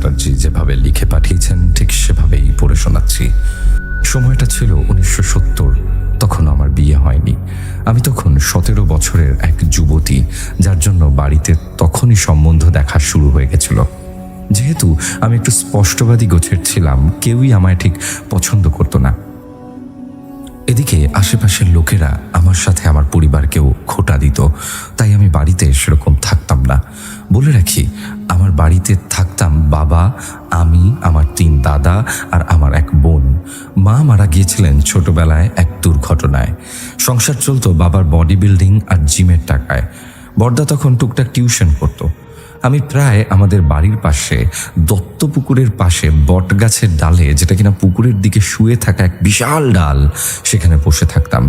চ্যাটার্জি যেভাবে লিখে পাঠিয়েছেন ঠিক সেভাবেই পড়ে শোনাচ্ছি। সময়টা ছিল 1970। তখন আমার বিয়ে হয়নি। আমি তখন 17 বছরের এক যুবতী, যার জন্য বাড়িতে তখনই সম্বন্ধ দেখা শুরু হয়ে গেছিল। যেহেতু আমি একটু স্পষ্টবাদী গোছের ছিলাম, কেউই আমায় ঠিক পছন্দ করতো না। এদিকে আশেপাশের লোকেরা আমার সাথে আমার পরিবারকেও খোঁটা দিত, তাই আমি বাড়িতে সেরকম থাকতাম না। বলে রাখি, আমার বাড়িতে থাকতাম বাবা, আমি, আমার 3 দাদা আর আমার এক বোন। মা মারা গিয়েছিলেন ছোটবেলায় এক দুর্ঘটনায়। সংসার চলত বাবার বডি বিল্ডিং আর জিমের টাকায়। বড়দা তখন টুকটাক টিউশন করতো। আমি প্রায় আমাদের বাড়ির পাশে দত্তপুকুরের পাশে বট গাছের ডালে, যেটা কিনা পুকুরের দিকে শুয়ে থাকা এক বিশাল ডাল, সেখানে বসে থাকতাম।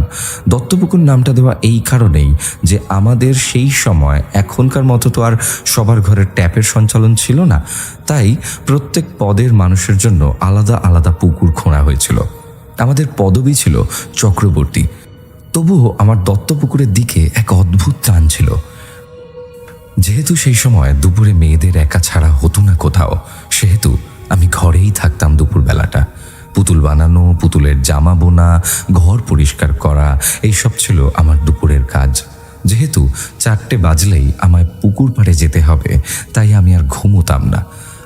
দত্তপুকুর নামটা দেওয়া এই কারণেই যে আমাদের সেই সময় এখনকার মতো তো আর সবার ঘরের ট্যাপের সঞ্চালন ছিল না, তাই প্রত্যেক পদের মানুষের জন্য আলাদা আলাদা পুকুর খোঁড়া হয়েছিল। আমাদের পদবি ছিল চক্রবর্তী। তবুও আমার দত্তপুকুরের দিকে এক অদ্ভুত টান ছিল। যেহেতু সেই সময় দুপুরে মেয়েদের একা ছাড়া হতো না কোথাও, সেহেতু আমি ঘরেই থাকতাম দুপুরবেলাটা। পুতুল বানানো, পুতুলের জামা বোনা, ঘর পরিষ্কার করা, এইসব ছিল আমার দুপুরের কাজ। যেহেতু 4টে বাজলেই আমায় পুকুর পাড়ে যেতে হবে, তাই আমি আর ঘুমোতাম না।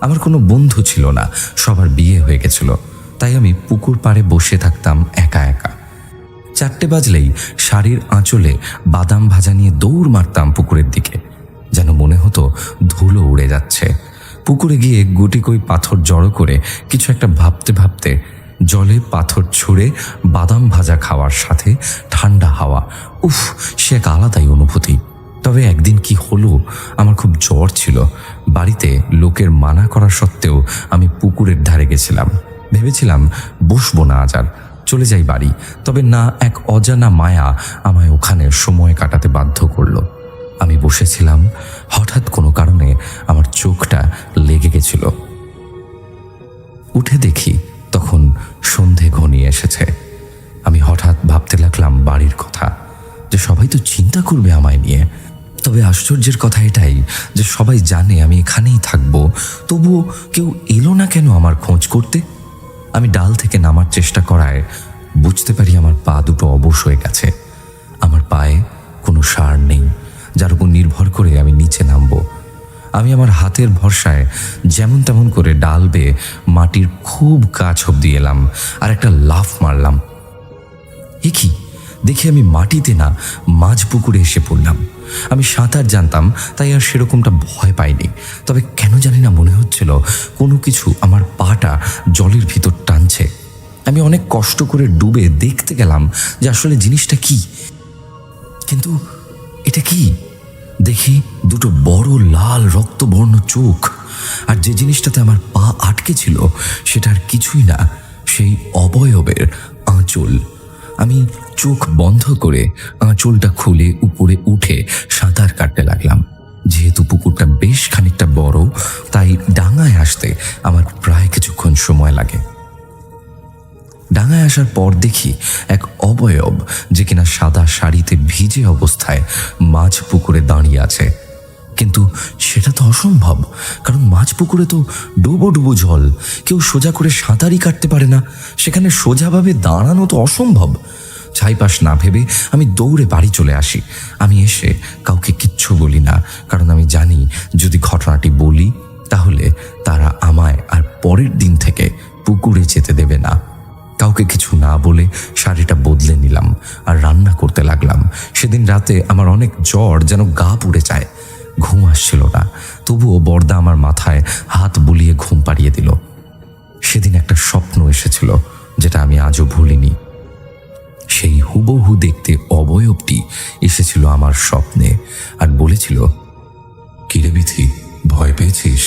আমার কোনো বন্ধু ছিল না, সবার বিয়ে হয়ে গেছিল, তাই আমি পুকুর পাড়ে বসে থাকতাম একা একা। 4টে বাজলেই শাড়ির আঁচলে বাদাম ভাজা নিয়ে দৌড় মারতাম পুকুরের দিকে, যেন মনে হতো ধুলো উড়ে যাচ্ছে। পুকুরে গিয়ে গুটি কই পাথর জড়ো করে কিছু একটা ভাবতে ভাবতে জলে পাথর ছুঁড়ে বাদাম ভাজা খাওয়ার সাথে ঠান্ডা হাওয়া, উফ, সে এক আলাদাই অনুভূতি। তবে একদিন কি হলো, আমার খুব জ্বর ছিল। বাড়িতে লোকের মানা করা সত্ত্বেও আমি পুকুরের ধারে গেছিলাম। ভেবেছিলাম বসবো না, আজ আর চলে যাই বাড়ি। তবে না, এক অজানা মায়া আমায় ওখানে সময় কাটাতে বাধ্য করলো। আমি বসেছিলাম, হঠাৎ কোনো কারণে আমার চোখটা লেগে গেছিল। উঠে দেখি তখন সন্ধে ঘনিয়ে এসেছে। আমি হঠাৎ ভাবতে লাগলাম বাড়ির কথা, যে সবাই তো চিন্তা করবে আমায় নিয়ে। তবে আশ্চর্যের কথা এটাই যে সবাই জানে আমি এখানেই থাকবো, তবুও কেউ এলো না কেন আমার খোঁজ করতে। আমি ডাল থেকে নামার চেষ্টা করায় বুঝতে পারি আমার পা দুটো অবশ হয়ে গেছে। আমার পায়ে কোনো সার নেই, যার উপর নির্ভর করে আমি নিচে নামবো। আমি আমার হাতের ভরসায় যেমন তেমন করে ডাল বেয়ে মাটির খুব কাছ অব্দি এলাম আর একটা লাফ মারলাম। এ কি দেখি, আমি মাটিতে না, মাঝ পুকুরে এসে পড়লাম। আমি সাঁতার জানতাম, তাই আর সেরকমটা ভয় পাইনি। তবে কেন জানি না মনে হচ্ছিল কোনো কিছু আমার পাটা জলের ভিতর টানছে। আমি অনেক কষ্ট করে ডুবে দেখতে গেলাম যে আসলে জিনিসটা কি। কিন্তু এটা কি? দেখি দুটো বড় লাল রক্তবর্ণ চোখ, আর যে জিনিসটাতে আমার পা আটকে ছিল সেটা আর কিছুই না, সেই অবয়বের আঁচল। আমি চোখ বন্ধ করে আঁচলটা খুলে উপরে উঠে সাঁতার কাটতে লাগলাম। যেহেতু পুকুরটা বেশ খানিকটা বড়, তাই ডাঙায় আসতে আমার প্রায় কিছুক্ষণ সময় লাগে। ডাঙায় আসার পর দেখি এক অবয়ব, যে কিনা সাদা শাড়িতে ভিজে অবস্থায় মাঝ পুকুরে দাঁড়িয়ে আছে। কিন্তু সেটা তো অসম্ভব, কারণ মাঝ পুকুরে তো ডুবো ডুবো জল, কেউ সোজা করে সাঁতারই কাটতে পারে না। সেখানে সোজাভাবে দাঁড়ানো তো অসম্ভব। ছাইপাশ না ভেবে আমি দৌড়ে বাড়ি চলে আসি। আমি এসে কাউকে কিচ্ছু বলি না, কারণ আমি জানি যদি ঘটনাটি বলি তাহলে তারা আমায় আর পরের দিন থেকে পুকুরে যেতে দেবে না। কাউকে কিছু না বলে শাড়িটা বদলে নিলাম আর রান্না করতে লাগলাম। সেদিন রাতে আমার অনেক জ্বর, যেন গা পুড়ে যায়। ঘুম আসছিল না, তবুও বড়দা আমার মাথায় হাত বুলিয়ে ঘুম পাড়িয়ে দিল। সেদিন একটা স্বপ্ন এসেছিল, যেটা আমি আজও ভুলিনি। সেই হুবহু দেখতে অবয়বটি এসেছিল আমার স্বপ্নে আর বলেছিল, কিরে বিথি, ভয় পেয়েছিস?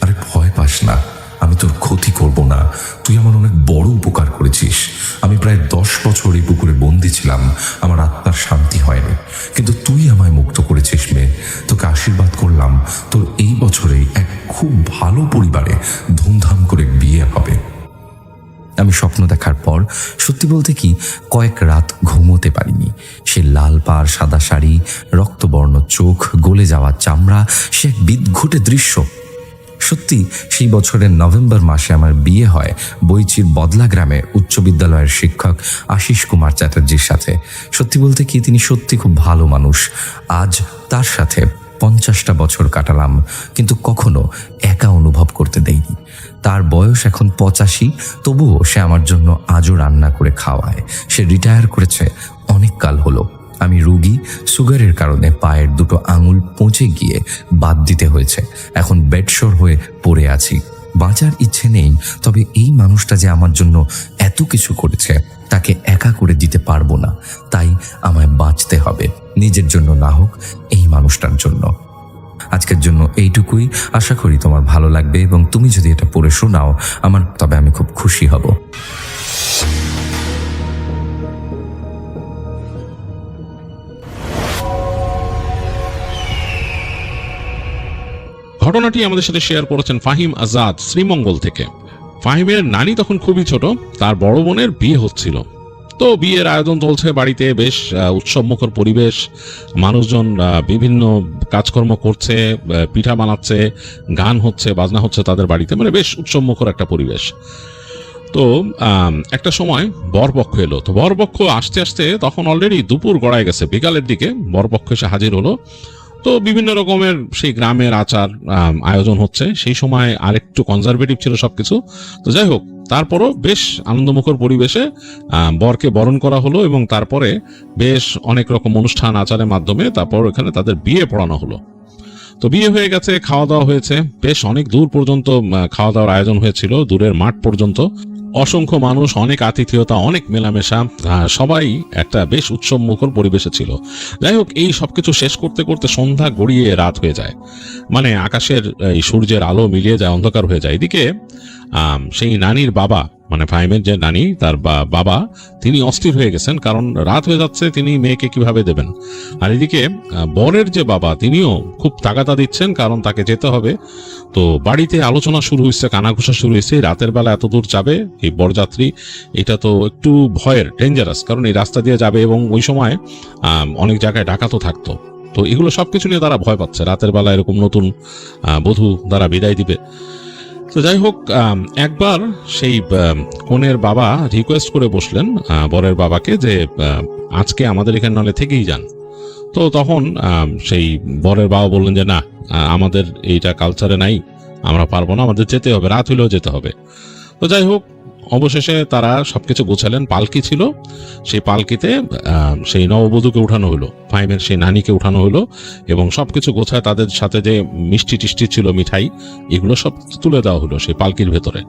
আরে ভয় পাস না, আমি তোর ক্ষতি করব না। তুই আমার অনেক বড় উপকার করেছিস। আমি প্রায় 10 বছর এই পুকুরে বন্দি ছিলাম, আমার আত্মার শান্তি হয়নি, কিন্তু তুই আমায় মুক্ত করেছিস মেয়ে। তোকে আশীর্বাদ করলাম, তোর এই বছরেই এক খুব ভালো পরিবারে ধুমধাম করে বিয়ে হবে। আমি স্বপ্ন দেখার পর সত্যি বলতে কি কয়েক রাত ঘুমোতে পারিনি। সে লাল পাড় সাদা শাড়ি, রক্তবর্ণ চোখ, গলে যাওয়া চামড়া, সে এক বিদঘুটে দৃশ্য। সত্যি সেই বছরের নভেম্বর মাসে আমার বিয়ে হয় বইচির বদলা গ্রামে উচ্চ বিদ্যালয়ের শিক্ষক আশিস কুমার চ্যাটার্জির সাথে। সত্যি বলতে কি, তিনি সত্যি খুব ভালো মানুষ। আজ তার সাথে 50টা বছর কাটালাম, কিন্তু কখনো একা অনুভব করতে দেইনি। তার বয়স এখন 85, তবুও সে আমার জন্য আজও রান্না করে খাওয়ায়। সে রিটায়ার করেছে অনেক কাল হলো। আমি রোগী, সুগারের কারণে পায়ের দুটো আঙুল পচে গিয়ে বাদ দিতে হয়েছে। এখন বেডশোর হয়ে পড়ে আছি। বাঁচার ইচ্ছে নেই, তবে এই মানুষটা যে আমার জন্য এত কিছু করেছে তাকে একা করে দিতে পারবো না। তাই আমায় বাঁচতে হবে, নিজের জন্য না হোক এই মানুষটার জন্য। আজকের জন্য এইটুকুই। আশা করি তোমার ভালো লাগবে, এবং তুমি যদি এটা পড়ে শোনাও তবে আমি খুব খুশি হব। ঘটনাটি আমাদের সাথে শেয়ার করেছেন ফাহিম আজাদ শ্রীমঙ্গল থেকে। ফাহিমের নানি তখন খুবই ছোট, তার বড় বোনের বিয়ে হচ্ছিল। তো বিয়ের আয়োজন চলছে বাড়িতে, বেশ উৎসবমুখর পরিবেশ, মানুষজন বিভিন্ন কাজকর্ম করছে, পিঠা বানাচ্ছে, গান হচ্ছে, বাজনা হচ্ছে তাদের বাড়িতে, মানে বেশ উৎসবমুখর একটা পরিবেশ। তো একটা সময় বরপক্ষ এলো। তো বরপক্ষ আসতে আসতে তখন অলরেডি দুপুর গড়ায় গেছে, বিকালের দিকে বরপক্ষ এসে হাজির হলো। তো বিভিন্ন রকমের সেই গ্রামের আচার আয়োজন হচ্ছে। সেই সময় আরেকটু কনজারভেটিভ ছিল সবকিছু। তো যাই হোক, তারপরও বেশ আনন্দমুখর পরিবেশে বরকে বরণ করা হলো, এবং তারপরে বেশ অনেক রকম অনুষ্ঠান আচারের মাধ্যমে তারপর এখানে তাদের বিয়ে পড়ানো হলো। তো বিয়ে হয়ে গেছে, খাওয়া দাওয়া হয়েছে, বেশ অনেক দূর পর্যন্ত খাওয়া দাওয়ার আয়োজন হয়েছিল, দূরের মাঠ পর্যন্ত। অসংখ্য মানুষ, অনেক আতিথেয়তা, অনেক মেলামেশা, সবাই একটা বেশ উৎসবমুখর পরিবেশে ছিল। যাই হোক, এই সবকিছু শেষ করতে করতে সন্ধ্যা গড়িয়ে রাত হয়ে যায়, মানে আকাশের এই সূর্যের আলো মিলিয়ে যায়, অন্ধকার হয়ে যায়। এদিকে সেই নানির বাবা, মানে ফাহিমের যে নানি, তার বাবা, তিনি অস্থির হয়ে গেছেন, কারণ রাত হয়ে যাচ্ছে, তিনি মেয়েকে কিভাবে দেবেন। আর এদিকে বরের যে বাবা, তিনিও খুব তাগাদা দিচ্ছেন, কারণ তাকে যেতে হবে। তো বাড়িতে আলোচনা শুরু হয়েছে, কানাঘুষা শুরু হয়েছে, রাতের বেলা এত দূর যাবে এই বরযাত্রী, এটা তো একটু ভয়ের, ডেঞ্জারাস, কারণ এই রাস্তা দিয়ে যাবে এবং ওই সময় অনেক জায়গায় ডাকাতও থাকতো। তো এগুলো সবকিছু নিয়ে তারা ভয় পাচ্ছে, রাতের বেলা এরকম নতুন বধূ তারা বিদায় দিবে। তো যাই হোক, একবার সেই কনের বাবা রিকোয়েস্ট করে বসলেন বরের বাবাকে যে আজকে আমাদের এখানে নলে থেকেই যান। তো তখন সেই বরের বাবা বললেন যে না, আমাদের এইটা কালচারে নাই, আমরা পারবো না, আমাদের যেতে হবে, রাত হইলেও যেতে হবে। তো যাই হোক, অবশেষে তারা সবকিছু গোছালেন। পালকি ছিল, সেই পালকিতে সেই নববধূকে উঠানো হলো, ফাহিমের সেই নানিকে উঠানো হলো, এবং সবকিছু গোছায় তাদের সাথে যে মিষ্টি টিষ্টি ছিল, মিঠাই, এগুলো সব তুলে দেওয়া হলো সেই পালকির ভেতরে।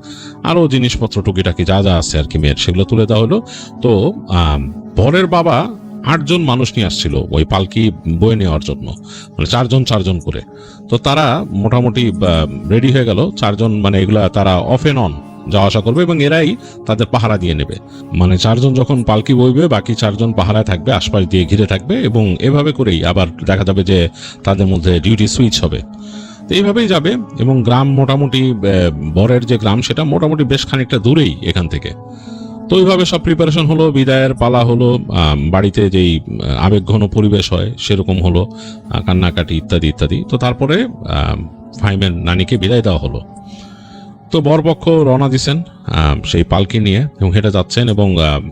আরো জিনিসপত্র টুকিটাকি যা যা আছে আর কি মেয়ের, সেগুলো তুলে দেওয়া হলো। তো বরের বাবা 8 জন মানুষ নিয়ে আসছিল ওই পালকি বয়ে নেওয়ার জন্য, মানে 4 জন করে। তো তারা মোটামুটি রেডি হয়ে গেল, 4 জন, মানে এগুলা তারা অফ এন্ড অন যাওয়া আসা করবে, এবং এরাই তাদের পাহারা দিয়ে নেবে। মানে 4 জন যখন পালকি বইবে, বাকি 4 জন পাহারায় থাকবে, আশপাশ দিয়ে ঘিরে থাকবে, এবং এভাবে করেই আবার দেখা যাবে যে তাদের মধ্যে ডিউটি সুইচ হবে। তো এইভাবেই যাবে, এবং গ্রাম মোটামুটি, বরের যে গ্রাম সেটা মোটামুটি বেশ খানিকটা দূরেই এখান থেকে। তো ওইভাবে সব প্রিপারেশন হলো, বিদায়ের পালা হলো, বাড়িতে যেই আবেগঘন পরিবেশ হয় সেরকম হলো, কান্নাকাটি ইত্যাদি ইত্যাদি। তো তারপরে ফাহিমের নানিকে বিদায় দেওয়া হলো। তো বরপক্ষ রওনা দিচ্ছেন সেই পালকি নিয়ে, এবং হেঁটে যাচ্ছেন, এবং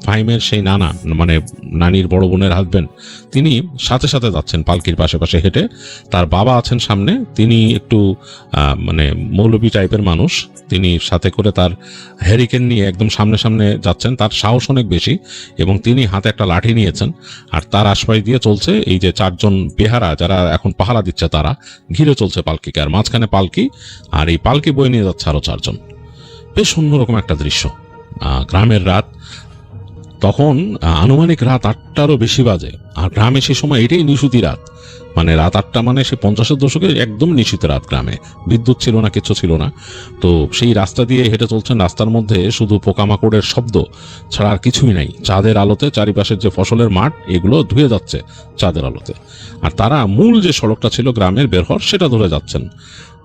ফাহিমের সেই নানা, মানে নানির বড় বোনের হাজবেন্ড, তিনি সাথে সাথে যাচ্ছেন পালকির পাশে পাশে হেঁটে। তার বাবা আছেন সামনে, তিনি একটু মানে মৌলবী টাইপের মানুষ, তিনি সাথে করে তার হ্যারিকেন নিয়ে একদম সামনে সামনে যাচ্ছেন। তার সাহস অনেক বেশি, এবং তিনি হাতে একটা লাঠি নিয়েছেন, আর তার আশপাশ দিয়ে চলছে এই যে 4 জন বেহারা যারা এখন পাহারা দিচ্ছে, তারা ঘিরে চলছে পালকিকে, আর মাঝখানে পালকি, আর এই পালকি বয়ে নিয়ে যাচ্ছে আরো 4 জন। বেশ অন্যরকম একটা দৃশ্য, গ্রামের রাত। তখন আনুমানিক রাত 8টারও বেশি বাজে, আর গ্রামে সে সময় এটাই নিশুতি রাত, মানে রাত 8টা মানে সে 50-এর দশকে একদম নিশ্চিত রাত। গ্রামে বিদ্যুৎ ছিল না, কিচ্ছু ছিল না। তো সেই রাস্তা দিয়ে হেঁটে চলছেন, রাস্তার মধ্যে শুধু পোকামাকড়ের শব্দ ছাড়া আর কিছুই নাই। চাঁদের আলোতে চারিপাশের যে ফসলের মাঠ, এগুলো ধুয়ে যাচ্ছে চাঁদের আলোতে, আর তারা মূল যে সড়কটা ছিল গ্রামের বের হওয়ার, সেটা ধরে যাচ্ছেন।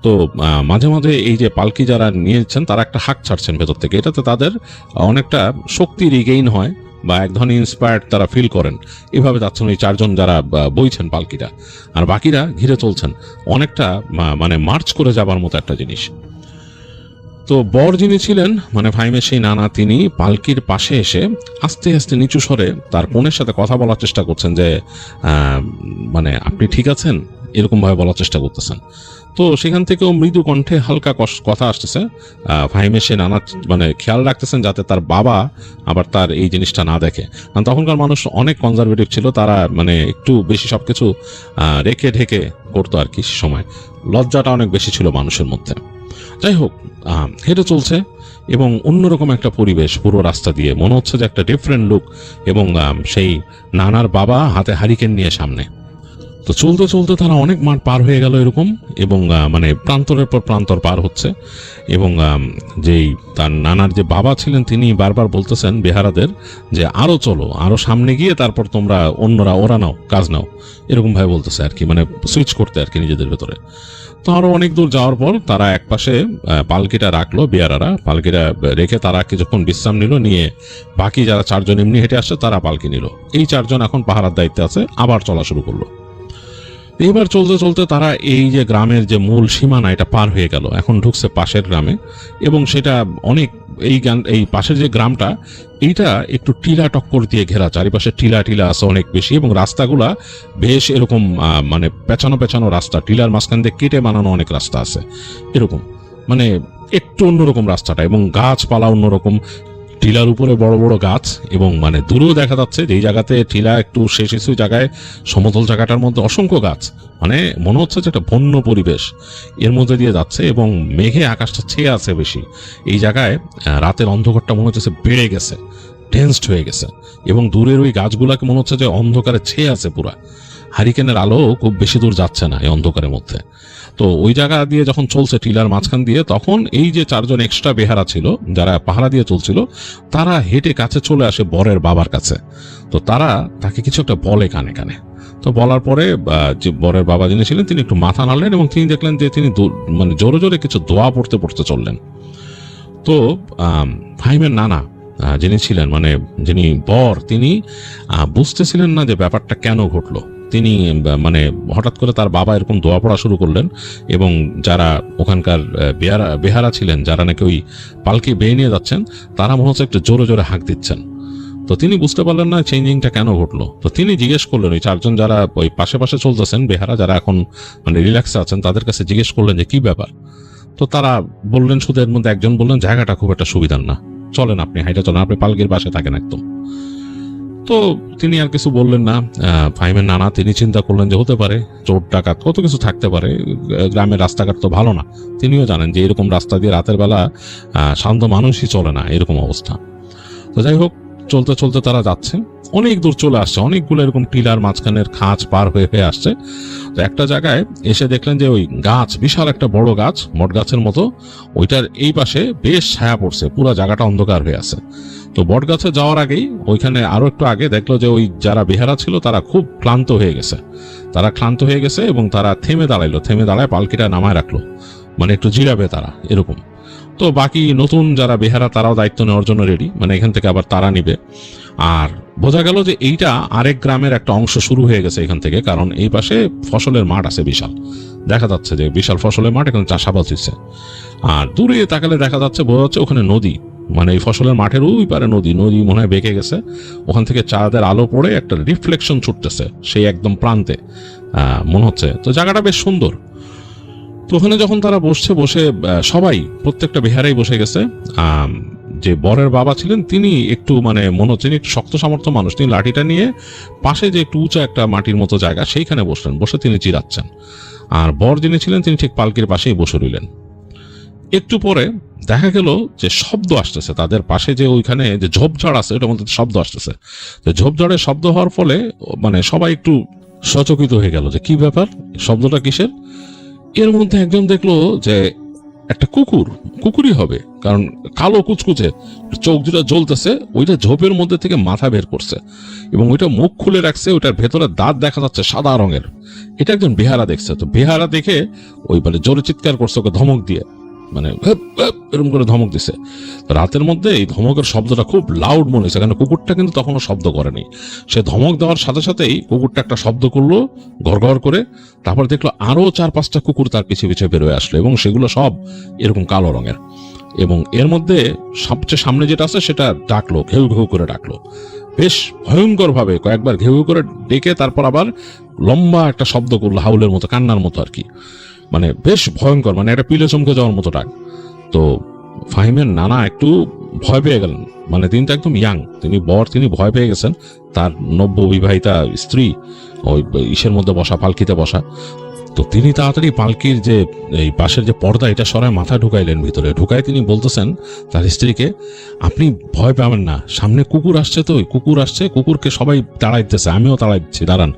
তো মাঝে মাঝে এই যে পালকি যারা নিয়েছেন, তারা একটা হাঁক ছাড়ছেন ভেতর থেকে, এটাতে তাদের অনেকটা শক্তি রিগেইন হয়, বা এক ধরনের ইন্সপায়ার্ড তারা ফিল করেন। এভাবে যাচ্ছেন এই 4 জন যারা বইছেন পালকিটা, আর বাকিরা ঘিরে চলছেন। অনেকটা মানে মার্চ করে যাবার মতো একটা জিনিস। তো বর যিনি ছিলেন মানে ফাহিমের সেই নানা, তিনি পালকির পাশে এসে আস্তে আস্তে নিচু স্বরে তার বোনের সাথে কথা বলার চেষ্টা করছেন যে মানে আপনি ঠিক আছেন, এরকম ভাবে বলার চেষ্টা করতেছেন। তো সেখান থেকেও মৃদু কণ্ঠে হালকা কথা আসতেছে। ফাহিমের সে নানা মানে খেয়াল রাখতেছেন যাতে তার বাবা আবার তার এই জিনিসটা না দেখে, কারণ তখনকার মানুষ অনেক কনজারভেটিভ ছিল, তারা মানে একটু বেশি সবকিছু রেখে ঢেকে করতো আর কি। সে সময় লজ্জাটা অনেক বেশি ছিল মানুষের মধ্যে। যাই হোক, হেঁটে চলছে এবং অন্যরকম একটা পরিবেশ, পুরো রাস্তা দিয়ে মনে হচ্ছে যে একটা ডিফারেন্ট লুক, এবং সেই নানার বাবা হাতে হারিকেন নিয়ে সামনে। তো চলতে চলতে তারা অনেক মাঠ পার হয়ে গেল এরকম, এবং মানে প্রান্তরের পর প্রান্তর পার হচ্ছে, এবং যেই তার নানার যে বাবা ছিলেন তিনি বারবার বলতেছেন বেহারাদের যে আরো চলো, আরো সামনে গিয়ে তারপর তোমরা অন্যরা ওরা নাও, কাজ নাও, এরকম ভাবে বলতেছে আর কি, মানে সুইচ করতে আর কি নিজেদের ভেতরে। তো আরো অনেক দূর যাওয়ার পর তারা একপাশে পালকিটা রাখলো, বেয়ারারা পালকিটা রেখে তারা কিছুক্ষণ বিশ্রাম নিল, নিয়ে বাকি যারা চারজন এমনি হেঁটে আসছে তারা পালকি নিল। এই চারজন এখন পাহারার দায়িত্বে আছে, আবার চলা শুরু করলো। এবার চলতে চলতে তারা এই যে গ্রামের যে মূল সীমানা এটা পার হয়ে গেল, এখন ঢুকছে পাশের গ্রামে, এবং সেটা অনেক এই পাশের যে গ্রামটা এইটা একটু টিলা টক্কর দিয়ে ঘেরা, চারিপাশে টিলা টিলা আছে অনেক বেশি, এবং রাস্তাগুলা বেশ এরকম মানে পেছানো পেছানো রাস্তা, টিলার মাঝখান দিয়ে কেটে বানানো অনেক রাস্তা আছে এরকম, মানে একটু অন্যরকম রাস্তাটা, এবং গাছপালা অন্যরকম, টিলার উপরে বড় বড় গাছ, এবং মানে দূরেও দেখা যাচ্ছে যে এই জায়গাতে টিলা একটু শেষ কিছু জায়গায় সমতল জায়গাটার মধ্যে অসংখ্য গাছ, মানে মনে হচ্ছে যে একটা বন্য পরিবেশ এর মধ্যে দিয়ে যাচ্ছে, এবং মেঘে আকাশটা ছেয়ে আছে বেশি। এই জায়গায় রাতের অন্ধকারটা মনে হচ্ছে বেড়ে গেছে, টেন্সড হয়ে গেছে, এবং দূরের ওই গাছগুলাকে মনে হচ্ছে যে অন্ধকারে ছেয়ে আছে পুরা। হারিকেনের আলো খুব বেশি দূর যাচ্ছে না এই অন্ধকারের মধ্যে। তো ওই জায়গা দিয়ে যখন চলছে টিলার মাঝখান দিয়ে, তখন এই যে চারজন এক্সট্রা বেহারা ছিল যারা পাহারা দিয়ে চলছিল, তারা হেঁটে কাছে চলে আসে বরের বাবার কাছে। তো তারা তাকে কিছু একটা বলে কানে কানে। তো বলার পরে যে বরের বাবা যিনি ছিলেন তিনি একটু মাথা নাড়লেন, এবং তিনি দেখলেন যে তিনি মানে জোরে জোরে কিছু দোয়া পড়তে পড়তে চললেন। তো ফাহিমের নানা যিনি ছিলেন মানে যিনি বর, তিনি বুঝতেছিলেন না যে ব্যাপারটা কেন ঘটলো। তিনি মানে হঠাৎ করে তার বাবা এরকম দোয়া পড়া শুরু করলেন, এবং যারা ওখানকার বেহারা ছিলেন, যারা নাকি ওই পালকি বেয়ে নিয়ে যাচ্ছেন, তারা মনে হচ্ছে একটু জোরে জোরে হাঁক দিচ্ছেন। তো তিনি বুঝতে পারলেন না চেঞ্জিংটা কেন ঘটলো। তো তিনি জিজ্ঞেস করলেন ওই চারজন যারা ওই পাশে পাশে চলতেছেন বেহারা, যারা এখন মানে রিল্যাক্সে আছেন, তাদের কাছে জিজ্ঞেস করলেন যে কি ব্যাপার। তো তারা বললেন, শুধু এর মধ্যে একজন বললেন জায়গাটা খুব একটা সুবিধার না, চলেন আপনি হাইটা চলেন, আপনি পালকির পাশে থাকেন একদম। তো তিনি আর কিছু বললেন না। ফাহিমের নানা তিনি চিন্তা করলেন যে হতে পারে চোর ডাকাত কত কিছু থাকতে পারে, গ্রামের রাস্তাঘাট তো ভালো না, তিনিও জানেন যে এরকম রাস্তা দিয়ে রাতের বেলা শান্ত মানুষই চলে না, এরকম অবস্থা। তো যাই হোক, চলতে চলতে তারা যাচ্ছে, অনেক দূর চলে আসছে, অনেকগুলো এরকম টিলার মাঝখানের খাঁজ পার হয়ে হয়ে আসছে। তো একটা জায়গায় এসে দেখলেন যে ওই গাছ, বিশাল একটা বড় গাছ, বট গাছের মতো, ওইটার এই পাশে বেশ ছায়া পড়ছে, পুরো জায়গাটা অন্ধকার হয়ে আছে। তো বট গাছে যাওয়ার আগেই ওইখানে আরো একটু আগে দেখলো যে ওই যারা বেহারা ছিল তারা খুব ক্লান্ত হয়ে গেছে, এবং তারা থেমে দাঁড়ায় পালকিটা নামায় রাখলো, মানে একটু জিরাবে তারা এরকম। তো বাকি নতুন যারা বেহারা তারাও দায়িত্ব নেওয়ার জন্য রেডি, মানে এখান থেকে আবার তারা নিবে। আর বোঝা গেল যে এইটা আরেক গ্রামের একটা অংশ শুরু হয়ে গেছে এখান থেকে, কারণ এই পাশে ফসলের মাঠ আছে বিশাল, দেখা যাচ্ছে যে বিশাল ফসলের মাঠ, এখানে চাষাবাদ হচ্ছে। আর দূরে তাকালে দেখা যাচ্ছে, বোঝা যাচ্ছে ওখানে নদী, মানে এই ফসলের মাঠের ওই পারে নদী মনে হয় বেঁকে গেছে, ওখান থেকে চাঁদের আলো পড়ে একটা রিফ্লেকশন ছুটতেছে সেই একদম প্রান্তে মনে হচ্ছে। তো জায়গাটা বেশ সুন্দর। তো ওখানে যখন তারা বসে সবাই, প্রত্যেকটা বেহারাই বসে গেছে। যে বরের বাবা ছিলেন তিনি একটু মানে মনে হচ্ছে একটু শক্ত সামর্থ্য মানুষ, তিনি লাঠিটা নিয়ে পাশে যে একটু উঁচা একটা মাটির মতো জায়গা সেইখানে বসলেন, বসে তিনি চিরাচ্ছেন। আর বর যিনি ছিলেন তিনি ঠিক পালকির পাশেই বসে রইলেন। একটু পরে দেখা গেল যে শব্দ আসতেছে তাদের পাশে, যে ওইখানে যে ঝোপঝাড় আছে ওটার মধ্যে শব্দ আসতেছে। তো ঝোপঝাড়ের শব্দ হওয়ার ফলে মানে সবাই একটু সচকিত হয়ে গেল যে কি ব্যাপার, শব্দটা কিসের। এর মধ্যে একজন দেখলো যে একটা কুকুরই হবে, কারণ কালো কুচকুচে চোখ দুটা জ্বলতেছে, ওইটা ঝোপের মধ্যে থেকে মাথা বের করছে, এবং ওইটা মুখ খুলে রাখছে, ওইটার ভেতরে দাঁত দেখা যাচ্ছে সাদা রঙের। এটা একজন বেহারা দেখছে। তো বেহারা দেখে ওই বলে জোরে চিৎকার করছে, ওকে ধমক দিয়ে, মানে এরকম করে ধমক দিছে। রাতের মধ্যে এই ধমকের শব্দটা খুব লাউড মনে হয়েছে, কারণ কুকুরটা কিন্তু তখনও শব্দ করেনি। সে ধমক দেওয়ার সাথে সাথেই কুকুরটা একটা শব্দ করলো গড় করে, তারপর দেখলো আরো 4-5টা কুকুর তার পিছিয়ে পিছিয়ে বেরোয় আসলো, এবং সেগুলো সব এরকম কালো রঙের। এবং এর মধ্যে সবচেয়ে সামনে যেটা আছে সেটা ডাকলো, ঘেউ ঘেউ করে ডাকলো, বেশ ভয়ঙ্কর ভাবে কয়েকবার ঘেউ ঘেউ করে ডেকে তারপর আবার লম্বা একটা শব্দ করলো, হাউলের মতো, কান্নার মতো আর কি, মানে বেশ ভয়ঙ্কর, মানে একটা পিলে চমকে যাওয়ার মতো ডাক। তো ফাহিমের নানা একটু ভয় পেয়ে গেলেন, মানে তিনি তো একদম ইয়াং, তিনি ভয় পেয়ে গেছেন। তার নব্য বিবাহিতা স্ত্রী ওই ইসের মধ্যে বসা, পালকিতে বসা। তো তিনি তাড়াতাড়ি পালকির যে এই পাশের যে পর্দা এটা সরায় মাথা ঢুকাইলেন ভিতরে। ঢুকায় তিনি বলতেছেন তার স্ত্রীকে, আপনি ভয় পাবেন না, সামনে কুকুর আসছে, তো কুকুর আসছে, কুকুরকে সবাই তাড়াই দিতেছে, আমিও তাড়াই দিচ্ছি, দাঁড়ান,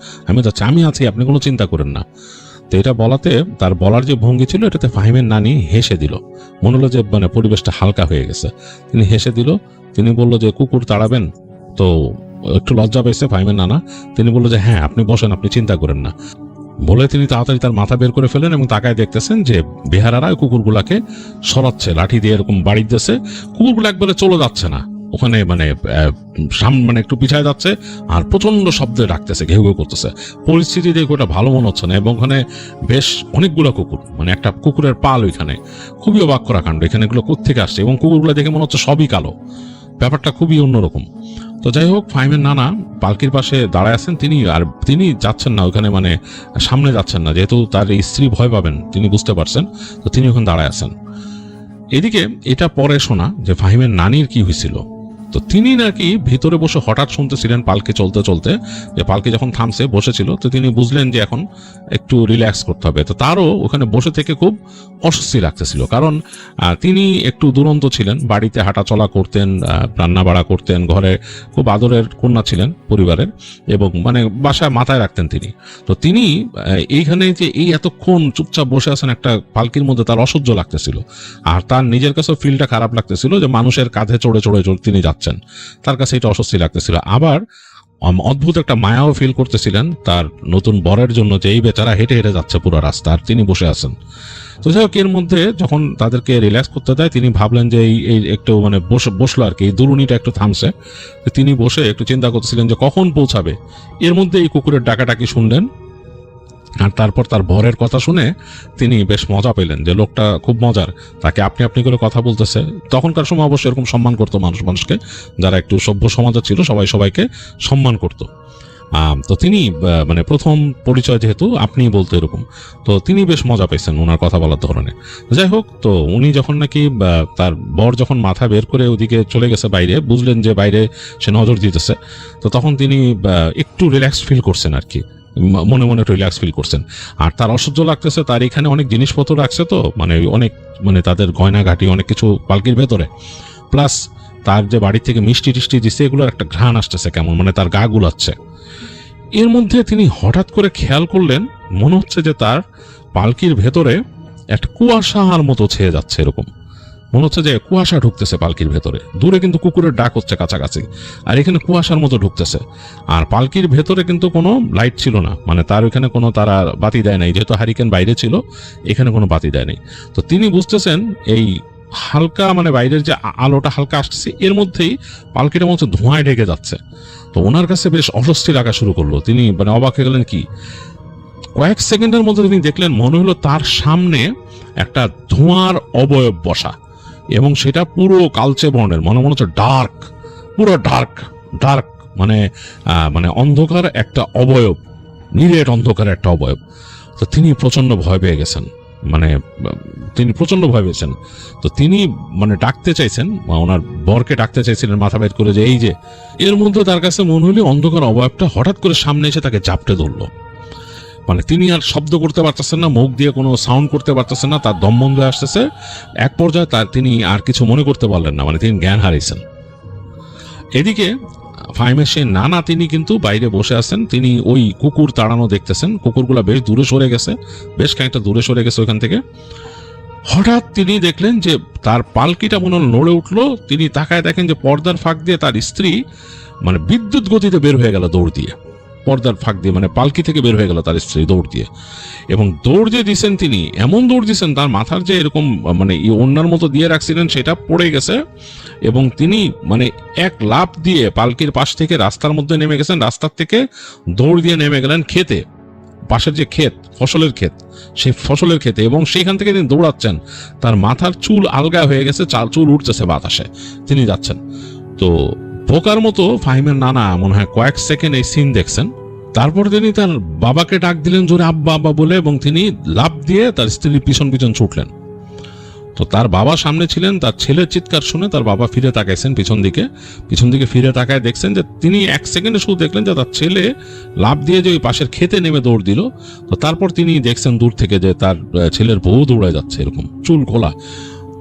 আমি আছি, আপনি কোনো চিন্তা করেন না। তো এটা বলাতে, তার বলার যে ভঙ্গি ছিল, এটাতে ফাহিমের নানি হেসে দিল, মনে হলো যে মানে পরিবেশটা হালকা হয়ে গেছে। তিনি হেসে দিল, তিনি বলল যে কুকুর তাড়াবেন? তো একটু লজ্জা পেয়েছে ফাহিমের নানা, তিনি বলল যে হ্যাঁ, আপনি বসেন, আপনি চিন্তা করেন না। বলে তিনি তাড়াতাড়ি তার মাথা বের করে ফেলেন এবং তাকায় দেখতেছেন যে বেহারারা কুকুরগুলাকে সরাচ্ছে, লাঠি দিয়ে এরকম বাড়ি দিতেছে। কুকুরগুলো একবারে চলে যাচ্ছে না, ওখানে মানে মানে একটু পিছায় যাচ্ছে আর প্রচন্ড শব্দে ডাকতেছে, ঘেউ ঘেউ করতেছে। পরিস্থিতি দেখে ওটা ভালো মনে হচ্ছে না, এবং ওখানে বেশ অনেকগুলো কুকুর, মানে একটা কুকুরের পাল ওইখানে। খুবই অবাক করা কাণ্ড, এখানে এগুলো কোত্থেকে আসছে, এবং কুকুরগুলো দেখে মনে হচ্ছে সবই কালো, ব্যাপারটা খুবই অন্যরকম। তো যাই হোক, ফাহিমের নানা পালকির পাশে দাঁড়ায় আছেন, তিনি যাচ্ছেন না ওখানে, মানে সামনে যাচ্ছেন না, যেহেতু তার স্ত্রী ভয় পাবেন তিনি বুঝতে পারছেন, তো তিনি ওখানে দাঁড়ায় আছেন। এদিকে এটা পরে শোনা যে ফাহিমের নানির কি হয়েছিল। তো তিনি নাকি ভিতরে বসে হঠাৎ শুনতেছিলেন পালকি চলতে চলতে, যে পালকি যখন থামছে বসেছিল, তো তিনি বুঝলেন যে এখন একটু রিল্যাক্স করতে হবে। তো তারও ওখানে বসে থেকে খুব অস্বস্তি লাগতেছিল, কারণ তিনি একটু দুরন্ত ছিলেন, বাড়িতে হাঁটা চলা করতেন, রান্না বাড়া করতেন, ঘরে খুব আদরের কন্যা ছিলেন পরিবারের, এবং মানে বাসায় মাথায় রাখতেন তিনি। তো তিনি এইখানে যে এই এতক্ষণ চুপচাপ বসে আছেন একটা পালকির মধ্যে, তার অসহ্য লাগতেছিল। আর তার নিজের কাছেও ফিলটা খারাপ লাগতেছিল যে মানুষের কাঁধে চড়ে চড়ে তিনি যাচ্ছেন, তার কাছে এটা অস্বস্তি লাগতেছিল। আবার অদ্ভুত একটা মায়াও ফিল করতেছিলেন তার নতুন বরের জন্য, যে এই বেচারা হেঁটে হেঁটে যাচ্ছে পুরো রাস্তা আর তিনি বসে আছেন। তো যাই হোক, এর মধ্যে যখন তাদেরকে রিল্যাক্স করতে দেয়, তিনি ভাবলেন যে এই একটু মানে বসলো আর কি, এই দুরুনিটা একটু থামছে। তিনি বসে একটু চিন্তা করতেছিলেন যে কখন পৌঁছাবে। এর মধ্যে এই কুকুরের ডাকাটাকি শুনলেন, আর তারপর তার বরের কথা শুনে তিনি বেশ মজা পেলেন, যে লোকটা খুব মজার, তাকে আপনি আপনি করে কথা বলতেছে। তখনকার সময় অবশ্যই এরকম সম্মান করতো মানুষকে, যারা একটু সভ্য সমাজে ছিল সবাই সবাইকে সম্মান করতো। তো তিনি মানে প্রথম পরিচয় যেহেতু আপনি বলতে এরকম, তো তিনি বেশ মজা পেয়েছেন ওনার কথা বলার ধরনে। যাই হোক, তো উনি যখন নাকি তার বর যখন মাথা বের করে ওদিকে চলে গেছে বাইরে, বুঝলেন যে বাইরে সে নজর দিতেছে, তো তখন তিনি একটু রিল্যাক্স ফিল করছেন আর কি, মনে মনে রিল্যাক্স ফিল করছেন। আর তার অসহ্য লাগতেছে, তার এখানে অনেক জিনিসপত্র রাখছে, তো মানে অনেক মানে তাদের গয়নাঘাটি অনেক কিছু পালকির ভেতরে, প্লাস তার যে বাড়ি থেকে মিষ্টি টিষ্টি দিচ্ছে এগুলোর একটা ঘ্রাণ আসতেছে কেমন, মানে তার গা গুলাচ্ছে। এর মধ্যে তিনি হঠাৎ করে খেয়াল করলেন, মনে হচ্ছে যে তার পালকির ভেতরে একটা কুয়াশার মতো ছেয়ে যাচ্ছে, এরকম মনে হচ্ছে যে কুয়াশা ঢুকতেছে পালকির ভেতরে। দূরে কিন্তু কুকুরের ডাক হচ্ছে কাছাকাছি, আর এখানে কুয়াশার মতো ঢুকতেছে। আর পালকির ভেতরে কিন্তু কোনো লাইট ছিল না, মানে তার ওইখানে কোনো তারা বাতি দেয় নাই, যেহেতু হারিকেন বাইরে ছিল, এখানে কোনো বাতি দেয় নাই। তো তিনি বুঝতেছেন এই হালকা মানে বাইরের যে আলোটা হালকা আসছে, এর মধ্যেই পালকিটা মতো ধোঁয়ায় ঢেকে যাচ্ছে। তো ওনার কাছে বেশ অস্বস্তি লাগা শুরু করলো, তিনি মানে অবাক হয়ে গেলেন। কি কয়েক সেকেন্ডের মধ্যে তিনি দেখলেন, মনে হলো তার সামনে একটা ধোঁয়ার অবয়ব বসা, এবং সেটা পুরো কালচে বর্ণের, মনে হচ্ছে ডার্ক, পুরো ডার্ক মানে মানে অন্ধকার একটা অবয়ব, নিরেট অন্ধকার একটা অবয়ব। তো তিনি প্রচন্ড ভয় পেয়ে গেছেন, মানে তিনি প্রচন্ড ভয় পেয়েছেন। তো তিনি মানে ডাকতে চাইছেন, ওনার বরকে ডাকতে চাইছিলেন মাথা বের করে, যে এই যে। এর মধ্যে তার কাছে মনে হলো অন্ধকার অবয়বটা হঠাৎ করে সামনে এসে তাকে জাপটে ধরলো। মানে তিনি আর শব্দ করতে পারতেছেন না, মুখ দিয়ে কোনো সাউন্ড করতে পারতেছেন না, তার দম বন্ধ হয়ে আসতেছে। এক পর্যায়ে তিনি আর কিছু মনে করতে পারলেন না, মানে তিনি জ্ঞান হারিয়েছেন। এদিকে ফাহিমের সেই নানা, তিনি কিন্তু বাইরে বসে আছেন, তিনি ওই কুকুর তাড়ানো দেখতেছেন। কুকুরগুলা বেশ দূরে সরে গেছে, বেশ খানিকটা দূরে সরে গেছে ওইখান থেকে। হঠাৎ তিনি দেখলেন যে তার পালকিটা মনে হল নড়ে উঠলো। তিনি তাকায় দেখেন যে পর্দার ফাঁক দিয়ে তার স্ত্রী মানে বিদ্যুৎ গতিতে বের হয়ে গেল দৌড় দিয়ে, পর্দার ফাঁক দিয়ে, মানে পালকি থেকে বের হয়ে গেল তার স্ত্রী দৌড় দিয়ে। এবং দৌড় যে দিয়েছেন তিনি, এমন দৌড় দিয়েছেন তার মাথার যে এরকম মানে ওড়নার মতো দিয়ে রাখছিলেন সেটা পড়ে গেছে, এবং তিনি মানে এক লাফ দিয়ে পালকির পাশ থেকে রাস্তার মধ্যে নেমে গেছেন, রাস্তার থেকে দৌড় দিয়ে নেমে গেলেন খেতে। পাশের যে ক্ষেত, ফসলের ক্ষেত, সেই ফসলের ক্ষেতে, এবং সেইখান থেকে তিনি দৌড়াচ্ছেন। তার মাথার চুল আলগা হয়ে গেছে, চুল উঠতেছে বাতাসে, তিনি যাচ্ছেন। তো বোকার মতো ফাহিমের নানা মনে হয় কয়েক সেকেন্ড এই সিন দেখছেন। তারপর তিনি তার বাবাকে ডাক দিলেন জোরে, আব্বা আব্বা বলে, এবং তিনি লাফ দিয়ে তার স্ত্রীর পিছন পিছন ছুটলেন। তো তার বাবা সামনে ছিলেন, তার ছেলের চিৎকার শুনে তার বাবা ফিরে তাকাইছেন পিছন দিকে ফিরে তাকায় দেখছেন যে তিনি এক সেকেন্ডে শুধু দেখলেন যে তার ছেলে লাফ দিয়ে যে ওই পাশের খেতে নেমে দৌড় দিল। তো তারপর তিনি দেখছেন দূর থেকে যে তার ছেলের বউ দৌড়ায় যাচ্ছে, এরকম চুল খোলা।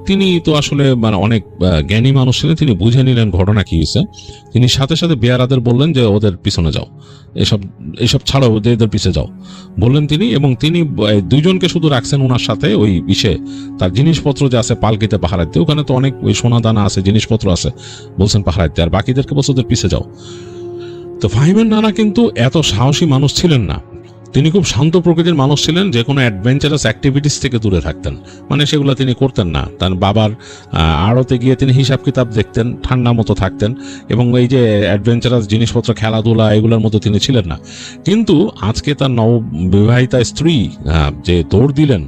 তিনি তো আসলে মানে অনেক জ্ঞানী মানুষ ছিলেন, তিনি বুঝে নিলেন ঘটনা কি হয়েছে। তিনি সাথে সাথে বেয়ারাদের বললেন যে ওদের পিছনে যাও, এসব ছাড়ো, এদের পিছে যাও বললেন তিনি। এবং তিনি দুইজনকে শুধু রাখছেন ওনার সাথে, ওই বিষয়ে তার জিনিসপত্র যে আছে পালকিতে পাহারাইতে, ওখানে তো অনেক ওই সোনা দানা আছে, জিনিসপত্র আছে, বলছেন পাহারাইতে, আর বাকিদেরকে বলছে ওদের পিছে যাও। তো ফাহিমের নানা কিন্তু এত সাহসী মানুষ ছিলেন না, তিনি খুব শান্ত প্রকৃতির মানুষ ছিলেন, যে কোনো অ্যাডভেঞ্চারাস অ্যাক্টিভিটিস থেকে দূরে থাকতেন, মানে সেগুলো তিনি করতেন না। তার বাবার আড়তে গিয়ে তিনি হিসাব কিতাব দেখতেন, ঠান্ডা মতো থাকতেন, এবং এই যে অ্যাডভেঞ্চারাস জিনিসপত্র, খেলাধুলা, এগুলোর মতো তিনি ছিলেন না। কিন্তু আজকে তার নববিবাহিতা স্ত্রী যে দৌড় দিলেন,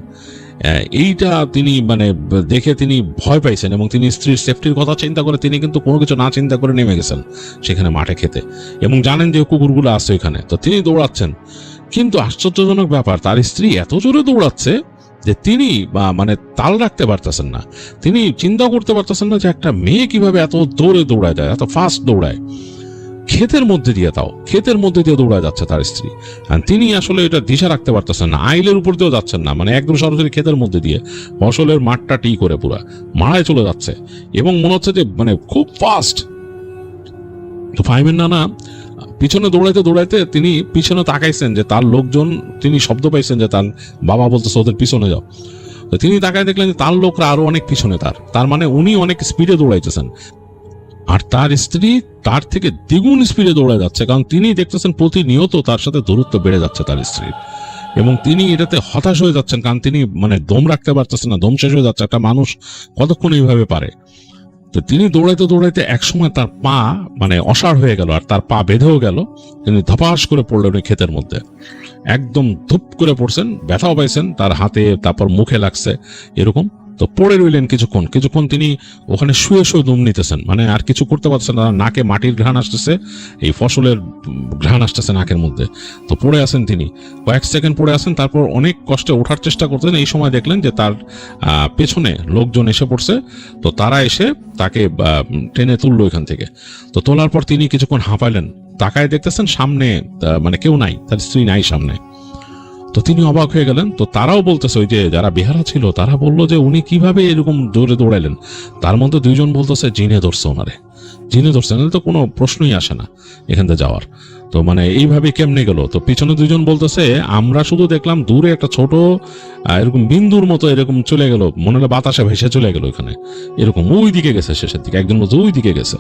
এইটা তিনি মানে দেখে তিনি ভয় পাইছেন, এবং তিনি স্ত্রীর সেফটির কথা চিন্তা করে তিনি কিন্তু কোনো কিছু না চিন্তা করে নেমে গেছেন সেখানে মাঠে খেতে, এবং জানেন যে কুকুরগুলো আছে ওইখানে, তো তিনি দৌড়াচ্ছেন। কিন্তু আশ্চর্যজনক ব্যাপার, তার স্ত্রী এত জোরে দৌড়াচ্ছে যে তিনি মানে তাল রাখতে পারতেছেন না। তিনি চিন্তা করতে পারতেছেন না যে একটা মেয়ে কিভাবে এত দৌড়ে দৌড়ায় যায়, এত ফাস্ট দৌড়ায়, ক্ষেতের মধ্যে দিয়ে দৌড়ায় যাচ্ছে তার স্ত্রী। আর তিনি আসলে এটা দিশা রাখতে পারতেছেন না, আইলের উপর দিয়েও যাচ্ছেন না, মানে একদম সরাসরি ক্ষেতের মধ্যে দিয়ে ফসলের মাঠটা টি করে পুরা মারায় চলে যাচ্ছে, এবং মনে হচ্ছে যে মানে খুব ফাস্ট। তো ফাহিমের নানা পিছনে দৌড়াইতে তিনি পিছনে তাকাইছেন যে তার লোকজন, তিনি শব্দ পাইছেন যে তার বাবা বলতেছে ওদের পিছনে যাও। তো তিনি তাকায় দেখলেন যে তার লোকরা আরো অনেক পিছনে, তার মানে উনি অনেক স্পিডে দৌড়াইতেছেন, আর তার স্ত্রী তার থেকে দ্বিগুণ স্পিডে দৌড়ায় যাচ্ছে, কারণ তিনি দেখতেছেন প্রতিনিয়ত তার সাথে দূরত্ব বেড়ে যাচ্ছে তার স্ত্রীর, এবং তিনি এটাতে হতাশ হয়ে যাচ্ছেন, কারণ তিনি মানে দম রাখতে পারতেছেন না, দম শেষ হয়ে যাচ্ছে। একটা মানুষ কতক্ষণ এইভাবে পারে? তো তিনি দৌড়াইতে একসময় তার পা মানে অসাড় হয়ে গেল, আর তার পা বেঁধেও গেল, তিনি ধপাস করে পড়লেন ওই ক্ষেতের মধ্যে, একদম ধুপ করে পড়ছেন, ব্যথাও পাইছেন, তার হাতে তারপর মুখে লাগছে এরকম। তো পড়ে রইলেন কিছুক্ষণ তিনি ওখানে শুয়ে দম নিতেছেন, মানে আর কিছু করতে পারছেন না, নাকে মাটির ঘ্রাণ আসতেছে, এই ফসলের ঘ্রাণ আসতেছে নাকের মধ্যে। তো পড়ে আছেন তিনি, কয়েক সেকেন্ড পড়ে আছেন, তারপর অনেক কষ্টে ওঠার চেষ্টা করতেন। এই সময় দেখলেন যে তার পেছনে লোকজন এসে পড়ছে, তো তারা এসে তাকে টেনে তুললো এখান থেকে। তো তোলার পর তিনি কিছুক্ষণ হাঁপাইলেন, তাকায় দেখতেছেন সামনে মানে কেউ নাই, তার স্ত্রী নাই সামনে। তো তিনি অবাক হয়ে গেলেন। তো তারাও বলতেছে, ওই যে যারা বেহারা ছিল তারা বললো যে উনি কিভাবে এরকম জোরে দৌড়াইলেন। তার মধ্যে দুইজন বলতেছে জিনে ধরছে ওনারে, জিনে ধরছে, তো কোনো প্রশ্নই আসে না এখান থেকে যাওয়ার। তো মানে এইভাবে কেমনে গেল? তো পিছনে দুইজন বলতেছে আমরা শুধু দেখলাম দূরে একটা ছোট এরকম বিন্দুর মতো এরকম চলে গেল, মনে হলো বাতাসে ভেসে চলে গেল ওখানে, এরকম ওই দিকে গেছে শেষের দিকে, একজন বলছে ওই দিকে গেছে।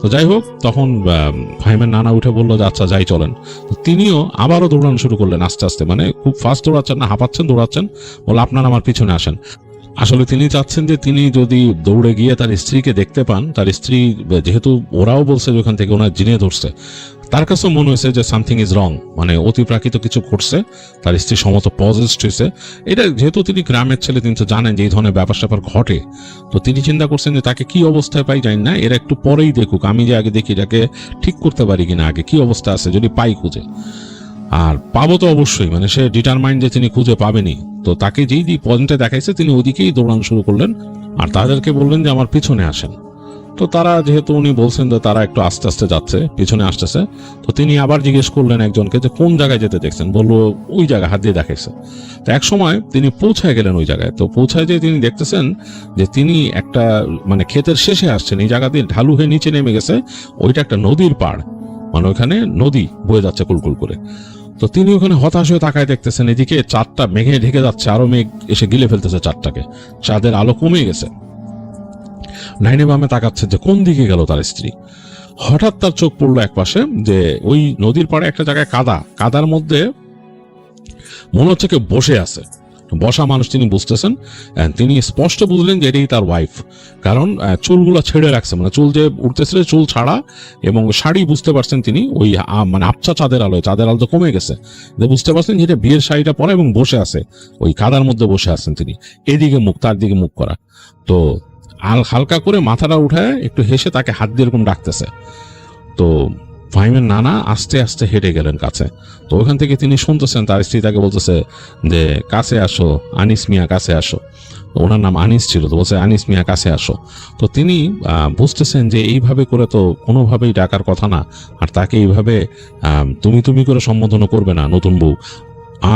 তো যাই হোক, তখন ফাহিমের নানা উঠে বললো যে আচ্ছা যাই চলেন। তো তিনিও আবারও দৌড়ানো শুরু করলেন আস্তে আস্তে, মানে খুব ফাস্ট দৌড়াচ্ছেন না, হাঁপাচ্ছেন, দৌড়াচ্ছেন, বলে আপনারা আমার পিছনে আসেন। আসলে তিনি চাচ্ছেন যে তিনি যদি দৌড়ে গিয়ে তার স্ত্রীকে দেখতে পান, তার স্ত্রী যেহেতু ওরাও বলছে যে ওখান থেকে ওনার জিনে ধরছে, তার কাছেও মনে হয়েছে যে সামথিং ইজ রং, মানে অতিপ্রাকৃত কিছু ঘটছে, তার স্ত্রী সমস্ত পজেসড হয়েছে। এটা যেহেতু তিনি গ্রামের ছেলে, তিনি তো জানেন যে এই ধরনের ব্যাপার স্যাপার ঘটে। তো তিনি চিন্তা করছেন যে তাকে কি অবস্থায় পাই জানি না, এরা একটু পরেই দেখুক, আমি যে আগে দেখি এটাকে ঠিক করতে পারি কিনা, আগে কি অবস্থা আছে, যদি পাই খুঁজে, আর পাবো তো অবশ্যই, মানে সে ডিটারমাইন্ড যে তিনি খুঁজে পাবেনি। তো তাকে যেই পয়েন্টে দেখাইছে তিনি ওদিকেই দৌড়ানো শুরু করলেন, আর তাদেরকে বললেন যে আমার পিছনে আসেন। তো তারা যেহেতু উনি বলছেন যে তারা একটু আস্তে আস্তে যাচ্ছে, পিছনে আসতেছে। তো তিনি আবার জিজ্ঞেস করলেন একজনকে যে কোন জায়গায় যেতে দেখছেন, বললো ওই জায়গায়, হাত দিয়ে দেখাইছে। তো এক সময় তিনি পৌঁছায় গেলেন ওই জায়গায়। তো পৌঁছায় যে তিনি দেখতেছেন যে তিনি একটা মানে ক্ষেতের শেষে আসছেন, এই জায়গা দিয়ে ঢালু হয়ে নিচে নেমে গেছে, ওইটা একটা নদীর পাড়, মানে ওইখানে নদী বয়ে যাচ্ছে কুলকুল করে। তো তিনি ওখানে হতাশ হয়ে তাকায় দেখতেছেন, এদিকে চাঁদটা মেঘে ঢেকে যাচ্ছে, আরো মেঘ এসে গিলে ফেলতেছে চাঁদটাকে, চাঁদের আলো কমে গেছে। ডাইনে বামে তাকাচ্ছে যে কোন দিকে গেল তার স্ত্রী। হঠাৎ তার চোখ পড়লো এক পাশে, যে ওই নদীর পাড়ে একটা জায়গায় কাদার মধ্যে মনে হচ্ছে কেউ বসে আছে। বসা মানুষ তিনি বুঝতেছেন, তিনি স্পষ্ট বুঝলেন যে এটাই তার ওয়াইফ, কারণ চুলগুলো ছেড়ে রাখছে, মানে চুল যে উঠতেছিল চুল ছাড়া, এবং শাড়ি বুঝতে পারছেন তিনি ওই মানে আবছা চাঁদের আলো তো কমে গেছে, যে বুঝতে পারছেন যে এটা বিয়ের শাড়িটা পরে এবং বসে আছে ওই কাদার মধ্যে বসে আছেন তিনি, এদিকে মুখ, তার দিকে মুখ করা। তো হালকা করে মাথাটা উঠায় একটু হেসে তাকে হাত দিয়ে এরকম ডাকতেছে। তো ফাহিমের নানা আস্তে আস্তে হেঁটে গেলেন কাছে। তো ওখান থেকে তিনি শুনতেছেন তার স্ত্রী তাকে বলতেছে যে কাছে আসো আনিস মিয়া, কাছে আসো। তো ওনার নাম আনিস ছিল, তো বলছে আনিস মিয়া কাছে আসো। তো তিনি বুঝতেছেন যে এইভাবে করে তো কোনোভাবেই ডাকার কথা না, আর তাকে এইভাবে তুমি তুমি করে সম্বোধন করবে না নতুন বউ।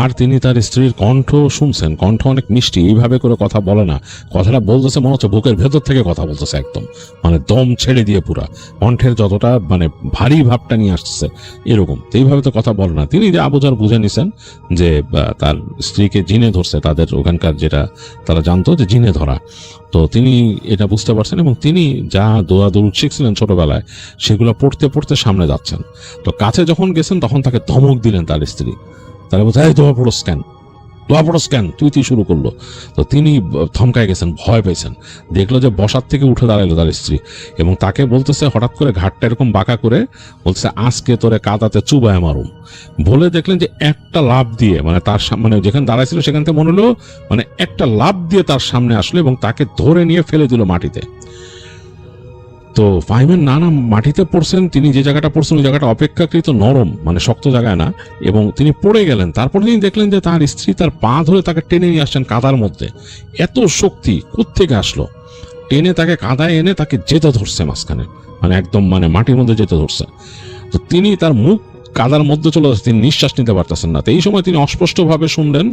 আর তিনি তার স্ত্রীর কণ্ঠ শুনছেন, কণ্ঠ অনেক মিষ্টি, এইভাবে করে কথা বলে না, কথাটা বলতেছে মনে হচ্ছে বুকের ভেতর থেকে কথা বলতেছে, একদম মানে দম ছেড়ে দিয়ে পুরা কণ্ঠের যতটা মানে ভারী ভাবটা নিয়ে আসতেছে এরকম। তো এইভাবে তো কথা বলে না। তিনি যে আবুজার বুঝে নিছেন যে তার স্ত্রীকে জিনে ধরছে, তাদের ওখানকার যেটা তারা জানতো যে জিনে ধরা। তো তিনি এটা বুঝতে পারছেন এবং তিনি যা দোয়া দরুদ শিখছিলেন ছোটবেলায় সেগুলো পড়তে পড়তে সামনে যাচ্ছেন। তো কাছে যখন গেছেন তখন তাকে ধমক দিলেন তার স্ত্রী, তারা বলছে এই দোয়া পড়ো স্ক্যান, তুই শুরু করলো। তো তিনি থমকায় গেছেন, ভয় পেয়েছেন, দেখলো যে বসার থেকে উঠে দাঁড়ালো তার স্ত্রী এবং তাকে বলতেছে হঠাৎ করে ঘাটটা এরকম বাঁকা করে বলছে আজকে তোরে কাদাতে চুবায় মারুম। বলে দেখলেন যে একটা লাফ দিয়ে মানে তার মানে যেখানে দাঁড়াইছিল সেখান থেকে মনে হলো মানে একটা লাফ দিয়ে তার সামনে আসলো এবং তাকে ধরে নিয়ে ফেলে দিল মাটিতে। তো ফাহিমের নানা মাটিতে পড়ছেন, তিনি যে জায়গাটা পড়ছেন ওই জায়গাটা অপেক্ষাকৃত নরম, মানে শক্ত জায়গায় না, এবং তিনি পড়ে গেলেন। তারপর তিনি দেখলেন যে তার স্ত্রী তার পা ধরে তাকে টেনে নিয়ে আসছেন কাদার মধ্যে। এত শক্তি কোত্থেকে আসলো? টেনে তাকে কাদায় এনে তাকে যেতে ধরছে মাঝখানে, মানে একদম মানে মাটির মধ্যে যেতে ধরছে। তো তিনি তার মুখ কাদার মধ্যে চলে যাচ্ছে, তিনি নিঃশ্বাস নিতে পারতেছেন না। তো এই সময় তিনি অস্পষ্টভাবে শুনলেন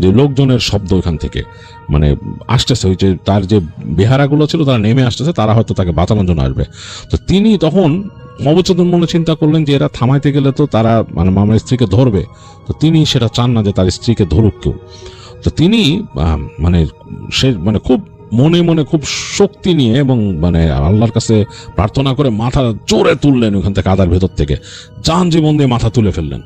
যে লোকজনের শব্দ ওইখান থেকে মানে আসতেছে, ওই যে তার যে বেহারাগুলো ছিল তারা নেমে আসতেছে, তারা হয়তো তাকে বাঁচানোর জন্য আসবে। তো তিনি তখন অবচেতন মনে চিন্তা করলেন যে এরা থামাইতে গেলে তো তারা মানে মামার স্ত্রীকে ধরবে, তো তিনি সেটা চান না যে তার স্ত্রীকে ধরুক কেউ। তো তিনি মানে সে মানে খুব মনে মনে খুব শক্তি নিয়ে এবং মানে আল্লাহর কাছে প্রার্থনা করে মাথা জোরে তুললেন ওখান থেকে, কাদার ভেতর থেকে জান জীবন দিয়ে মাথা তুলে ফেললেন।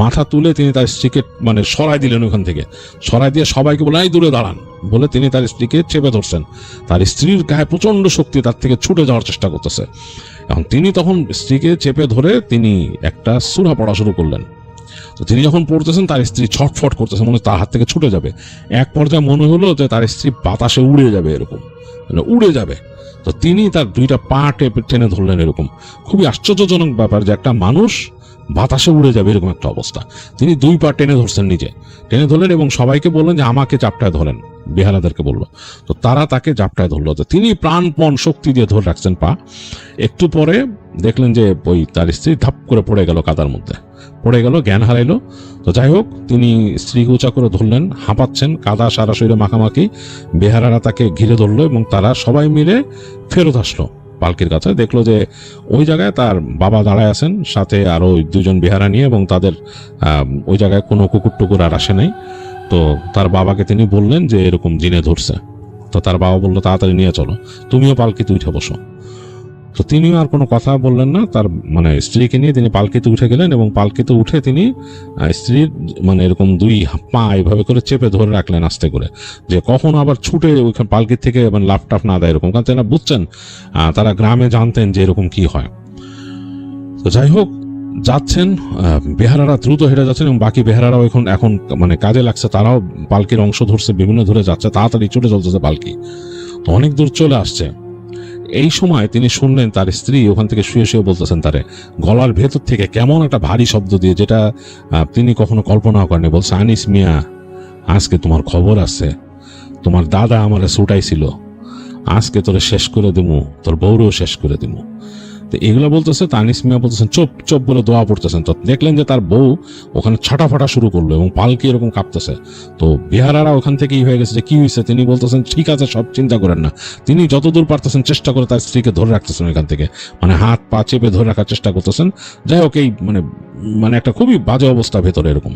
মাথা তুলে তিনি তার স্ত্রীকে মানে সরাই দিলেন ওখান থেকে, সরাই দিয়ে সবাইকে বলে এই দূরে দাঁড়ান বলে তিনি তার স্ত্রীকে চেপে ধরছেন। তার স্ত্রীর গায়ে প্রচন্ড শক্তি, তার থেকে ছুটে যাওয়ার চেষ্টা করতেছে। এখন তিনি তখন স্ত্রীকে চেপে ধরে তিনি একটা সূরা পড়া শুরু করলেন। তো তিনি যখন পড়তেছেন তার স্ত্রী ছটফট করতেছে, মনে তার হাত থেকে ছুটে যাবে। এক পর্যায়ে মনে হলো যে তার স্ত্রী বাতাসে উড়ে যাবে, এরকম মানে উড়ে যাবে। তো তিনি তার দুইটা পা টেনে ধরলেন। এরকম খুবই আশ্চর্যজনক ব্যাপার যে একটা মানুষ বাতাসে উড়ে যাবে এরকম একটা অবস্থা। তিনি দুই পা টেনে ধরছেন, নিজে টেনে ধরলেন এবং সবাইকে বললেন যে আমাকে চাপটায় ধরেন, বেহারাদেরকে বললো। তো তারা তাকে জাপটায় ধরলো। তো তিনি প্রাণপণ শক্তি দিয়ে ধরে রাখছেন পা। একটু পরে দেখলেন যে ওই তার স্ত্রী ধাপ করে পড়ে গেল, কাদার মধ্যে পড়ে গেল, জ্ঞান হারাইলো। তো যাই হোক তিনি স্ত্রীকে উঁচা করে ধরলেন, হাঁপাচ্ছেন, কাদা সারা শরীরে মাখামাখি। বেহারারা তাকে ঘিরে ধরলো এবং তারা সবাই মিলে ফেরত আসলো পালকির কাছে। দেখলো যে ওই জায়গায় তার বাবা দাঁড়ায় আছেন, সাথে আরো দুজন বেহারা নিয়ে, এবং তাদের ওই জায়গায় কোনো কুকুর টুকুর আর আসে নাই। তো তার বাবাকে তিনি বললেন যে এরকম জিনে ধরছে। তো তার বাবা বললো তাড়াতাড়ি নিয়ে চলো, তুমিও পালকিতে উঠে বসো। তো তিনিও আর কোনো কথা বললেন না, তার মানে স্ত্রীকে নিয়ে তিনি পালকিতে উঠে গেলেন এবং পালকিতে উঠে তিনি স্ত্রীর মানে এরকম দুই পা এইভাবে করে চেপে ধরে রাখলেন আস্তে করে, যে কখন আবার ছুটে ওইখানে পালকির থেকে মানে লাফ টাফ না দেয় এরকম, কারণ তারা বুঝছেন, তারা গ্রামে জানতেন যে এরকম কি হয়। তো যাই হোক যাচ্ছেন, বেহারারা দ্রুত হেঁটে যাচ্ছেন এবং বাকি বেহারারাও এখন মানে কাজে লাগছে, তারাও পালকির অংশ ধরছে, বিভিন্ন ধরে যাচ্ছে, তাড়াতাড়ি ছুটে চলতেছে পালকি। তো অনেক দূর চলে আসছে। এই সময় তিনি শুনলেন তার স্ত্রী ওখান থেকে শুয়ে শুয়ে বলতেছেন তারে গলার ভেতর থেকে কেমন একটা ভারী শব্দ দিয়ে, যেটা তিনি কখনো কল্পনাও করেনি। বলছে আনিস মিয়া, আজকে তোমার খবর আছে, তোমার দাদা আমারে ছুটাইছিল, আজকে তোরে শেষ করে দিমু, তোর বউরেও শেষ করে দিমু। তো এগুলো বলতেছে, আনিস মিয়া বলতেছেন চুপ চুপ বলে দোয়া পড়তেছেন। তো দেখলেন যে তার বউ ওখানে ছাটাফাটা শুরু করলো এবং পালকি এরকম কাঁপতেছে। তো বিহারারা ওখান থেকেই হয়ে গেছে যে কি হয়েছে। তিনি বলতেছেন ঠিক আছে, সব চিন্তা করেন না। তিনি যতদূর পারতেছেন চেষ্টা করে তার স্ত্রীকে ধরে রাখতেছেন ওইখান থেকে, মানে হাত পা চেপে ধরে রাখার চেষ্টা করতেছেন। যাই হোক এই মানে একটা খুবই বাজে অবস্থা ভেতরে এরকম।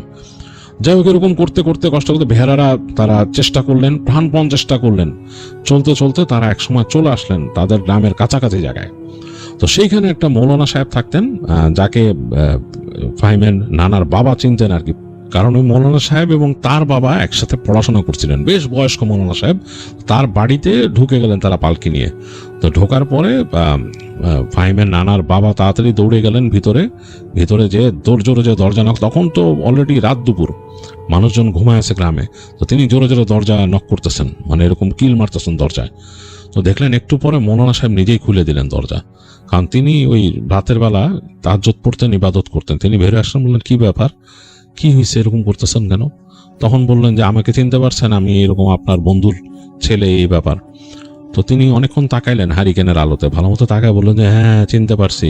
যাই হোক এরকম করতে করতে কষ্ট করতে বেহারারা তারা চেষ্টা করলেন, প্রাণপণ চেষ্টা করলেন। চলতে চলতে তারা একসময় চলে আসলেন তাদের গ্রামের কাছাকাছি জায়গায়। তো সেইখানে একটা মৌলানা সাহেব থাকতেন, যাকে ফাহিমের নানার বাবা চিনতেন আর কি কারণ ওই মৌলানা সাহেব এবং তার বাবা একসাথে পড়াশোনা করছিলেন, বেশ বয়স্ক মৌলানা সাহেব। তার বাড়িতে ঢুকে গেলেন তারা পালকি নিয়ে। তো ঢোকার পরে ফাহিমের নানার বাবা তাড়াতাড়ি দৌড়ে গেলেন ভিতরে। ভিতরে যে জোরে যে দরজা নক, তখন তো অলরেডি রাত দুপুর, মানুষজন ঘুমায় আছে গ্রামে। তো তিনি জোরে জোরে দরজা নক করতেছেন, মানে এরকম কিল মারতেছেন দরজায়। তো দেখলেন একটু পরে মৌলানা সাহেব নিজেই খুলে দিলেন দরজা, কারণ তিনি ওই রাতের বেলা তাহাজ্জুদ পড়তেন, ইবাদত করতেন। তিনি বেরিয়ে আসলেন, বললেন কি ব্যাপার, কি হয়েছে, এরকম করতেছেন কেন? তখন বললেন যে আমাকে চিনতে পারছেন, আমি এরকম আপনার বন্ধুর ছেলে, এই ব্যাপার। তো তিনি অনেকক্ষণ তাকাইলেন হারিকেনের আলোতে, ভালো মতো তাকায় বললেন যে হ্যাঁ চিনতে পারছি,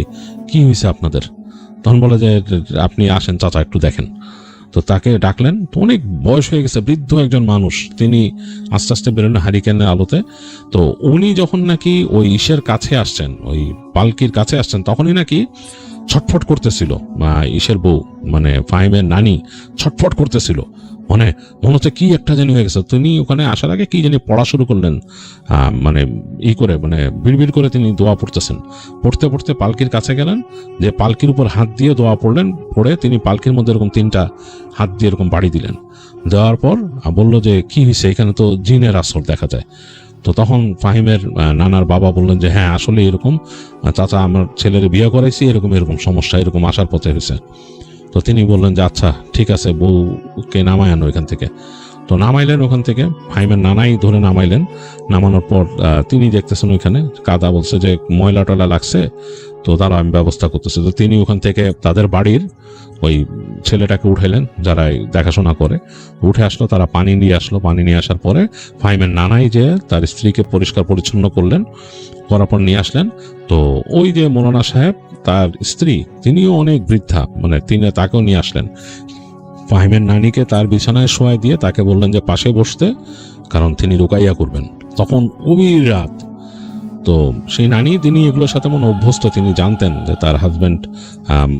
কি হয়েছে আপনাদের? তখন বলে যে আপনি আসেন চাচা, একটু দেখেন। তো তাকে ডাকলেন। তো অনেক বয়স হয়ে গেছে, বৃদ্ধ একজন মানুষ, তিনি আস্তে আস্তে বেরোলেন হারিকেনের আলোতে। তো উনি যখন নাকি ওই ইসের কাছে আসছেন, ওই পালকির কাছে আসছেন, তখনই নাকি ছটফট করতেছিল ইসের বউ, মানে ফাহিমের নানি ছটফট করতেছিল, মনে হচ্ছে কি একটা জানি হয়ে গেছে। তিনি ওখানে আসার আগে কি জানি পড়া শুরু করলেন, মানে করে, মানে বিড়বিড় করে তিনি দোয়া পড়তেছেন। পড়তে পড়তে পালকির কাছে গেলেন, যে পালকির উপর হাত দিয়ে দোয়া পড়লেন। পড়ে তিনি পালকির মধ্যে এরকম 3টা হাত দিয়ে এরকম বাড়ি দিলেন। দেওয়ার পর বলল যে কি হয়েছে, এখানে তো জিনের আসর দেখা যায়। তো তখন ফাহিমের নানার বাবা বললেন যে হ্যাঁ আসলে এরকম চাচা, আমার ছেলের বিয়ে করাইছি, এরকম এরকম সমস্যা, এরকম আসার পথে হয়েছে। তো তিনি বললেন যে আচ্ছা ঠিক আছে, বউকে নামায় আনো এখান থেকে। তো নামাইলেন ওখান থেকে, ফাহিমের নানাই ধরে নামাইলেন। নামানোর পর তিনি দেখতেছেন ওইখানে কাদা, বলছে যে ময়লা টয়লা লাগছে, তো তারা আমি ব্যবস্থা করতেছে। তো তিনি ওখান থেকে তাদের বাড়ির ওই ছেলেটাকে উঠাইলেন, যারা দেখাশোনা করে, উঠে আসলো। তারা পানি নিয়ে আসলো। পানি নিয়ে আসার পরে ফাহিমের নানাই যে তার স্ত্রীকে পরিষ্কার পরিচ্ছন্ন করলেন, করার পর নিয়ে আসলেন। তো ওই যে মৌলানা সাহেব, তার স্ত্রী, তিনিও অনেক বৃদ্ধা, মানে তিনি তাকেও নিয়ে আসলেন। ফাহিমের নানিকে তার বিছানায় শোয়াই দিয়ে তাকে বললেন যে পাশে বসতে, কারণ তিনি রুকাইয়া করবেন। তখন গভীর রাত। তো সেই নানি, তিনি এগুলোর সাথে মনে অভ্যস্ত, তিনি জানতেন যে তার হাজব্যান্ড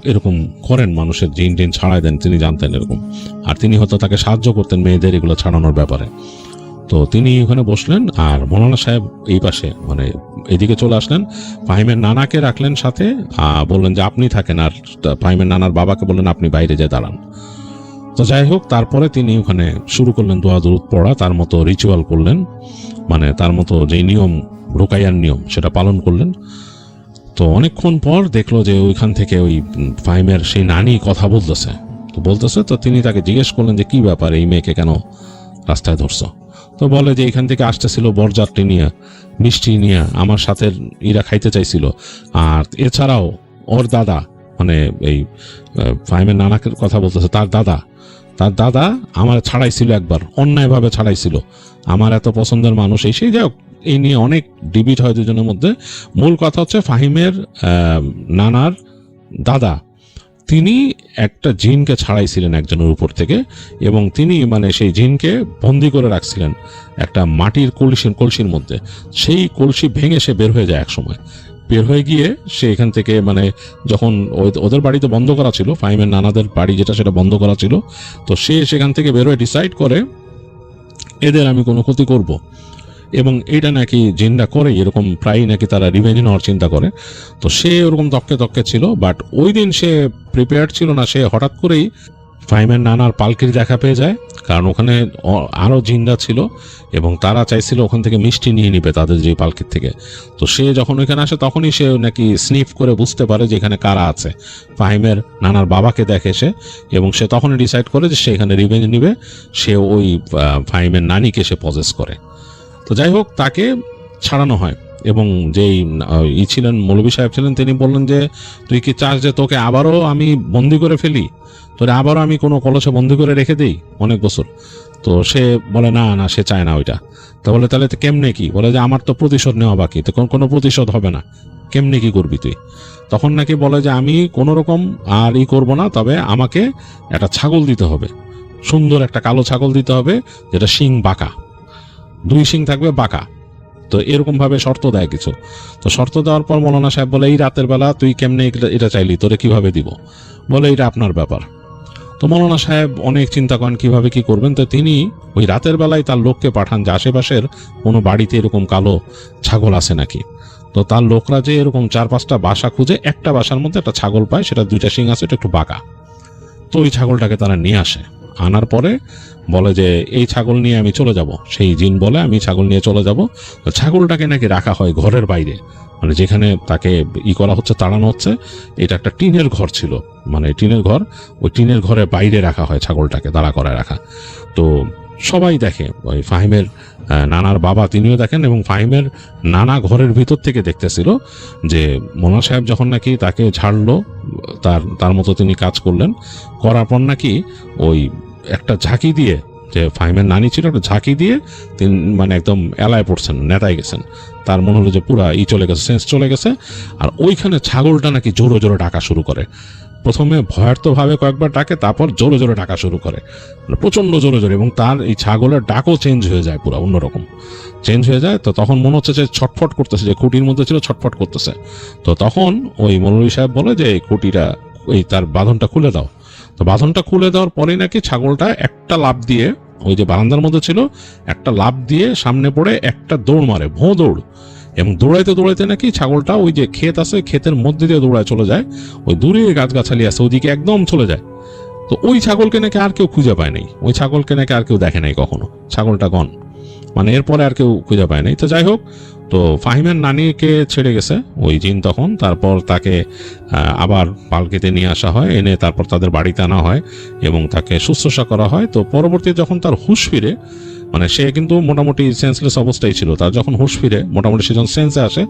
এরকম করেন, মানুষের জিন টিন ছাড়াই দেন, তিনি জানতেন এরকম। আর তিনি হয়তো তাকে সাহায্য করতেন মেয়েদের এগুলো ছাড়ানোর ব্যাপারে। তো তিনি ওখানে বসলেন, আর মৌলানা সাহেব এই পাশে, মানে এদিকে চলে আসলেন। ফাহিমের নানাকে রাখলেন সাথে, বললেন যে আপনি থাকেন, আর ফাহিমের নানার বাবাকে বললেন আপনি বাইরে যেয়ে দাঁড়ান। তো যাই হোক, তারপরে তিনি ওখানে শুরু করলেন দোয়া দরুদ পড়া, তার মতো রিচুয়াল করলেন, মানে তার মতো যে নিয়ম, রুকাইয়ার নিয়ম, সেটা পালন করলেন। তো অনেকক্ষণ পর দেখলো যে ওইখান থেকে ওই ফাহিমের সেই নানি কথা বলতেছে। তো তিনি তাকে জিজ্ঞেস করলেন যে কি ব্যাপার, এই মেয়েকে কেন রাস্তায় ধরছো? তো বলে যে এখান থেকে আসতেছিল বরযাত্রী নিয়ে, মিষ্টি নিয়ে, আমার সাথে ইরা খাইতে চাইছিল। আর এছাড়াও ওর দাদা, মানে এই ফাহিমের নানাকে কথা বলতেছে, তার দাদা আমার ছাড়াইছিল, একবার অন্যায়ভাবে ছাড়াইছিল। আমার এত পছন্দের মানুষ, এই সেই, যাই হোক, এই নিয়ে অনেক ডিবেট হয় দুজনের মধ্যে। মূল কথা হচ্ছে ফাহিমের নানার দাদা, তিনি একটা জিনকে ছাড়াইছিলেন একজনের উপর থেকে, এবং তিনি মানে সেই জিনকে বন্দি করে রাখছিলেন একটা মাটির কলসির মধ্যে। সেই কলসি ভেঙে সে বের হয়ে যায়, এক সময় বের হয়ে গিয়ে সে এখান থেকে, মানে যখন ওদের বাড়িতে বন্ধ করা ছিল, ফাহিমের নানাদের বাড়ি যেটা, সেটা বন্ধ করা ছিল। তো সে সেখান থেকে বের হয়ে ডিসাইড করে এদের আমি কোনো ক্ষতি করব, এবং এটা নাকি জিনরা করে, এরকম প্রায়ই নাকি তারা রিভেঞ্জ নেওয়ার চিন্তা করে। তো সে ওরকম তককে ছিল, বাট ওই দিন সে প্রিপেয়ার্ড ছিল না। সে হঠাৎ করেই ফাহিমের নানার পালকির দেখা পেয়ে যায়, কারণ ওখানে আরও জিনরা ছিল এবং তারা চাইছিল ওখান থেকে মিষ্টি নিয়ে নিবে তাদের যে পালকির থেকে। তো সে যখন ওইখানে আসে, তখনই সে নাকি স্নিফ করে বুঝতে পারে যে এখানে কারা আছে। ফাহিমের নানার বাবাকে দেখে সে, এবং সে তখনই ডিসাইড করে যে সে এখানে রিভেঞ্জ নিবে। সে ওই ফাহিমের নানিকে সে পজেস করে। তো যাই হোক, তাকে ছাড়ানো হয়, এবং যেই ছিলেন, মৌলভী সাহেব ছিলেন, তিনি বললেন যে তুই কি চাস যে তোকে আবারও আমি বন্দি করে ফেলি, তোরে আবারও আমি কোনো কলসে বন্দি করে রেখে দিই অনেক বছর? তো সে বলে না, সে চায় না ওইটা। তো বলে তাহলে কেমনে কি? বলে যে আমার তো প্রতিশোধ নেওয়া বাকি, তো কোনো প্রতিশোধ হবে না, কেমনে কি করবি তুই? তখন নাকি বলে যে আমি কোনো রকম আর করবো না, তবে আমাকে একটা ছাগল দিতে হবে, সুন্দর একটা কালো ছাগল দিতে হবে, যেটা শিং বাঁকা, 2 শিং থাকবে বাঁকা। তো এরকম ভাবে শর্ত দেয় কিছু। তো শর্ত দেওয়ার পর মৌলানা সাহেব বলে এই রাতের বেলা তুই কেমনে এটা চাইলি, তোরে কিভাবে দিব? বলে এটা আপনার ব্যাপার। তো মৌলানা সাহেব অনেক চিন্তা করেন কিভাবে কি করবেন। তো তিনি ওই রাতের বেলায় তার লোককে পাঠান যে আশেপাশের কোনো বাড়িতে এরকম কালো ছাগল আছে নাকি। তো তার লোকরা যে এরকম 4-5টা বাসা খুঁজে, একটা বাসার মধ্যে একটা ছাগল পায়, সেটা 2টা শিং আছে, এটা একটু বাঁকা। তো ওই ছাগলটাকে তারা নিয়ে আসে। আনার পরে বলে যে এই ছাগল নিয়ে আমি চলে যাব। সেই জিন বলে আমি ছাগল নিয়ে চলে যাব। ছাগলটাকে নাকি রাখা হয় ঘরের বাইরে, মানে যেখানে তাকে করা হচ্ছে, তাড়ানো হচ্ছে। এটা একটা টিনের ঘর ছিল, মানে টিনের ঘর, ওই টিনের ঘরের বাইরে রাখা হয় ছাগলটাকে, দাঁড়া করায় রাখা। তো সবাই দেখে, ওই ফাহিমের নানার বাবা তিনিও দেখেন, এবং ফাহিমের নানা ঘরের ভিতর থেকে দেখতেছিল যে মোনা সাহেব যখন নাকি তাকে ঝাড়লো, তার মতো তিনি কাজ করলেন, করার পর নাকি ওই একটা ঝাঁকি দিয়ে, যে ফাহিমের নানি ছিল, একটা ঝাঁকি দিয়ে তিনি মানে একদম এলায় পড়ছেন, নেতায় গেছেন। তার মনে হলো যে পুরা চলে গেছে, সেন্স চলে গেছে। আর ওইখানে ছাগলটা নাকি জোরে জোরে ডাকা শুরু করে। প্রথমে ভয়ার্থভাবে কয়েকবার ডাকে, তারপর জোরে জোরে ডাকা শুরু করে, মানে প্রচন্ড জোরে জোরে, এবং তার এই ছাগলের ডাকও চেঞ্জ হয়ে যায়, পুরো অন্যরকম চেঞ্জ হয়ে যায়। তো তখন মনে হচ্ছে যে ছটফট করতেছে, যে খুঁটির মধ্যে ছিল ছটফট করতেছে। তো তখন ওই মৌলভী সাহেব বলে যে এই খুঁটিটা, তার বাঁধনটা খুলে দাও। তো বাঁধনটা খুলে দেওয়ার পরেই নাকি ছাগলটা একটা লাফ দিয়ে, ওই যে বারান্দার মধ্যে ছিল, একটা লাফ দিয়ে সামনে পড়ে একটা দৌড় মারে, ভোঁ দৌড়। এবং দৌড়াইতে দৌড়াইতে নাকি ছাগলটা ওই যে ক্ষেত আছে, ক্ষেতের মধ্যে দিয়ে দৌড়ায় চলে যায়, ওই দূরে গাছগাছালি আছে ওইদিকে একদম চলে যায়। তো ওই ছাগলকে নাকি আর কেউ খুঁজে পায় নাই, ওই ছাগলকে নাকি আর কেউ দেখে নাই কখনো, ছাগলটা গন, মানে এরপরে আর কেউ খুঁজে পায় নাই। তো যাই হোক, তো ফাহিমের নানিকে ছেড়ে গেছে ওই জিন তখন। তারপর তাকে আবার পালকিতে নিয়ে আসা হয়, এনে তারপর তাদের বাড়িতে আনা হয় এবং তাকে শুশ্রূষা করা হয়। তো পরবর্তীতে যখন তার হুঁশ ফিরে, মানে সে কিন্তু মোটামুটি সেন্সলেস অবস্থায় ছিল, তার যখন হুঁশ ফিরে, মোটামুটি সে যখন সেন্সে আসে,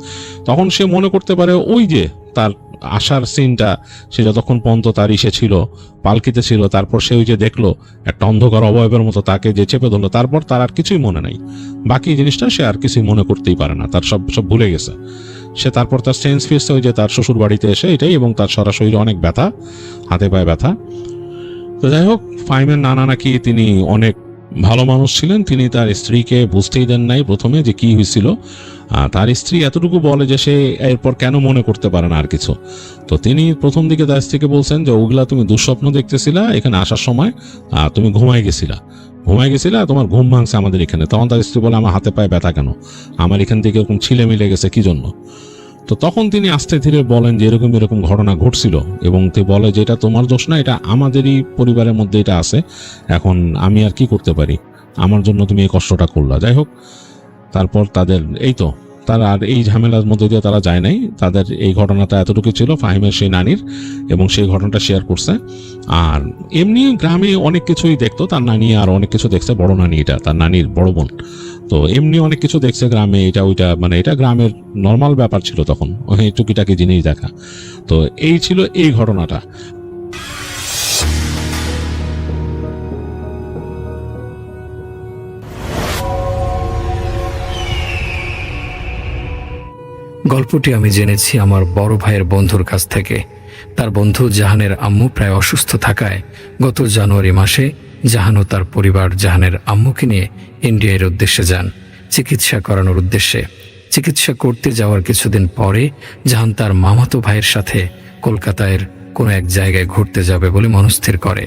তখন সে মনে করতে পারে ওই যে তার আসার সিনটা, সে যতক্ষণ পর্যন্ত তার ছিল, পালকিতে ছিল, তারপর সে ওই যে দেখলো একটা অন্ধকার অবয়বের মতো তাকে যে চেপে ধরলো, তারপর তার আর কিছুই মনে নাই। বাকি জিনিসটা সে আর কিছুই মনে করতেই পারে না, তার সব ভুলে গেছে সে। তারপর তার সেন্স ফিরছে ওই যে তার শ্বশুর বাড়িতে এসে, এটাই, এবং তার সরাসরি অনেক ব্যথা, হাতে পায়ে ব্যথা। তো যাই হোক, ফাহিমের নানা নাকি তিনি অনেক ভালো মানুষ ছিলেন, তিনি তার স্ত্রীকে বুঝতেই দেন নাই প্রথমে যে কি হয়েছিল। তার স্ত্রী এতটুকু বলে যে সে এরপর কেন মনে করতে পারে না আর কিছু। তো তিনি প্রথম দিকে তার স্ত্রীকে বলছেন যে ওগুলা তুমি দুঃস্বপ্ন দেখতেছিলা, এখানে আসার সময় তুমি ঘুমাই গেছিলা, তোমার ঘুম ভাঙছে আমাদের এখানে। তখন তার স্ত্রী বলে আমার হাতে পায়ে ব্যথা কেন, আমার এখান থেকে এরকম ছিলে মিলে গেছে কি জন্য। তো তখন তিনি আস্তে ধীরে বলেন যে এরকম এরকম ঘটনা ঘটছিল, এবং তিনি বলে যে এটা তোমার দোষ না, এটা আমাদেরই পরিবারের মধ্যে এটা আছে, এখন আমি আর কি করতে পারি, আমার জন্য তুমি এই কষ্টটা করলা। যাই হোক, তারপর তাদের তারা আর এই ঝামেলার মধ্যে দিয়ে তারা যায় নাই। তাদের এই ঘটনাটা এতটুকু ছিল ফাহিমের সেই নানির, এবং সেই ঘটনাটা শেয়ার করছে। আর এমনি গ্রামে অনেক কিছুই দেখতো, তার নানি আর অনেক কিছু দেখছে, বড় নানি, এটা তার নানির বড় বোন। তো এমনি অনেক কিছু দেখছে গ্রামে, এটা ওইটা, মানে এটা গ্রামের নর্মাল ব্যাপার ছিল তখন, ওই টুকিটাকি জিনিস দেখা। তো এই ছিল এই ঘটনাটা। গল্পটি আমি জেনেছি আমার বড় ভাইয়ের বন্ধুর কাছ থেকে। তার বন্ধু জাহানের আম্মু প্রায় অসুস্থ থাকায় গত জানুয়ারি মাসে জাহান ও তার পরিবার জাহানের আম্মুকে নিয়ে ইন্ডিয়ার উদ্দেশ্যে যান চিকিৎসা করানোর উদ্দেশ্যে। চিকিৎসা করতে যাওয়ার কিছুদিন পরে জাহান তার মামাতো ভাইয়ের সাথে কলকাতার কোনো এক জায়গায় ঘুরতে যাবে বলে মনস্থির করে।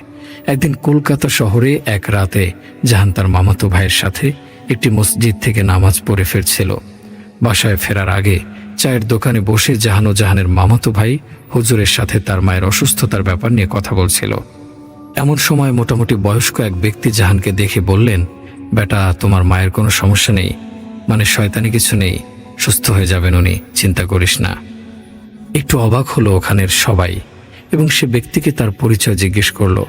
একদিন কলকাতা শহরে এক রাতে জাহান তার মামাতো ভাইয়ের সাথে একটি মসজিদ থেকে নামাজ পড়ে ফিরছিল। বাসায় ফেরার আগে চায়ের দোকানে বসে জাহান ও জাহানের মামাতো ভাই হুজুরের সাথে তার মায়ের অসুস্থতার ব্যাপার নিয়ে কথা বলছিল। এমন সময় মোটামুটি বয়স্ক এক ব্যক্তি জাহানকে দেখে বললেন, বেটা, তোমার মায়ের কোনো সমস্যা নেই, মানে শয়তানি কিছু নেই, সুস্থ হয়ে যাবেন উনি, চিন্তা করিস না। একটু অবাক হলো ওখানের সবাই, এবং সে ব্যক্তিকে তার পরিচয় জিজ্ঞেস করলো।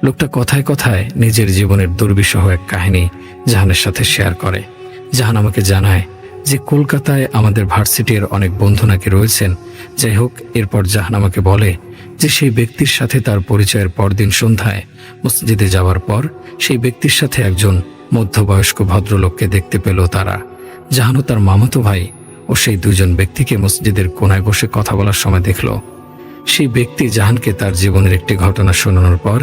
লোকটা কথায় কথায় নিজের জীবনের দুর্বিষহ এক কাহিনী জাহানের সাথে শেয়ার করে। জাহান আমাকে জানায় যে কলকাতায় আমাদের ভার্সিটির অনেক বন্ধু নাকি রয়েছেন। যাই হোক, এরপর জাহান আমাকে বলে যে সেই ব্যক্তির সাথে তার পরিচয়ের পরদিন সন্ধ্যায় মসজিদে যাওয়ার পর সেই ব্যক্তির সাথে একজন মধ্যবয়স্ক ভদ্রলোককে দেখতে পেল তারা। জাহানও তার মামাতো ভাই ও সেই দুজন ব্যক্তিকে মসজিদের কোনায় বসে কথা বলার সময় দেখল। সেই ব্যক্তি জাহানকে তার জীবনের একটি ঘটনা শোনানোর পর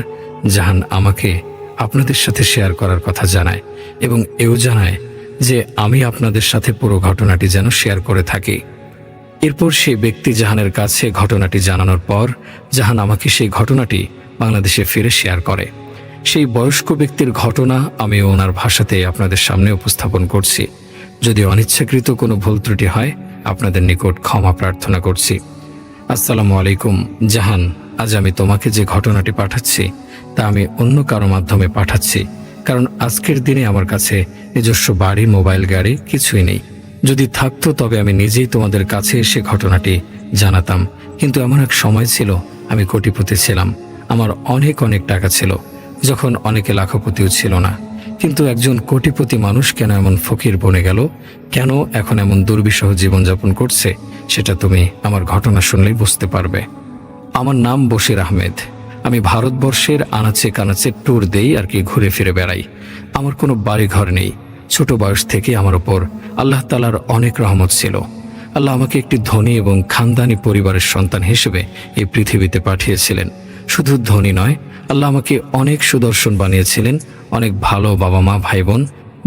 জাহান আমাকে আপনাদের সাথে শেয়ার করার কথা জানায়, এবং এও জানায় যে আমি আপনাদের সাথে পুরো ঘটনাটি যেন শেয়ার করে থাকি। এরপর সেই ব্যক্তি জাহানের কাছে ঘটনাটি জানানোর পর জাহান আমাকে সেই ঘটনাটি বাংলাদেশে ফিরে শেয়ার করে। সেই বয়স্ক ব্যক্তির ঘটনা আমি ওনার ভাষাতে আপনাদের সামনে উপস্থাপন করছি। যদি অনিচ্ছাকৃত কোনো ভুল ত্রুটি হয়, আপনাদের নিকট ক্ষমা প্রার্থনা করছি। আসসালামু আলাইকুম জাহান, আজ আমি তোমাকে যে ঘটনাটি পাঠাচ্ছি তা আমি অন্য কারো মাধ্যমে পাঠাচ্ছি, কারণ আজকের দিনে আমার কাছে নিজস্ব বাড়ি, মোবাইল, গাড়ি কিছুই নেই। যদি থাকতো তবে আমি নিজেই তোমাদের কাছে এসে ঘটনাটি জানাতাম। কিন্তু এমন এক সময় ছিল আমি কোটিপতি ছিলাম, আমার অনেক অনেক টাকা ছিল, যখন অনেকে লাখপতিও ছিল না। কিন্তু একজন কোটিপতি মানুষ কেন এমন ফকির বনে গেল, কেন এখন এমন দুর্বিষহ জীবনযাপন করছে, সেটা তুমি আমার ঘটনা শুনলেই বুঝতে পারবে। আমার নাম বশির আহমেদ। আমি ভারতবর্ষের আনাচে কানাচে ট্যুর দেই আর কি, ঘুরে ফিরে বেড়াই। আমার কোনো বাড়িঘর নেই। ছোট বয়স থেকে আমার ওপর আল্লাহ তাআলার অনেক রহমত ছিল। আল্লাহ আমাকে একটি ধনী এবং খানদানি পরিবারের সন্তান হিসেবে এই পৃথিবীতে পাঠিয়েছিলেন। শুধু ধনী নয়, আল্লাহ আমাকে অনেক সুদর্শন বানিয়েছিলেন, অনেক ভালো বাবা মা, ভাই বোন,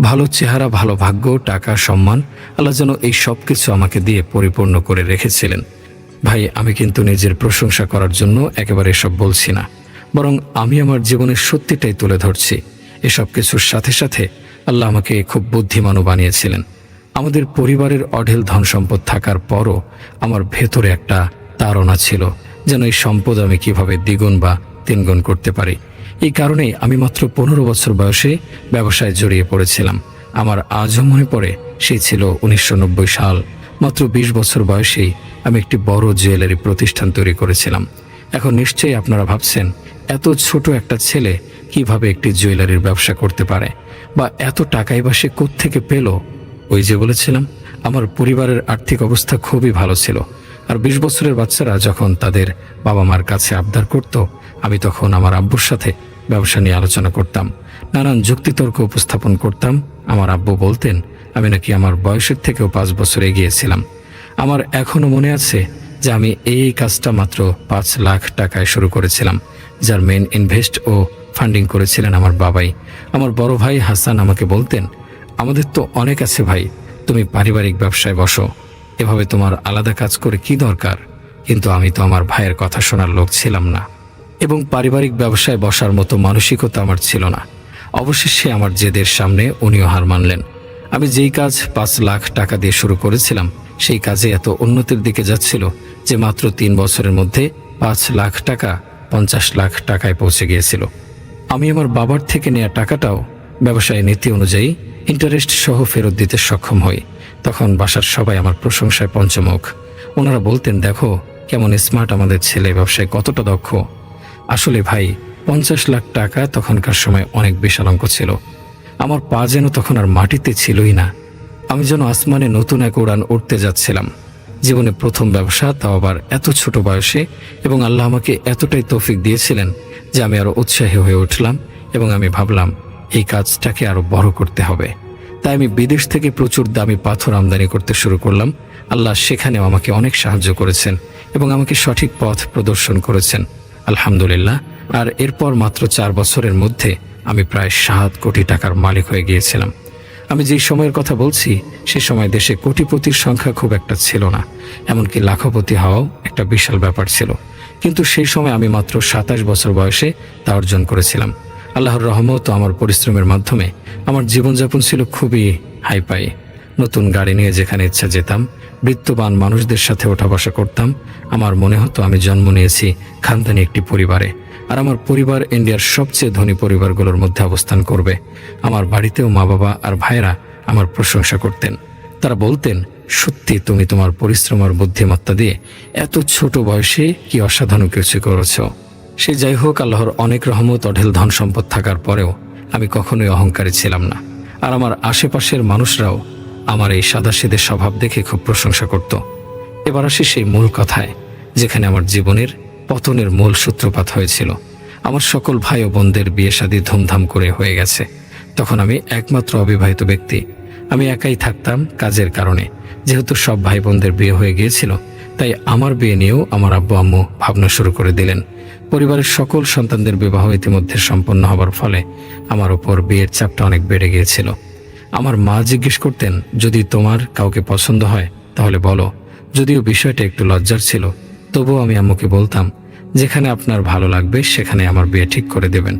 ভালো চেহারা, ভালো ভাগ্য, টাকা, সম্মান। আল্লাহ যেন এই সব কিছু আমাকে দিয়ে পরিপূর্ণ করে রেখেছিলেন। ভাই, আমি কিন্তু নিজের প্রশংসা করার জন্য একেবারে এসব বলছি না, বরং আমি আমার জীবনের সত্যিটাই তুলে ধরছি। এসব কিছুর সাথে সাথে আল্লাহ আমাকে খুব বুদ্ধিমানও বানিয়েছিলেন। আমাদের পরিবারের অঢেল ধন সম্পদ থাকার পরও আমার ভেতরে একটা তাড়না ছিল, যেন এই সম্পদ আমি কিভাবে দ্বিগুণ বা তিনগুণ করতে পারি। এই কারণেই আমি মাত্র 15 বছর বয়সে ব্যবসায় জড়িয়ে পড়েছিলাম। আমার আজও মনে পড়ে, সেই ছিল 1990 সাল। মাত্র 20 বছর বয়সেই আমি একটি বড় জুয়েলারি প্রতিষ্ঠান তৈরি করেছিলাম। এখন নিশ্চয়ই আপনারা ভাবছেন, এত ছোট একটা ছেলে কিভাবে একটি জুয়েলারির ব্যবসা করতে পারে, বা এত টাকাই বা সে কোত্থেকে পেল। ওই যে বলেছিলাম, আমার পরিবারের আর্থিক অবস্থা খুবই ভালো ছিল। আর 20 বছরের বাচ্চারা যখন তাদের বাবা মার কাছে আবদার করত, আমি তখন আমার আব্বুর সাথে ব্যবসা নিয়ে আলোচনা করতাম, নানান যুক্তিতর্ক উপস্থাপন করতাম। আমার আব্বু বলতেন আমি নাকি আমার বয়সের থেকেও 5 বছর এগিয়েছিলাম। আমার এখনও মনে আছে যে আমি এই কাজটা মাত্র 5 লাখ টাকায় শুরু করেছিলাম, যার মেইন ইনভেস্ট ও ফান্ডিং করেছিলেন আমার বাবাই। আমার বড় ভাই হাসান আমাকে বলতেন, আমাদের তো অনেক আছে ভাই, তুমি পারিবারিক ব্যবসায় বসো, এভাবে তোমার আলাদা কাজ করে কি দরকার। কিন্তু আমি তো আমার ভাইয়ের কথা শোনার লোক ছিলাম না, এবং পারিবারিক ব্যবসায় বসার মতো মানসিকতা আমার ছিল না। অবশেষে আমার জেদের সামনে উনিও হার মানলেন। আমি যেই কাজ 5 লাখ টাকা দিয়ে শুরু করেছিলাম, সেই কাজে এত উন্নতির দিকে যাচ্ছিল যে মাত্র 3 বছরের মধ্যে 5 লাখ টাকা 50 লাখ টাকায় পৌঁছে গিয়েছিল। আমি আমার বাবার থেকে নেওয়া টাকাটাও ব্যবসায় নীতি অনুযায়ী ইন্টারেস্ট সহ ফেরত দিতে সক্ষম হই। তখন বাসার সবাই আমার প্রশংসায় পঞ্চমুখ। ওনারা বলতেন, দেখো কেমন স্মার্ট আমাদের ছেলে, ব্যবসায় কতটা দক্ষ। আসলে ভাই, 50 লাখ টাকা তখনকার সময় অনেক বিশাল অঙ্ক ছিল। আমার পা যেন তখন আর মাটিতে ছিলই না। আমি যেন আসমানে নতুন এক উড়ান উঠতে যাচ্ছিলাম। জীবনে প্রথম ব্যবসা, তাও আবার এত ছোট বয়সে, এবং আল্লাহ আমাকে এতটাই তৌফিক দিয়েছিলেন যে আমি আরো উৎসাহী হয়ে উঠলাম, এবং আমি ভাবলাম এই কাজটাকে আরো বড় করতে হবে। তাই আমি বিদেশ থেকে প্রচুর দামি পাথর আমদানি করতে শুরু করলাম। আল্লাহ সেখানেও আমাকে অনেক সাহায্য করেছেন এবং আমাকে সঠিক পথ প্রদর্শন করেছেন, আলহামদুলিল্লাহ। আর এরপর মাত্র 4 বছরের মধ্যে আমি প্রায় 7 কোটি টাকার মালিক হয়ে গিয়েছিলাম। আমি যেই সময়ের কথা বলছি, সে সময় দেশে কোটিপতির সংখ্যা খুব একটা ছিল না, এমনকি লাখপতি হওয়াও একটা বিশাল ব্যাপার ছিল। কিন্তু সেই সময় আমি মাত্র 27 বছর বয়সে তা অর্জন করেছিলাম। আল্লাহর রহমত ও আমার পরিশ্রমের মাধ্যমে আমার জীবনযাপন ছিল খুবই হাইপাই। নতুন গাড়ি নিয়ে যেখানে ইচ্ছা যেতাম, বৃত্তবান মানুষদের সাথে ওঠা বসা করতাম। আমার মনে হতো আমি জন্ম নিয়েছি খানদানি একটি পরিবারে, আর আমার পরিবার ইন্ডিয়ার সবচেয়ে ধনী পরিবারগুলোর মধ্যে অবস্থান করবে। আমার বাড়িতেও মা বাবা আর ভাইরা আমার প্রশংসা করতেন। তারা বলতেন, সত্যি তুমি তোমার পরিশ্রম আর বুদ্ধিমত্তা দিয়ে এত ছোট বয়সে কি অসাধারণ কিছু করেছ। সে যাই হোক, আল্লাহর অনেক রহমত, অঢেল ধন সম্পদ থাকার পরেও আমি কখনোই অহংকারী ছিলাম না। আর আমার আশেপাশের মানুষরাও আমার এই সাদাসিধে স্বভাব দেখে খুব প্রশংসা করত। এবার আসি সেই মূল কথায়, যেখানে আমার জীবনের পতনের মূল সূত্রপাত হয়েছিল। আমার সকল ভাই ও বোনদের বিয়ে শাদী ধুমধাম করে হয়ে গেছে। তখন আমি একমাত্র অবিবাহিত ব্যক্তি। আমি একাই থাকতাম কাজের কারণে। যেহেতু সব ভাই বোনদের বিয়ে হয়ে গিয়েছিল, তাই আমার বিয়ে নিয়েও আমার আব্বু আম্মু ভাবনা শুরু করে দিলেন। পরিবারের সকল সন্তানদের বিবাহ ইতিমধ্যে সম্পন্ন হবার ফলে আমার উপর বিয়ের চাপটা অনেক বেড়ে গিয়েছিল। আমার মা জিজ্ঞেস করতেন, যদি তোমার কাউকে পছন্দ হয় তাহলে বলো। যদিও বিষয়টা একটু লজ্জার ছিল, তবুও আমি আম্মুকে বলতাম, যেখানে আপনার ভালো লাগবে সেখানে আমার বিয়ে ঠিক করে দেবেন।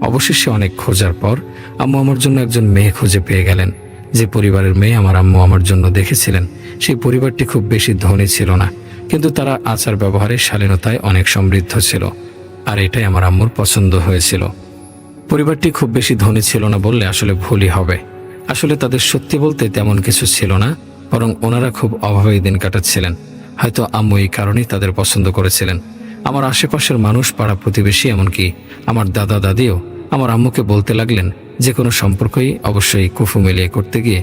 অবশেষে অনেক খোঁজার পর আম্মু আমার জন্য একজন মেয়ে খুঁজে পেয়ে গেলেন। যে পরিবারের মেয়ে আমার আম্মু আমার জন্য দেখেছিলেন, সেই পরিবারটি খুব বেশি ধনী ছিল না, কিন্তু তারা আচার ব্যবহারে, শালীনতায় অনেক সমৃদ্ধ ছিল। আর এটাই আমার আম্মুর পছন্দ হয়েছিল। পরিবারটি খুব বেশি ধনী ছিল না বললে আসলে ভুলই হবে। আসলে তাদের সত্যি বলতে তেমন কিছু ছিল না, বরং ওনারা খুব অভাবেই দিন কাটাচ্ছিলেন। হয়তো আম্মু এই কারণেই তাদের পছন্দ করেছিলেন। আমার আশেপাশের মানুষ, পাড়া প্রতিবেশী, এমনকি আমার দাদা দাদিও আমার আম্মুকে বলতে লাগলেন যে কোনো সম্পর্কই অবশ্যই কুফু মিলিয়ে করতে গিয়ে,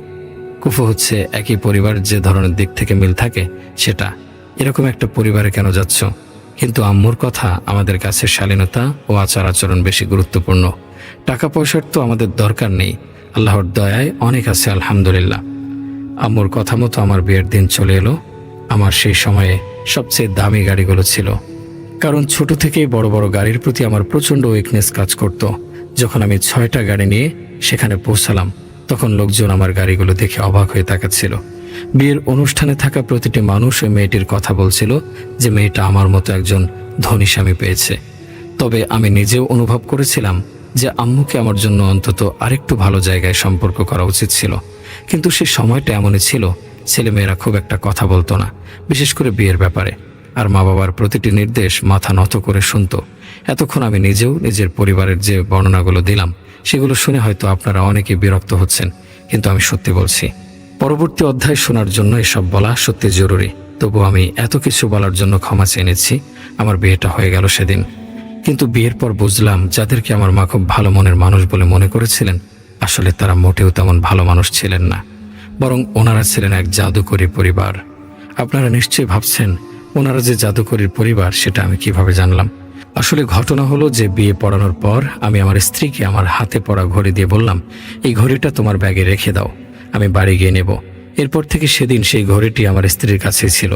কুফু হচ্ছে একই পরিবার, যে ধরনের দিক থেকে মিল থাকে সেটা, এরকম একটা পরিবারে কেন যাচ্ছ? কিন্তু আম্মুর কথা, আমাদের কাছে শালীনতা ও আচার আচরণ বেশি গুরুত্বপূর্ণ। টাকা পয়সার তো আমাদের দরকার নেই, আল্লাহর দয়ায় অনেক আছে আলহামদুলিল্লাহ। আম্মুর কথা মতো আমার বিয়ের দিন চলে এলো। আমার সেই সময়ে সবচেয়ে দামি গাড়িগুলো ছিল, কারণ ছোট থেকেই বড় বড় গাড়ির প্রতি আমার প্রচণ্ড উইকনেস কাজ করত। যখন আমি 6টা গাড়ি নিয়ে সেখানে পৌঁছালাম, তখন লোকজন আমার গাড়িগুলো দেখে অবাক হয়ে তাকাচ্ছিল। বিয়ের অনুষ্ঠানে থাকা প্রতিটি মানুষ ওই মেয়েটির কথা বলছিল যে মেয়েটা আমার মতো একজন ধনী স্বামী পেয়েছে। তবে আমি নিজেও অনুভব করেছিলাম যে আম্মুকে আমার জন্য অন্তত আরেকটু ভালো জায়গায় সম্পর্ক করা উচিত ছিল। কিন্তু সে সময়টা এমনই ছিল, ছেলেমেয়েরা খুব একটা কথা বলতো না, বিশেষ করে বিয়ের ব্যাপারে। আর মা বাবার প্রতিটি নির্দেশ মাথা নত করে শুনত। এতক্ষণ আমি নিজেও নিজের পরিবারের যে বর্ণনাগুলো দিলাম, সেগুলো শুনে হয়তো আপনারা অনেকে বিরক্ত হচ্ছেন, কিন্তু আমি সত্যি বলছি। পরবর্তী অধ্যায় শোনার জন্য এসব বলা সত্যি জরুরি। তবু আমি এত কিছু বলার জন্য ক্ষমা চেয়ে নিচ্ছি। আমার বিয়েটা হয়ে গেল সেদিন, কিন্তু বিয়ের পর বুঝলাম যাদেরকে আমার মা খুব ভালো মনের মানুষ বলে মনে করেছিলেন, আসলে তারা মোটেও তেমন ভালো মানুষ ছিলেন না, বরং ওনারা ছিলেন এক জাদুকরী পরিবার। আপনারা নিশ্চয়ই ভাবছেন ওনারা যে জাদুকরীর পরিবার সেটা আমি কিভাবে জানলাম। আসলে ঘটনা হলো যে বিয়ে পড়ানোর পর আমি আমার স্ত্রীকে আমার হাতে পরা ঘড়ি দিয়ে বললাম, এই ঘড়িটা তোমার ব্যাগে রেখে দাও, আমি বাড়ি গিয়ে নেব। এরপর থেকে সেদিন সেই ঘড়িটি আমার স্ত্রীর কাছেই ছিল।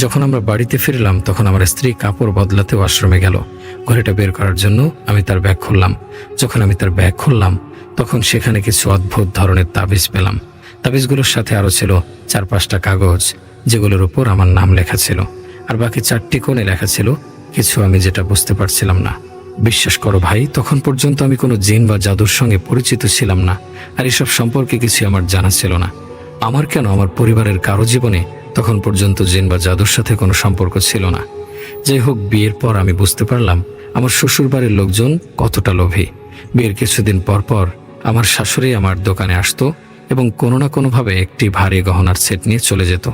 যখন আমরা বাড়িতে ফিরলাম তখন আমার স্ত্রী কাপড় বদলাতে ওয়াশরুমে গেল। ঘড়িটা বের করার জন্য আমি তার ব্যাগ খুললাম। যখন আমি তার ব্যাগ খুললাম তখন সেখানে কিছু অদ্ভুত ধরনের তাবিজ পেলাম। তাবিজগুলোর সাথে আরও ছিল 4-5টা কাগজ, যেগুলোর উপর আমার নাম লেখা ছিল, আর বাকি 4টি কোণে লেখা ছিল কিছু আমি যেটা বুঝতে পারছিলাম না। বিশ্বাস করো ভাই, তখন পর্যন্ত আমি কোনো জিন বা জাদুর সঙ্গে পরিচিত ছিলাম না, আর এসব সম্পর্কে কিছু আমার জানা ছিল না। আমার কেন, আমার পরিবারের কারো জীবনে তখন পর্যন্ত জিন বা জাদুর সাথে কোনো সম্পর্ক ছিল না। যাই হোক, বিয়ের পর আমি বুঝতে পারলাম আমার শ্বশুরবাড়ির লোকজন কতটা লোভী। বিয়ের কিছুদিন পর পর আমার শাশুড়ি আমার দোকানে আসতো এবং কোনো না কোনোভাবে একটি ভারী গহনার সেট নিয়ে চলে যেত।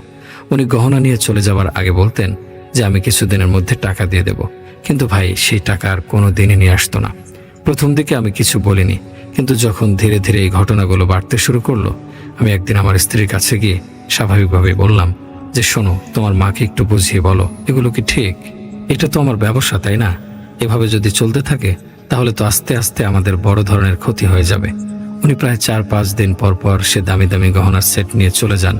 উনি গহনা নিয়ে চলে যাওয়ার আগে বলতেন যে আমি কিছুদিনের মধ্যে টাকা দিয়ে দেব, কিন্তু ভাই সেই টাকা আর কোনো দিনই নিয়ে আসতো না। প্রথম দিকে আমি কিছু বলিনি, কিন্তু যখন ধীরে ধীরে এই ঘটনাগুলো বাড়তে শুরু করলো, আমি একদিন আমার স্ত্রীর কাছে গিয়ে স্বাভাবিকভাবেই বললাম যে শোনো, তোমার মাকে একটু বুঝিয়ে বলো, এগুলো কি ঠিক? এটা তো আমার ব্যবসা, তাই না? এভাবে যদি চলতে থাকে তাহলে তো আস্তে আস্তে আমাদের বড় ধরনের ক্ষতি হয়ে যাবে। উনি প্রায় 4-5 দিন পর পর সে দামি দামি গহনার সেট নিয়ে চলে যান,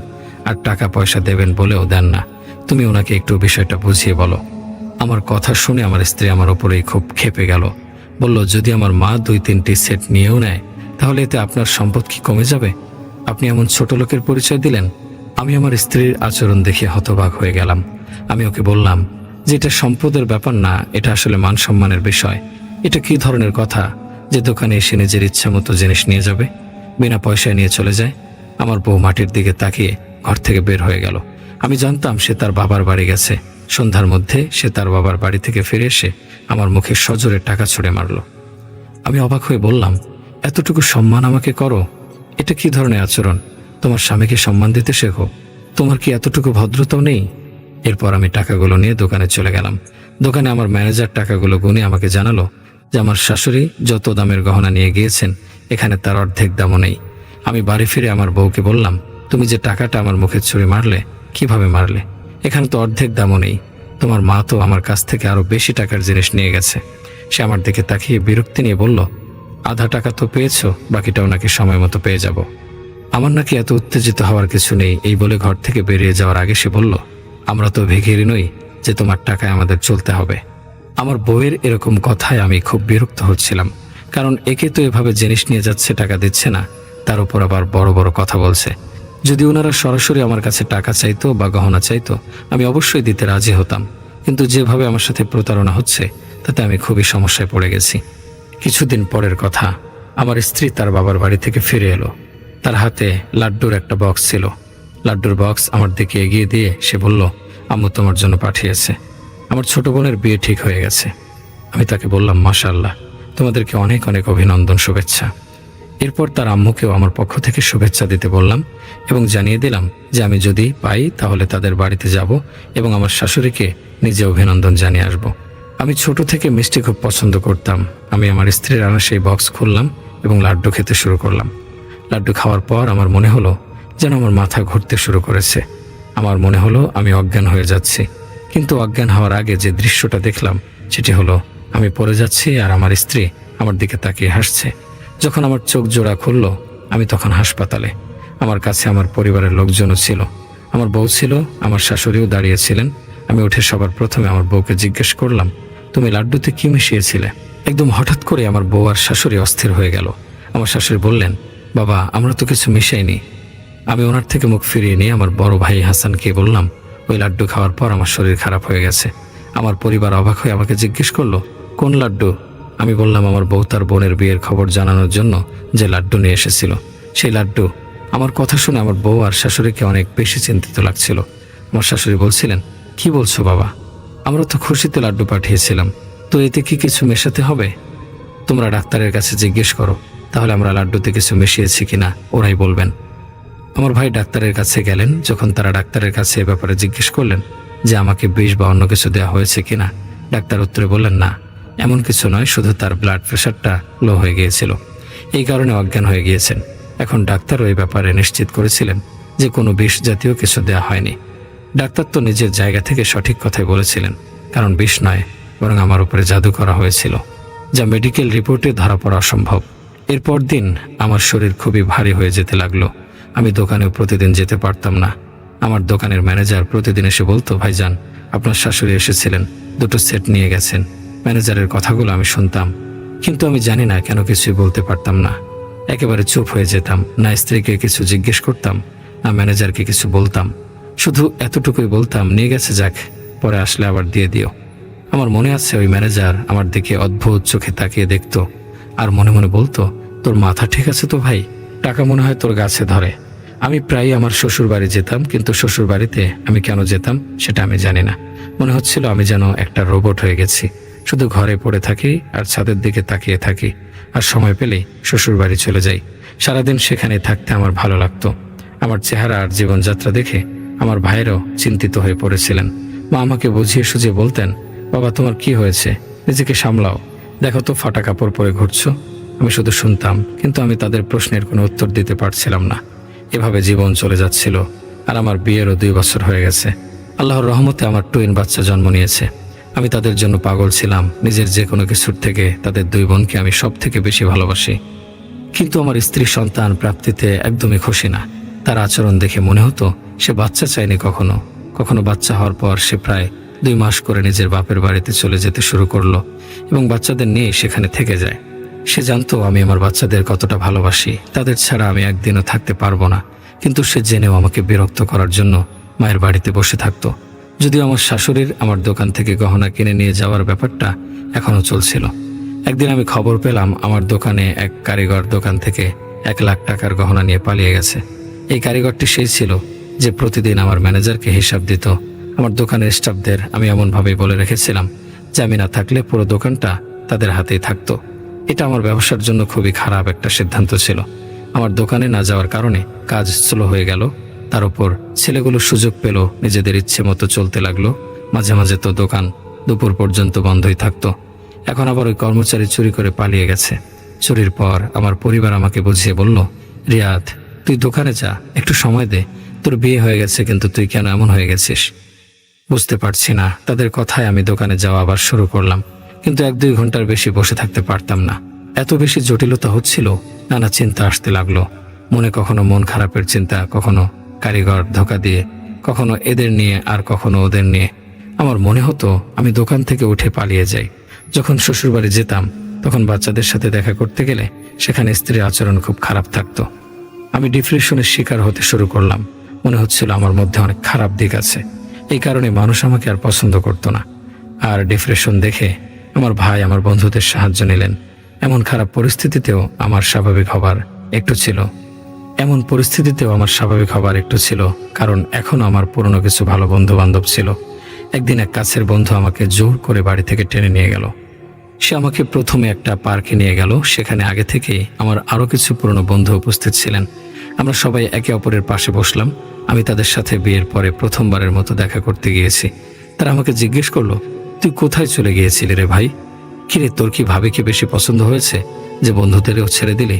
আর টাকা পয়সা দেবেন বলেও দেন না। তুমি ওনাকে একটু বিষয়টা বুঝিয়ে বলো। আমার কথা শুনে আমার স্ত্রী আমার ওপরেই খুব ক্ষেপে গেল। বলল, যদি আমার মা 2-3টি সেট নিয়েও নেয় তাহলে এতে আপনার সম্পদ কি কমে যাবে? আপনি এমন ছোট লোকের পরিচয় দিলেন। আমি আমার স্ত্রীর আচরণ দেখে হতবাক হয়ে গেলাম। আমি ওকে বললাম যে এটা সম্পদের ব্যাপার না, এটা আসলে মান সম্মানের বিষয়। এটা কি ধরনের কথা যে দোকানে এসে নিজের ইচ্ছা মতো জিনিস নিয়ে যাবে, বিনা পয়সায় নিয়ে চলে যায়? আমার বউ মাটির দিকে তাকিয়ে ঘর থেকে বের হয়ে গেল। আমি জানতাম সে তার বাবার বাড়ি গেছে। সন্ধ্যার মধ্যে সে তার বাবার বাড়ি থেকে ফিরে এসে আমার মুখে সজোরে টাকা ছুঁড়ে মারল। আমি অবাক হয়ে বললাম, এতটুকু সম্মান আমাকে করো? এটা কি ধরনের আচরণ? তোমার স্বামীকে সম্মান দিতে শেখো। তোমার কি এতটুকু ভদ্রতাও নেই? এরপর আমি টাকাগুলো নিয়ে দোকানে চলে গেলাম। দোকানে আমার ম্যানেজার টাকাগুলো গুনে আমাকে জানালো যে আমার শাশুড়ি যত দামের গহনা নিয়ে গিয়েছেন এখানে তার অর্ধেক দামও নেই। আমি বাড়ি ফিরে আমার বউকে বললাম, তুমি যে টাকাটা আমার মুখে ছুঁড়ে মারলে, কিভাবে মারলে? এখানে তো অর্ধেক দামও নেই। তোমার মা তো আমার কাছ থেকে আরো বেশি টাকার জিনিস নিয়ে গেছে। সে আমার দিকে তাকিয়ে বিরক্তি নিয়ে বলল, আধা টাকা তো পেয়েছো, বাকিটাও নাকি সময় মতো পেয়ে যাব। আমার নাকি এত উত্তেজিত হওয়ার কিছু নেই। এই বলে ঘর থেকে বেরিয়ে যাওয়ার আগে সে বলল, আমরা তো ভিখিরি নই যে তোমার টাকায় আমাদের চলতে হবে। আমার বউয়ের এরকম কথায় আমি খুব বিরক্ত হচ্ছিলাম, কারণ একে তো এভাবে জিনিস নিয়ে যাচ্ছে, টাকা দিচ্ছে না, তার উপর আবার বড় বড় কথা বলছে। যদি ওনারা সরাসরি আমার কাছে টাকা চাইতো বা গহনা চাইতো, আমি অবশ্যই দিতে রাজি হতাম, কিন্তু যেভাবে আমার সাথে প্রতারণা হচ্ছে তাতে আমি খুবই সমস্যায় পড়ে গেছি। কিছুদিন পরের কথা, আমার স্ত্রী তার বাবার বাড়ি থেকে ফিরে এলো। তার হাতে লাড্ডুর একটা বক্স ছিল। লাড্ডুর বক্স আমার দিকে এগিয়ে দিয়ে সে বলল, আম্মু তোমার জন্য পাঠিয়েছে। আমার ছোট বোনের বিয়ে ঠিক হয়ে গেছে। আমি তাকে বললাম, মাশাআল্লাহ, তোমাদেরকে অনেক অনেক অভিনন্দন, শুভেচ্ছা। এরপর তার আম্মুকেও আমার পক্ষ থেকে শুভেচ্ছা দিতে বললাম এবং জানিয়ে দিলাম যে আমি যদি পাই তাহলে তাদের বাড়িতে যাব এবং আমার শাশুড়িকে নিজে অভিনন্দন জানিয়ে আসব। আমি ছোট থেকে মিষ্টি খুব পছন্দ করতাম। আমি আমার স্ত্রীর আনা সেই বক্স খুললাম এবং লাড্ডু খেতে শুরু করলাম। লাড্ডু খাওয়ার পর আমার মনে হলো যেন আমার মাথা ঘুরতে শুরু করেছে। আমার মনে হলো আমি অজ্ঞান হয়ে যাচ্ছি। কিন্তু অজ্ঞান হওয়ার আগে যে দৃশ্যটা দেখলাম সেটি হলো আমি পড়ে যাচ্ছি আর আমার স্ত্রী আমার দিকে তাকিয়ে হাসছে। যখন আমার চোখ জোড়া খুলল আমি তখন হাসপাতালে। আমার কাছে আমার পরিবারের লোকজনও ছিল, আমার বউ ছিল, আমার শাশুড়িও দাঁড়িয়েছিলেন। আমি উঠে সবার প্রথমে আমার বউকে জিজ্ঞেস করলাম, তুমি লাড্ডুতে কি মিশিয়েছিলে? একদম হঠাৎ করে আমার বউ আর শাশুড়ি অস্থির হয়ে গেল। আমার শাশুড়ি বললেন, বাবা, আমরা তো কিছু মিশাইনি। আমি ওনার থেকে মুখ ফিরিয়ে নিয়ে আমার বড় ভাই হাসানকে বললাম, ওই লাড্ডু খাওয়ার পর আমার শরীর খারাপ হয়ে গেছে। আমার পরিবার অবাক হয়ে আমাকে জিজ্ঞেস করলো, কোন লাড্ডু? আমি বললাম, আমার বউ তার বোনের বিয়ের খবর জানানোর জন্য যে লাড্ডু নিয়ে এসেছিল সেই লাড্ডু। আমার কথা শুনে আমার বউ আর শাশুড়িকে অনেক বেশি চিন্তিত লাগছিল। আমার শাশুড়ি বলছিলেন, কি বলছো বাবা? আমরা তো খুশিতে লাড্ডু পাঠিয়েছিলাম, তো এতে কি কিছু মেশাতে হবে? তোমরা ডাক্তারের কাছে জিজ্ঞেস করো, তাহলে আমরা লাড্ডুতে কিছু মিশিয়েছি কিনা ওরাই বলবেন। আমার ভাই ডাক্তারের কাছে গেলেন। যখন তারা ডাক্তারের কাছে এ ব্যাপারে জিজ্ঞেস করলেন যে আমাকে বিষ বা অন্য কিছু দেওয়া হয়েছে কিনা, ডাক্তার উত্তরে বললেন, না, এমন কিছু নয়, শুধু তার ব্লাড প্রেশারটা লো হয়ে গিয়েছিল, এই কারণে অজ্ঞান হয়ে গিয়েছেন। এখন ডাক্তারও এই ব্যাপারে নিশ্চিত করেছিলেন যে কোনো বিষ জাতীয় কিছু দেওয়া হয়নি। ডাক্তার তো নিজের জায়গা থেকে সঠিক কথাই বলেছিলেন, কারণ বিষ নয়, বরং আমার উপরে জাদু করা হয়েছিল, যা মেডিকেল রিপোর্টে ধরা পড়া অসম্ভব। এরপর দিন আমার শরীর খুবই ভারী হয়ে যেতে লাগলো। আমি দোকানেও প্রতিদিন যেতে পারতাম না। আমার দোকানের ম্যানেজার প্রতিদিন এসে বলতো, ভাইজান, আপনার শাশুড়ি এসেছিলেন, 2টো সেট নিয়ে গেছেন। ম্যানেজারের কথাগুলো আমি শুনতাম, কিন্তু আমি জানি না কেন কিছুই বলতে পারতাম না। একেবারে চুপ হয়ে যেতাম, না স্ত্রীকে কিছু জিজ্ঞেস করতাম, না ম্যানেজারকে কিছু বলতাম। শুধু এতটুকুই বলতাম, নিয়ে গেছে, যাক, পরে আসলে আবার দিয়ে দিও। আমার মনে আছে ওই ম্যানেজার আমার দিকে অদ্ভুত চোখে তাকিয়ে দেখতো আর মনে মনে বলতো, তোর মাথা ঠিক আছে তো ভাই? টাকা মনে হয় তোর গাছে ধরে। আমি প্রায়ই আমার শ্বশুর বাড়ি যেতাম, কিন্তু শ্বশুর বাড়িতে আমি কেন যেতাম সেটা আমি জানি না। মনে হচ্ছিল আমি যেন একটা রোবট হয়ে গেছি, শুধু ঘরে পড়ে থাকি আর ছাদের দিকে তাকিয়ে থাকি, আর সময় পেলেই শ্বশুর বাড়ি চলে যাই। সারাদিন সেখানে থাকতে আমার ভালো লাগতো। আমার চেহারা আর জীবনযাত্রা দেখে আমার ভাইয়েরও চিন্তিত হয়ে পড়েছিলেন। মা আমাকে বুঝিয়ে সুঝিয়ে বলতেন, বাবা, তোমার কি হয়েছে? নিজেকে সামলাও, দেখো তো ফাটা কাপড় পরে ঘুরছো। আমি শুধু শুনতাম, কিন্তু আমি তাদের প্রশ্নের কোনো উত্তর দিতে পারছিলাম না। এভাবে জীবন চলে যাচ্ছিল, আর আমার বিয়েরও 2 বছর হয়ে গেছে। আল্লাহর রহমতে আমার টুইন বাচ্চা জন্ম নিয়েছে। আমি তাদের জন্য পাগল ছিলাম। নিজের যে কোনো কিছুর থেকে তাদের 2 বোনকে আমি সব থেকে বেশি ভালোবাসি। কিন্তু আমার স্ত্রী সন্তান প্রাপ্তিতে একদমই খুশি না। তার আচরণ দেখে মনে হতো সে বাচ্চা চায়নি কখনো। কখনো বাচ্চা হওয়ার পর সে প্রায় 2 মাস করে নিজের বাপের বাড়িতে চলে যেতে শুরু করলো এবং বাচ্চাদের নিয়ে সেখানে থেকে যায়। সে জানতো আমি আমার বাচ্চাদের কতটা ভালোবাসি, তাদের ছাড়া আমি একদিনও থাকতে পারবো না। কিন্তু সে জেনেও আমাকে বিরক্ত করার জন্য মায়ের বাড়িতে বসে থাকতো। যদিও আমার শাশুড়ির আমার দোকান থেকে গহনা কিনে নিয়ে যাওয়ার ব্যাপারটা এখনও চলছিল। একদিন আমি খবর পেলাম আমার দোকানে এক কারিগর দোকান থেকে 1 লাখ টাকার গহনা নিয়ে পালিয়ে গেছে। এই কারিগরটি সেই ছিল যে প্রতিদিন আমার ম্যানেজারকে হিসাব দিত। আমার দোকানের স্টাফদের আমি এমনভাবেই বলে রেখেছিলাম যে আমি না থাকলে পুরো দোকানটা তাদের হাতেই থাকতো। এটা আমার ব্যবসার জন্য খুবই খারাপ একটা সিদ্ধান্ত ছিল। আমার দোকানে না যাওয়ার কারণে কাজ স্লো হয়ে গেল। তার উপর ছেলেগুলো সুযোগ পেল, নিজেদের ইচ্ছে মতো চলতে লাগলো। মাঝে মাঝে তো দোকান দুপুর পর্যন্ত বন্ধই থাকতো। এখন আবার ওই কর্মচারী চুরি করে পালিয়ে গেছে। চুরির পর আমার পরিবার আমাকে বুঝিয়ে বলল, রিয়াদ, তুই দোকানে যা, একটু সময় দে। তোর বিয়ে হয়ে গেছে, কিন্তু তুই কেন এমন হয়ে গেছিস? বুঝতে পারছি না। তাদের কথায় আমি দোকানে যাওয়া আবার শুরু করলাম, কিন্তু 1-2 ঘন্টার বেশি বসে থাকতে পারতাম না। এত বেশি জটিলতা হচ্ছিল, নানা চিন্তা আসতে লাগলো মনে। কখনো মন খারাপের চিন্তা, কখনো কারিগর ধোকা দিয়ে, কখনো এদের নিয়ে আর কখনো ওদের নিয়ে। আমার মনে হতো আমি দোকান থেকে উঠে পালিয়ে যাই। যখন শ্বশুরবাড়ি যেতাম তখন বাচ্চাদের সাথে দেখা করতে গেলে সেখানে স্ত্রীর আচরণ খুব খারাপ থাকতো। আমি ডিপ্রেশনের শিকার হতে শুরু করলাম। মনে হচ্ছিল আমার মধ্যে অনেক খারাপ দিক আছে, এই কারণে মানুষ আমাকে আর পছন্দ করতো না। আর ডিপ্রেশন দেখে আমার ভাই আমার বন্ধুদের সাহায্য নিলেন। এমন খারাপ পরিস্থিতিতেও আমার স্বাভাবিক হবার একটু ছিল, কারণ এখনো আমার পুরনো কিছু ভালো বন্ধু বান্ধব ছিল। একদিন এক কাছের বন্ধু আমাকে জোর করে বাড়ি থেকে টেনে নিয়ে গেল। সে আমাকে প্রথমে একটা পার্কে নিয়ে গেল। সেখানে আগে থেকেই আমার আরও কিছু পুরনো বন্ধু উপস্থিত ছিলেন। আমরা সবাই একে অপরের পাশে বসলাম। আমি তাদের সাথে বিয়ের পরে প্রথমবারের মতো দেখা করতে গিয়েছি। তারা আমাকে জিজ্ঞেস করলো, তুই কোথায় চলে গিয়েছিলি রে ভাই? কিরে, তোর কি ভাবিকে বেশি পছন্দ হয়েছে যে বন্ধুদেরও ছেড়ে দিলি?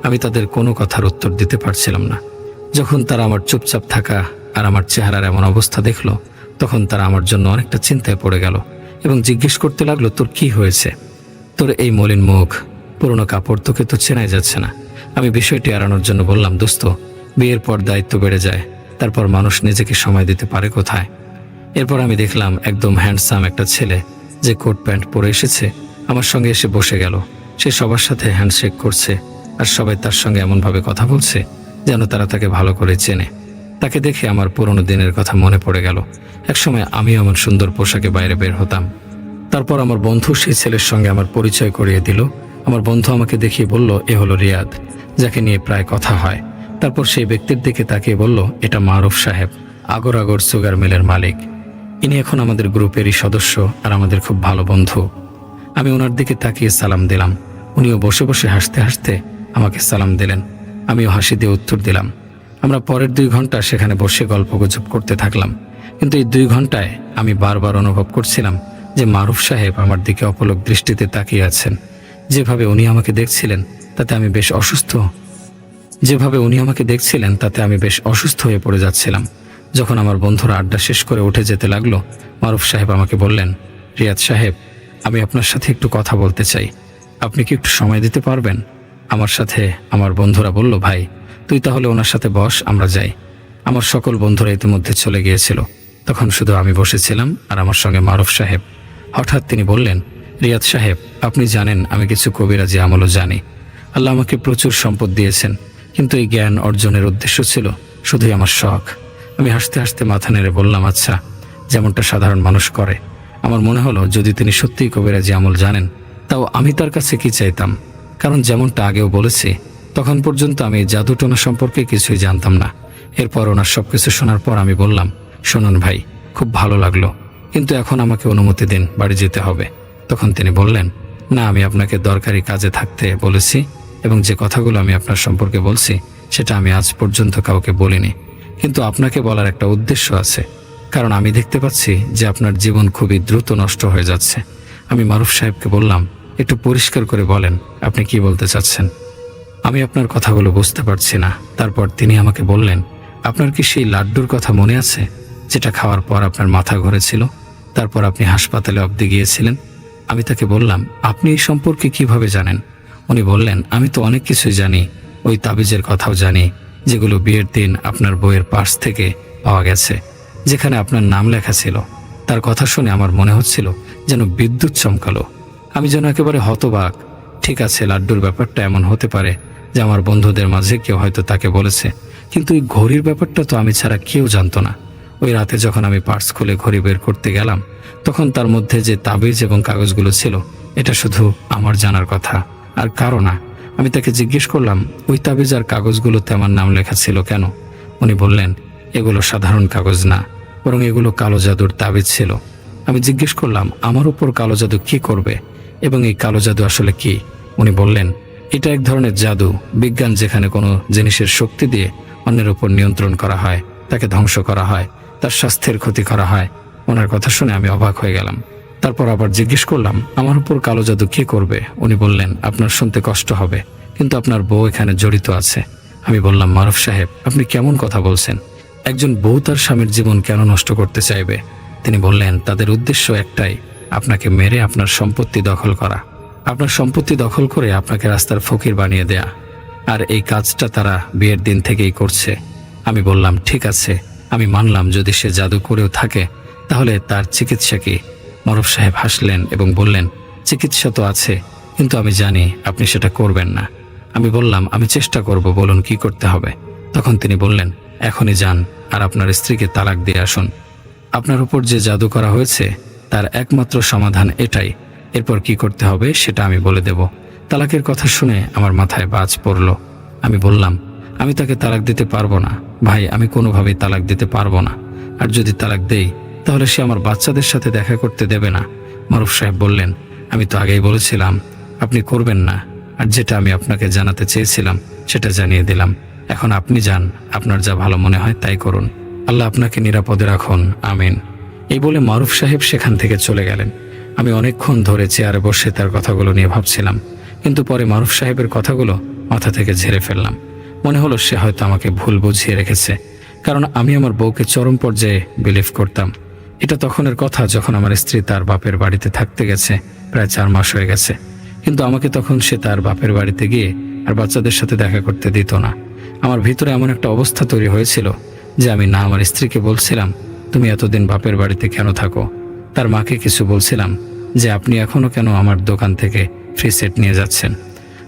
আমি তাদের কোনো কথার উত্তর দিতে পারছিলাম না। যখন তারা আমার চুপচাপ থাকা আর আমার চেহারার এমন অবস্থা দেখলো, তখন তারা আমার জন্য অনেকটা চিন্তায় পড়ে গেল এবং জিজ্ঞেস করতে লাগলো, তোর কি হয়েছে? তোর এই মলিন মুখ, পুরনো কাপড়, তোকে তো চেনাই যাচ্ছে না। আমি বিষয়টি এড়ানোর জন্য বললাম, দোস্ত, বিয়ের পর দায়িত্ব বেড়ে যায়, তারপর মানুষ নিজেকে সময় দিতে পারে কোথায়? এরপর আমি দেখলাম একদম হ্যান্ডসাম একটা ছেলে যে কোট প্যান্ট পরে এসেছে আমার সঙ্গে এসে বসে গেল। সে সবার সাথে হ্যান্ডশেক করছে আর সবাই তার সঙ্গে এমনভাবে কথা বলছে যেন তারা তাকে ভালো করে চেনে। তাকে দেখে আমার পুরনো দিনের কথা মনে পড়ে গেল। একসময় আমিও এমন সুন্দর পোশাকে বাইরে বের হতাম। তারপর আমার বন্ধু সেই ছেলের সঙ্গে আমার পরিচয় করিয়ে দিল। আমার বন্ধু আমাকে দেখিয়ে বলল, এ হলো রিয়াদ, যাকে নিয়ে প্রায় কথা হয়। তারপর সেই ব্যক্তির দিকে তাকিয়ে বলল, এটা মারুফ সাহেব, আগর আগর সুগার মিলের মালিক। ইনি এখন আমাদের গ্রুপেরই সদস্য আর আমাদের খুব ভালো বন্ধু। আমি ওনার দিকে তাকিয়ে সালাম দিলাম। উনিও বসে বসে হাসতে হাসতে আমাকে সালাম দিলেন। আমিও হাসি দিয়ে উত্তর দিলাম। আমরা পরের 2 ঘন্টা সেখানে বসে গল্পগুজব করতে থাকলাম। কিন্তু এই 2 ঘন্টায় আমি বারবার অনুভব করছিলাম যে মারুফ সাহেব আমার দিকে অপলক দৃষ্টিতে তাকিয়ে আছেন। যেভাবে উনি আমাকে দেখছিলেন তাতে আমি বেশ অসুস্থ হয়ে পড়ে যাচ্ছিলাম। যখন আমার বন্ধুরা আড্ডা শেষ করে উঠে যেতে লাগলো, মারুফ সাহেব আমাকে বললেন, রিয়াদ সাহেব, আমি আপনার সাথে একটু কথা বলতে চাই। আপনি কি একটু সময় দিতে পারবেন আমার সাথে? আমার বন্ধুরা বলল, ভাই তুই তাহলে ওনার সাথে বস, আমরা যাই। আমার সকল বন্ধুরা ইতিমধ্যে চলে গিয়েছিল। তখন শুধু আমি বসেছিলাম আর আমার সঙ্গে মারুফ সাহেব। হঠাৎ তিনি বললেন, রিয়াদ সাহেব, আপনি জানেন আমি কিছু কবিরাজি আমলও জানি। আল্লাহ আমাকে প্রচুর সম্পদ দিয়েছেন, কিন্তু এই জ্ঞান অর্জনের উদ্দেশ্য ছিল শুধুই আমার শখ। আমি হাসতে হাসতে মাথা নেড়ে বললাম, আচ্ছা, যেমনটা সাধারণ মানুষ করে। আমার মনে হলো যদি তিনি সত্যিই কবিরাজি আমল জানেন, তাও আমি তার কাছে কি চাইতাম? কারণ যেমনটা আগেও বলেছি, তখন পর্যন্ত আমি জাদুটোনা সম্পর্কে কিছুই জানতাম না। এরপর ওনার সবকিছু শোনার পর আমি বললাম, শোনান ভাই, খুব ভালো লাগলো, কিন্তু এখন আমাকে অনুমতি দিন, বাড়ি যেতে হবে। তখন তিনি বললেন, না, আমি আপনাকে দরকারি কাজে থাকতে বলেছি এবং যে কথাগুলো আমি আপনার সম্পর্কে বলছি সেটা আমি আজ পর্যন্ত কাউকে বলিনি। কিন্তু আপনাকে বলার একটা উদ্দেশ্য আছে, কারণ আমি দেখতে পাচ্ছি যে আপনার জীবন খুবই দ্রুত নষ্ট হয়ে যাচ্ছে। আমি মারুফ সাহেবকে বললাম, একটু পরিষ্কার করে বলেন, আপনি কি বলতে চাচ্ছেন? আমি আপনার কথাগুলো বুঝতে পারছি না। তারপর তিনি আমাকে বললেন, আপনার কি সেই লাড্ডুর কথা মনে আছে যেটা খাওয়ার পর আপনার মাথা ঘুরেছিল, তারপর আপনি হাসপাতালে অবধি গিয়েছিলেন? আমি তাকে বললাম, আপনি এই সম্পর্কে কিভাবে জানেন? উনি বললেন, আমি তো অনেক কিছুই জানি, ওই তাবিজের কথাও জানি যেগুলো বিয়ের দিন আপনার বইয়ের পার্স থেকে পাওয়া গেছে, যেখানে আপনার নাম লেখা ছিল। তার কথা শুনে আমার মনে হচ্ছিল যেন বিদ্যুৎ চমকালো। আমি যেন একেবারে হতবাক। ঠিক আছে, লাড্ডুর ব্যাপারটা এমন হতে পারে যে আমার বন্ধুদের মাঝে কেউ হয়তো তাকে বলেছে, কিন্তু এই ঘড়ির ব্যাপারটা তো আমি ছাড়া কেউ জানতো না। ওই রাতে যখন আমি পার্স খুলে ঘড়ি বের করতে গেলাম, তখন তার মধ্যে যে তাবিজ এবং কাগজগুলো ছিল, এটা শুধু আমার জানার কথা, আর কারো না। আমি তাকে জিজ্ঞেস করলাম, ওই তাবিজ আর কাগজগুলোতে আমার নাম লেখা ছিল কেন? উনি বললেন, এগুলো সাধারণ কাগজ না, বরং এগুলো কালো জাদুর তাবিজ ছিল। আমি জিজ্ঞেস করলাম, আমার উপর কালো জাদু কি করবে এবং এই কালো জাদু আসলে কি? উনি বললেন, এটা এক ধরনের জাদু বিজ্ঞান, যেখানে কোনো জিনিসের শক্তি দিয়ে অন্যের উপর নিয়ন্ত্রণ করা হয়, তাকে ধ্বংস করা হয়, তার স্বাস্থ্যের ক্ষতি করা হয়। ওনার কথা শুনে আমি অবাক হয়ে গেলাম। তারপর আবার জিজ্ঞেস করলাম, আমার উপর কালো জাদু কে করবে? উনি বললেন, আপনার শুনতে কষ্ট হবে, কিন্তু আপনার বউ এখানে জড়িত আছে। আমি বললাম, মারুফ সাহেব, আপনি কেমন কথা বলছেন? একজন বউ তার স্বামীর জীবন কেন নষ্ট করতে চাইবে? তিনি বললেন, তাদের উদ্দেশ্য একটাই, আপনাকে মেরে আপনার সম্পত্তি দখল করা, আপনার সম্পত্তি দখল করে আপনাকে রাস্তার ফকির বানিয়ে দেয়া। আর এই কাজটা তারা বিয়ের দিন থেকেই করছে। আমি বললাম, ঠিক আছে, আমি মানলাম যদি সে জাদু করেও থাকে, তাহলে তার চিকিৎসা কি? মারুফ সাহেব হাসলেন এবং বললেন, চিকিৎসা তো আছে, কিন্তু আমি জানি আপনি সেটা করবেন না। আমি বললাম, আমি চেষ্টা করব, বলুন কি করতে হবে? তখন তিনি বললেন, এখনই যান আর আপনার স্ত্রীকে তালাক দিয়ে আসুন। আপনার উপর যে জাদু করা হয়েছে তার একমাত্র সমাধান এটাই। এরপর কি করতে হবে সেটা আমি বলে দেব। তালাকের কথা শুনে আমার মাথায় বাজ পড়ল। আমি বললাম, আমি তাকে তালাক দিতে পারবো না ভাই, আমি কোনোভাবেই তালাক দিতে পারবো না। আর যদি তালাক দেই তাহলে সে আমার বাচ্চাদের সাথে দেখা করতে দেবে না। মারুফ সাহেব বললেন, আমি তো আগেই বলেছিলাম আপনি করবেন না, আর যেটা আমি আপনাকে জানাতে চেয়েছিলাম সেটা জানিয়ে দিলাম। এখন আপনি যান, আপনার যা ভালো মনে হয় তাই করুন। আল্লাহ আপনাকে নিরাপদে রাখুন, আমিন। এই বলে মারুফ সাহেব সেখান থেকে চলে গেলেন। আমি অনেকক্ষণ ধরে চেয়ারে বসে তার কথাগুলো নিয়ে ভাবছিলাম, কিন্তু পরে মারুফ সাহেবের কথাগুলো মাথা থেকে ঝেড়ে ফেললাম। মনে হলো সে হয়তো আমাকে ভুল বুঝিয়ে রেখেছে, কারণ আমি আমার বউকে চরম পর্যায়ে বিলিভ করতাম। এটা তখনের কথা যখন আমার স্ত্রী তার বাপের বাড়িতে থাকতে গেছে, প্রায় 4 মাস হয়ে গেছে। কিন্তু আমাকে তখন সে তার বাপের বাড়িতে গিয়ে আর বাচ্চাদের সাথে দেখা করতে দিত না। আমার ভিতরে এমন একটা অবস্থা তৈরি হয়েছিল যে আমি না আমার স্ত্রীকে বলছিলাম তুমি এতদিন বাপের বাড়িতে কেন থাকো, তার মাকে কিছু বলছিলাম যে আপনি এখনও কেন আমার দোকান থেকে ফ্রি সেট নিয়ে যাচ্ছেন।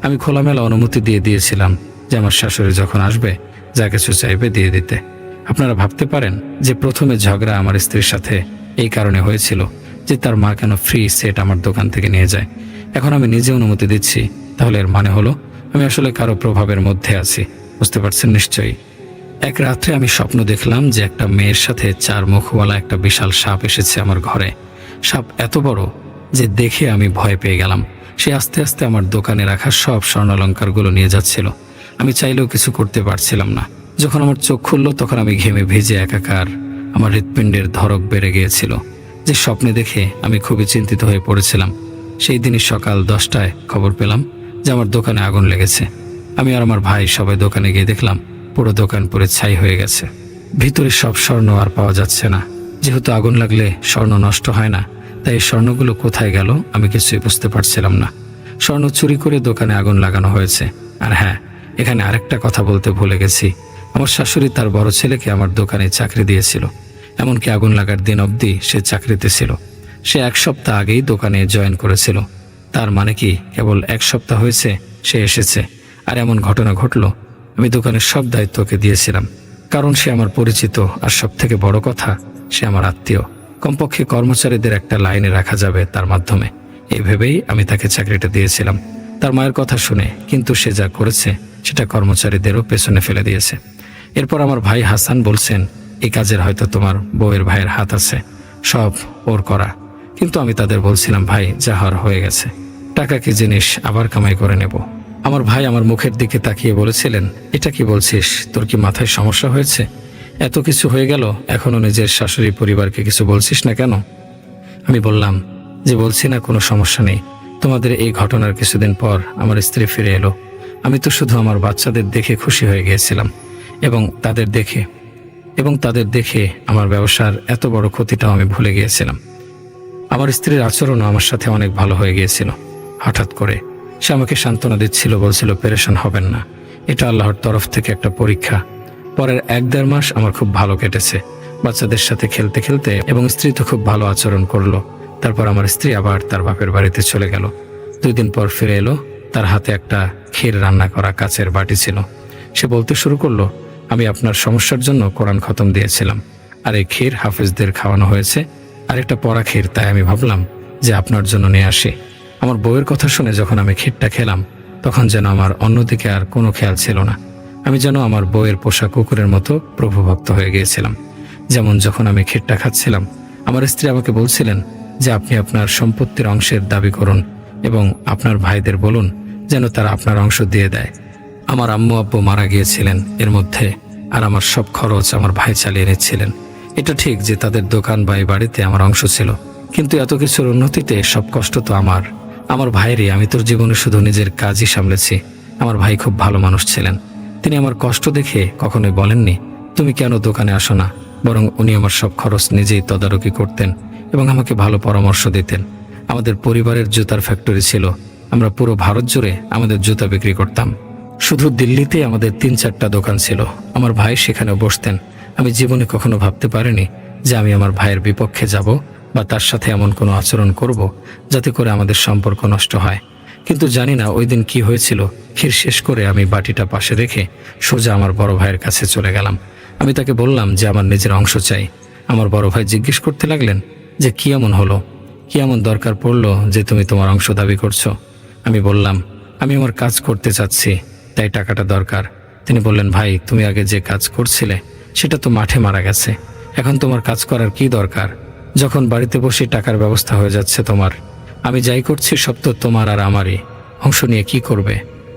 আমি খোলামেলা অনুমতি দিয়ে দিয়েছিলাম যে আমার শাশুড়ি যখন আসবে যা কিছু চাইবে দিয়ে দিতে। আপনারা ভাবতে পারেন যে প্রথমে ঝগড়া আমার স্ত্রীর সাথে এই কারণে হয়েছিল যে তার মা কেন ফ্রি সেট আমার দোকান থেকে নিয়ে যায়। এখন আমি নিজে অনুমতি দিচ্ছি, তাহলে এর মানে হলো আমি আসলে কারো প্রভাবের মধ্যে আছি। বুঝতে পারছেন নিশ্চয়ই। এক রাত্রে আমি স্বপ্ন দেখলাম যে একটা মেয়ের সাথে 4 মুখওয়ালা একটা বিশাল সাপ এসেছে আমার ঘরে। সাপ এত বড় যে দেখে আমি ভয় পেয়ে গেলাম। সে আস্তে আস্তে আমার দোকানে রাখা সব স্বর্ণালঙ্কারগুলো নিয়ে যাচ্ছিল। আমি চাইলেও কিছু করতে পারছিলাম না। যখন আমার চোখ খুলল তখন আমি ঘেমে ভিজে একাকার। আমার হৃৎপিণ্ডের ধড়ক বেড়ে গিয়েছিল। যে স্বপ্নে দেখে আমি খুবই চিন্তিত হয়ে পড়েছিলাম। সেই দিনই সকাল 10টায় খবর পেলাম যে আমার দোকানে আগুন লেগেছে। আমি আর আমার ভাই সবাই দোকানে গিয়ে দেখলাম পুরো দোকান পুরো ছাই হয়ে গেছে। ভিতরে সব স্বর্ণ আর পাওয়া যাচ্ছে না। যেহেতু আগুন লাগলে স্বর্ণ নষ্ট হয় না, তাই এই স্বর্ণগুলো কোথায় গেল আমি কিছুই বুঝতে পারছিলাম না। স্বর্ণ চুরি করে দোকানে আগুন লাগানো হয়েছে। আর হ্যাঁ, এখানে আরেকটা কথা বলতে ভুলে গেছি। আমার শাশুড়ি তার বড় ছেলেকে আমার দোকানে চাকরি দিয়েছিল। এমনকি আগুন লাগার দিন অবধি সে চাকরিতে ছিল। সে 1 সপ্তাহ আগেই দোকানে জয়েন করেছিল। তার মানে কি কেবল 1 সপ্তাহ হয়েছে সে এসেছে, আর এমন ঘটনা ঘটল। আমি দোকানের সব দায়িত্ব ওকে দিয়েছিলাম, কারণ সে আমার পরিচিত, আর সব থেকে বড় কথা সে আমার আত্মীয়। কমপক্ষে কর্মচারীদের একটা লাইনে রাখা যাবে তার মাধ্যমে, এই ভেবেই আমি তাকে চাকরিটা দিয়েছিলাম তার মায়ের কথা শুনে। কিন্তু সে যা করেছে সেটা কর্মচারীদেরও পেছনে ফেলে দিয়েছে। এরপর আমার ভাই হাসান বলছেন এই কাজের হয়তো তোমার বউয়ের ভাইয়ের হাত আছে, সব ওর করা। কিন্তু আমি তাদের বলছিলাম ভাই যা হওয়ার হয়ে গেছে, টাকা কি জিনিস আবার কামাই করে নেব। আমার ভাই আমার মুখের দিকে তাকিয়ে বলেছিলেন এটা কি বলছিস, তোর কি মাথায় সমস্যা হয়েছে? এত কিছু হয়ে গেল এখনো নিজের শাশুড়ি পরিবারকে কিছু বলছিস না কেন? আমি বললাম যে বলছি না, কোনো সমস্যা নেই। তোমাদের এই ঘটনার কিছুদিন পর আমার স্ত্রী ফিরে এলো। আমি তো শুধু আমার বাচ্চাদের দেখে খুশি হয়ে গিয়েছিলাম, এবং তাদের দেখে আমার ব্যবসার এত বড় ক্ষতিটাও আমি ভুলে গিয়েছিলাম। আমার স্ত্রীর আচরণও আমার সাথে অনেক ভালো হয়ে গিয়েছিল। হঠাৎ করে সে আমাকে সান্ত্বনা দিচ্ছিল, বলছিল পেরেশান হবেন না, এটা আল্লাহর তরফ থেকে একটা পরীক্ষা। পরের 1-1.5 মাস আমার খুব ভালো কেটেছে, বাচ্চাদের সাথে খেলতে খেলতে, এবং স্ত্রী তো খুব ভালো আচরণ করলো। তারপর আমার স্ত্রী আবার তার বাপের বাড়িতে চলে গেল। 2 দিন পর ফিরে এলো। তার হাতে একটা ক্ষীর রান্না করা কাচের বাটি ছিল। সে বলতে শুরু করলো আমি আপনার সমস্যার জন্য কোরআন খতম দিয়েছিলাম, আর এই ক্ষীর হাফেজদের খাওয়ানো হয়েছে, আর একটা পড়া ক্ষীর, তাই আমি ভাবলাম যে আপনার জন্য নিয়ে আসি। আমার বউয়ের কথা শুনে যখন আমি ক্ষীরটা খেলাম তখন যেন আমার অন্যদিকে আর কোনো খেয়াল ছিল না। আমি যেন আমার বউয়ের পোষা কুকুরের মতো প্রভুভক্ত হয়ে গিয়েছিলাম। যেমন যখন আমি ক্ষীরটা খাচ্ছিলাম আমার স্ত্রী আমাকে বলছিলেন যে আপনি আপনার সম্পত্তির অংশের দাবি করুন এবং আপনার ভাইদের বলুন যেন তারা আপনার অংশ দিয়ে দেয়। আমার আম্মু আব্বু মারা গিয়েছিলেন এর মধ্যে, আর আমার সব খরচ আমার ভাই চালিয়ে নিচ্ছিলেন। এটা ঠিক যে তাদের দোকান বা এই বাড়িতে আমার অংশ ছিল, কিন্তু এত কিছুর উন্নতিতে সব কষ্ট তো আমার ভাইয়েরই। আমি তোর জীবনে শুধু নিজের কাজই সামলেছি। আমার ভাই খুব ভালো মানুষ ছিলেন। তিনি আমার কষ্ট দেখে কখনোই বলেননি তুমি কেন দোকানে আসো না, বরং উনি আমার সব খরচ নিজেই তদারকি করতেন এবং আমাকে ভালো পরামর্শ দিতেন। আমাদের পরিবারের জুতার ফ্যাক্টরি ছিল। আমরা পুরো ভারত জুড়ে আমাদের জুতা বিক্রি করতাম। শুধু দিল্লিতে আমাদের 3-4টা দোকান ছিল। আমার ভাই সেখানে বসতেন। আমি জীবনে কখনো ভাবতে পারিনি যে আমি আমার ভাইয়ের বিপক্ষে যাব বা তার সাথে এমন কোনো আচরণ করব যাতে করে আমাদের সম্পর্ক নষ্ট হয়। কিন্তু জানি না ওই দিন কি হয়েছিল। ক্ষীর শেষ করে আমি বাটিটা পাশে রেখে সোজা আমার বড় ভাইয়ের কাছে চলে গেলাম। আমি তাকে বললাম যে আমার নিজের অংশ চাই। আমার বড় ভাই জিজ্ঞেস করতে লাগলেন যে কি এমন হলো, কি এমন দরকার পড়লো যে তুমি তোমার অংশ দাবি করছো? আমি বললাম আমি আমার কাজ করতে চাচ্ছি, তাই টাকাটা দরকার। তিনি বললেন ভাই তুমি আগে যে কাজ করছিলে সেটা তো মাঠে মারা গেছে, এখন তোমার কাজ করার কি দরকার? যখন বাড়িতে বসে টাকার ব্যবস্থা হয়ে যাচ্ছে তোমার, আমি যাই করছি সব তো তোমার আর আমারই, অংশ নিয়ে কি করবে?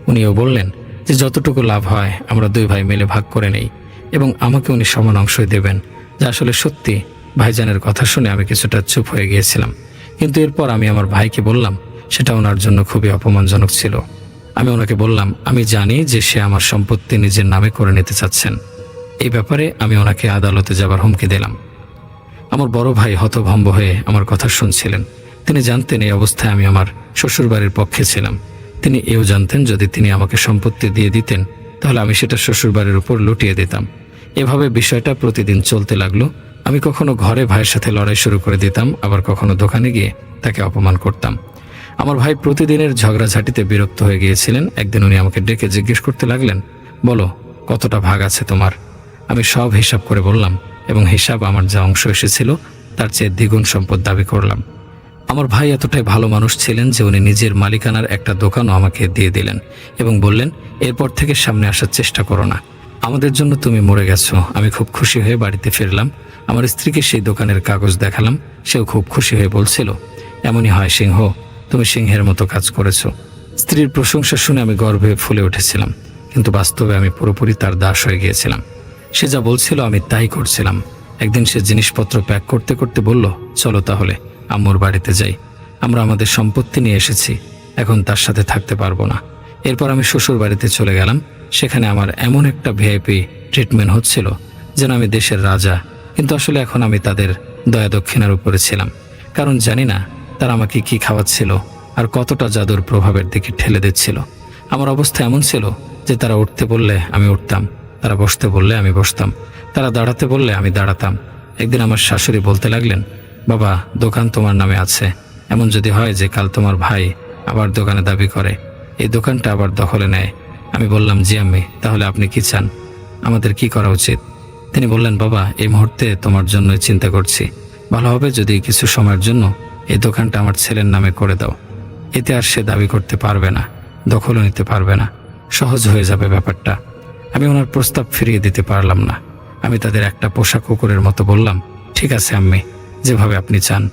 উনিও বললেন যে যতটুকু লাভ হয় আমরা দুই ভাই মিলে ভাগ করে নেই, এবং আমাকে উনি সমান অংশই দেবেন। যা আসলে সত্যি। ভাইজানের কথা শুনে আমি কিছুটা চুপ হয়ে গিয়েছিলাম, কিন্তু এরপর আমি আমার ভাইকে বললাম সেটা ওনার জন্য খুবই অপমানজনক ছিল। আমি ওনাকে বললাম আমি জানি যে সে আমার সম্পত্তি নিজের নামে করে নিতে চাচ্ছেন। এই ব্যাপারে আমি ওনাকে আদালতে যাবার হুমকি দিলাম। আমার বড় ভাই হতভম্ব হয়ে আমার কথা শুনছিলেন। তিনি জানতেন এই অবস্থায় আমি আমার শ্বশুরবাড়ির পক্ষে ছিলাম। তিনি এও জানতেন যদি তিনি আমাকে সম্পত্তি দিয়ে দিতেন তাহলে আমি সেটা শ্বশুরবাড়ির উপর লুটিয়ে দিতাম। এভাবে বিষয়টা প্রতিদিন চলতে লাগলো। আমি কখনো ঘরে ভাইয়ের সাথে লড়াই শুরু করে দিতাম, আবার কখনো দোকানে গিয়ে তাকে অপমান করতাম। আমার ভাই প্রতিদিনের ঝগড়াঝাটিতে বিরক্ত হয়ে গিয়েছিলেন। একদিন উনি আমাকে ডেকে জিজ্ঞেস করতে লাগলেন, বলো কতটা ভাগ আছে তোমার? আমি সব হিসাব করে বললাম এবং হিসাব আমার যা অংশ এসেছিল তার চেয়ে দ্বিগুণ সম্পদ দাবি করলাম। আমার ভাই এতটাই ভালো মানুষ ছিলেন যে উনি নিজের মালিকানার একটা দোকানও আমাকে দিয়ে দিলেন এবং বললেন, এরপর থেকে সামনে আসার চেষ্টা করো না, আমাদের জন্য তুমি মরে গেছো। আমি খুব খুশি হয়ে বাড়িতে ফিরলাম। আমার স্ত্রীকে সেই দোকানের কাগজ দেখালাম। সেও খুব খুশি হয়ে বলছিল, এমনই হয় সিংহ, তুমি সিংহের মতো কাজ করেছো। স্ত্রীর প্রশংসা শুনে আমি গর্বে ফুলে উঠেছিলাম, কিন্তু বাস্তবে আমি পুরোপুরি তার দাস হয়ে গিয়েছিলাম। সে যা বলছিল আমি তাই করছিলাম। একদিন সে জিনিসপত্র প্যাক করতে করতে বলল, চলো তাহলে আম্মুর বাড়িতে যাই। আমরা আমাদের সম্পত্তি নিয়ে এসেছি, এখন তার সাথে থাকতে পারবো না। এরপর আমি শ্বশুর বাড়িতে চলে গেলাম। সেখানে আমার এমন একটা ভিআইপি ট্রিটমেন্ট হচ্ছিল যেন আমি দেশের রাজা, কিন্তু আসলে এখন আমি তাদের দয়া দক্ষিণার উপরে ছিলাম। কারণ জানি না তারা আমাকে কি খাওয়াচ্ছিল আর কতটা জাদুর প্রভাবের দিকে ঠেলে দিচ্ছিল। আমার অবস্থা এমন ছিল যে তারা উঠতে বললে আমি উঠতাম, তারা বসতে বললে আমি বসতাম, তারা দাঁড়াতে বললে আমি দাঁড়াতাম। একদিন আমার শাশুড়ি বলতে লাগলেন, বাবা দোকান তোমার নামে আছে, এমন যদি হয় যে কাল তোমার ভাই আবার দোকানে দাবি করে, এই দোকানটা আবার দখলে নেয়। আমি বললাম, জি আম্মি, তাহলে আপনি কি চান, আমাদের কি করা উচিত? তিনি বললেন, বাবা এই মুহূর্তে তোমার জন্যই চিন্তা করছি। ভালো হবে যদি কিছু সময়ের জন্য এই দোকানটা আমার ছেলের নামে করে দাও। এতে আর সে দাবি করতে পারবে না, দখলও নিতে পারবে না, সহজ হয়ে যাবে ব্যাপারটা। আমি ওনার প্রস্তাব ফিরিয়ে দিতে পারলাম না। আমি তাদের একটা পোষা কুকুরের মতো বললাম, ঠিক আছে আম্মি, যেভাবে আপনি চান।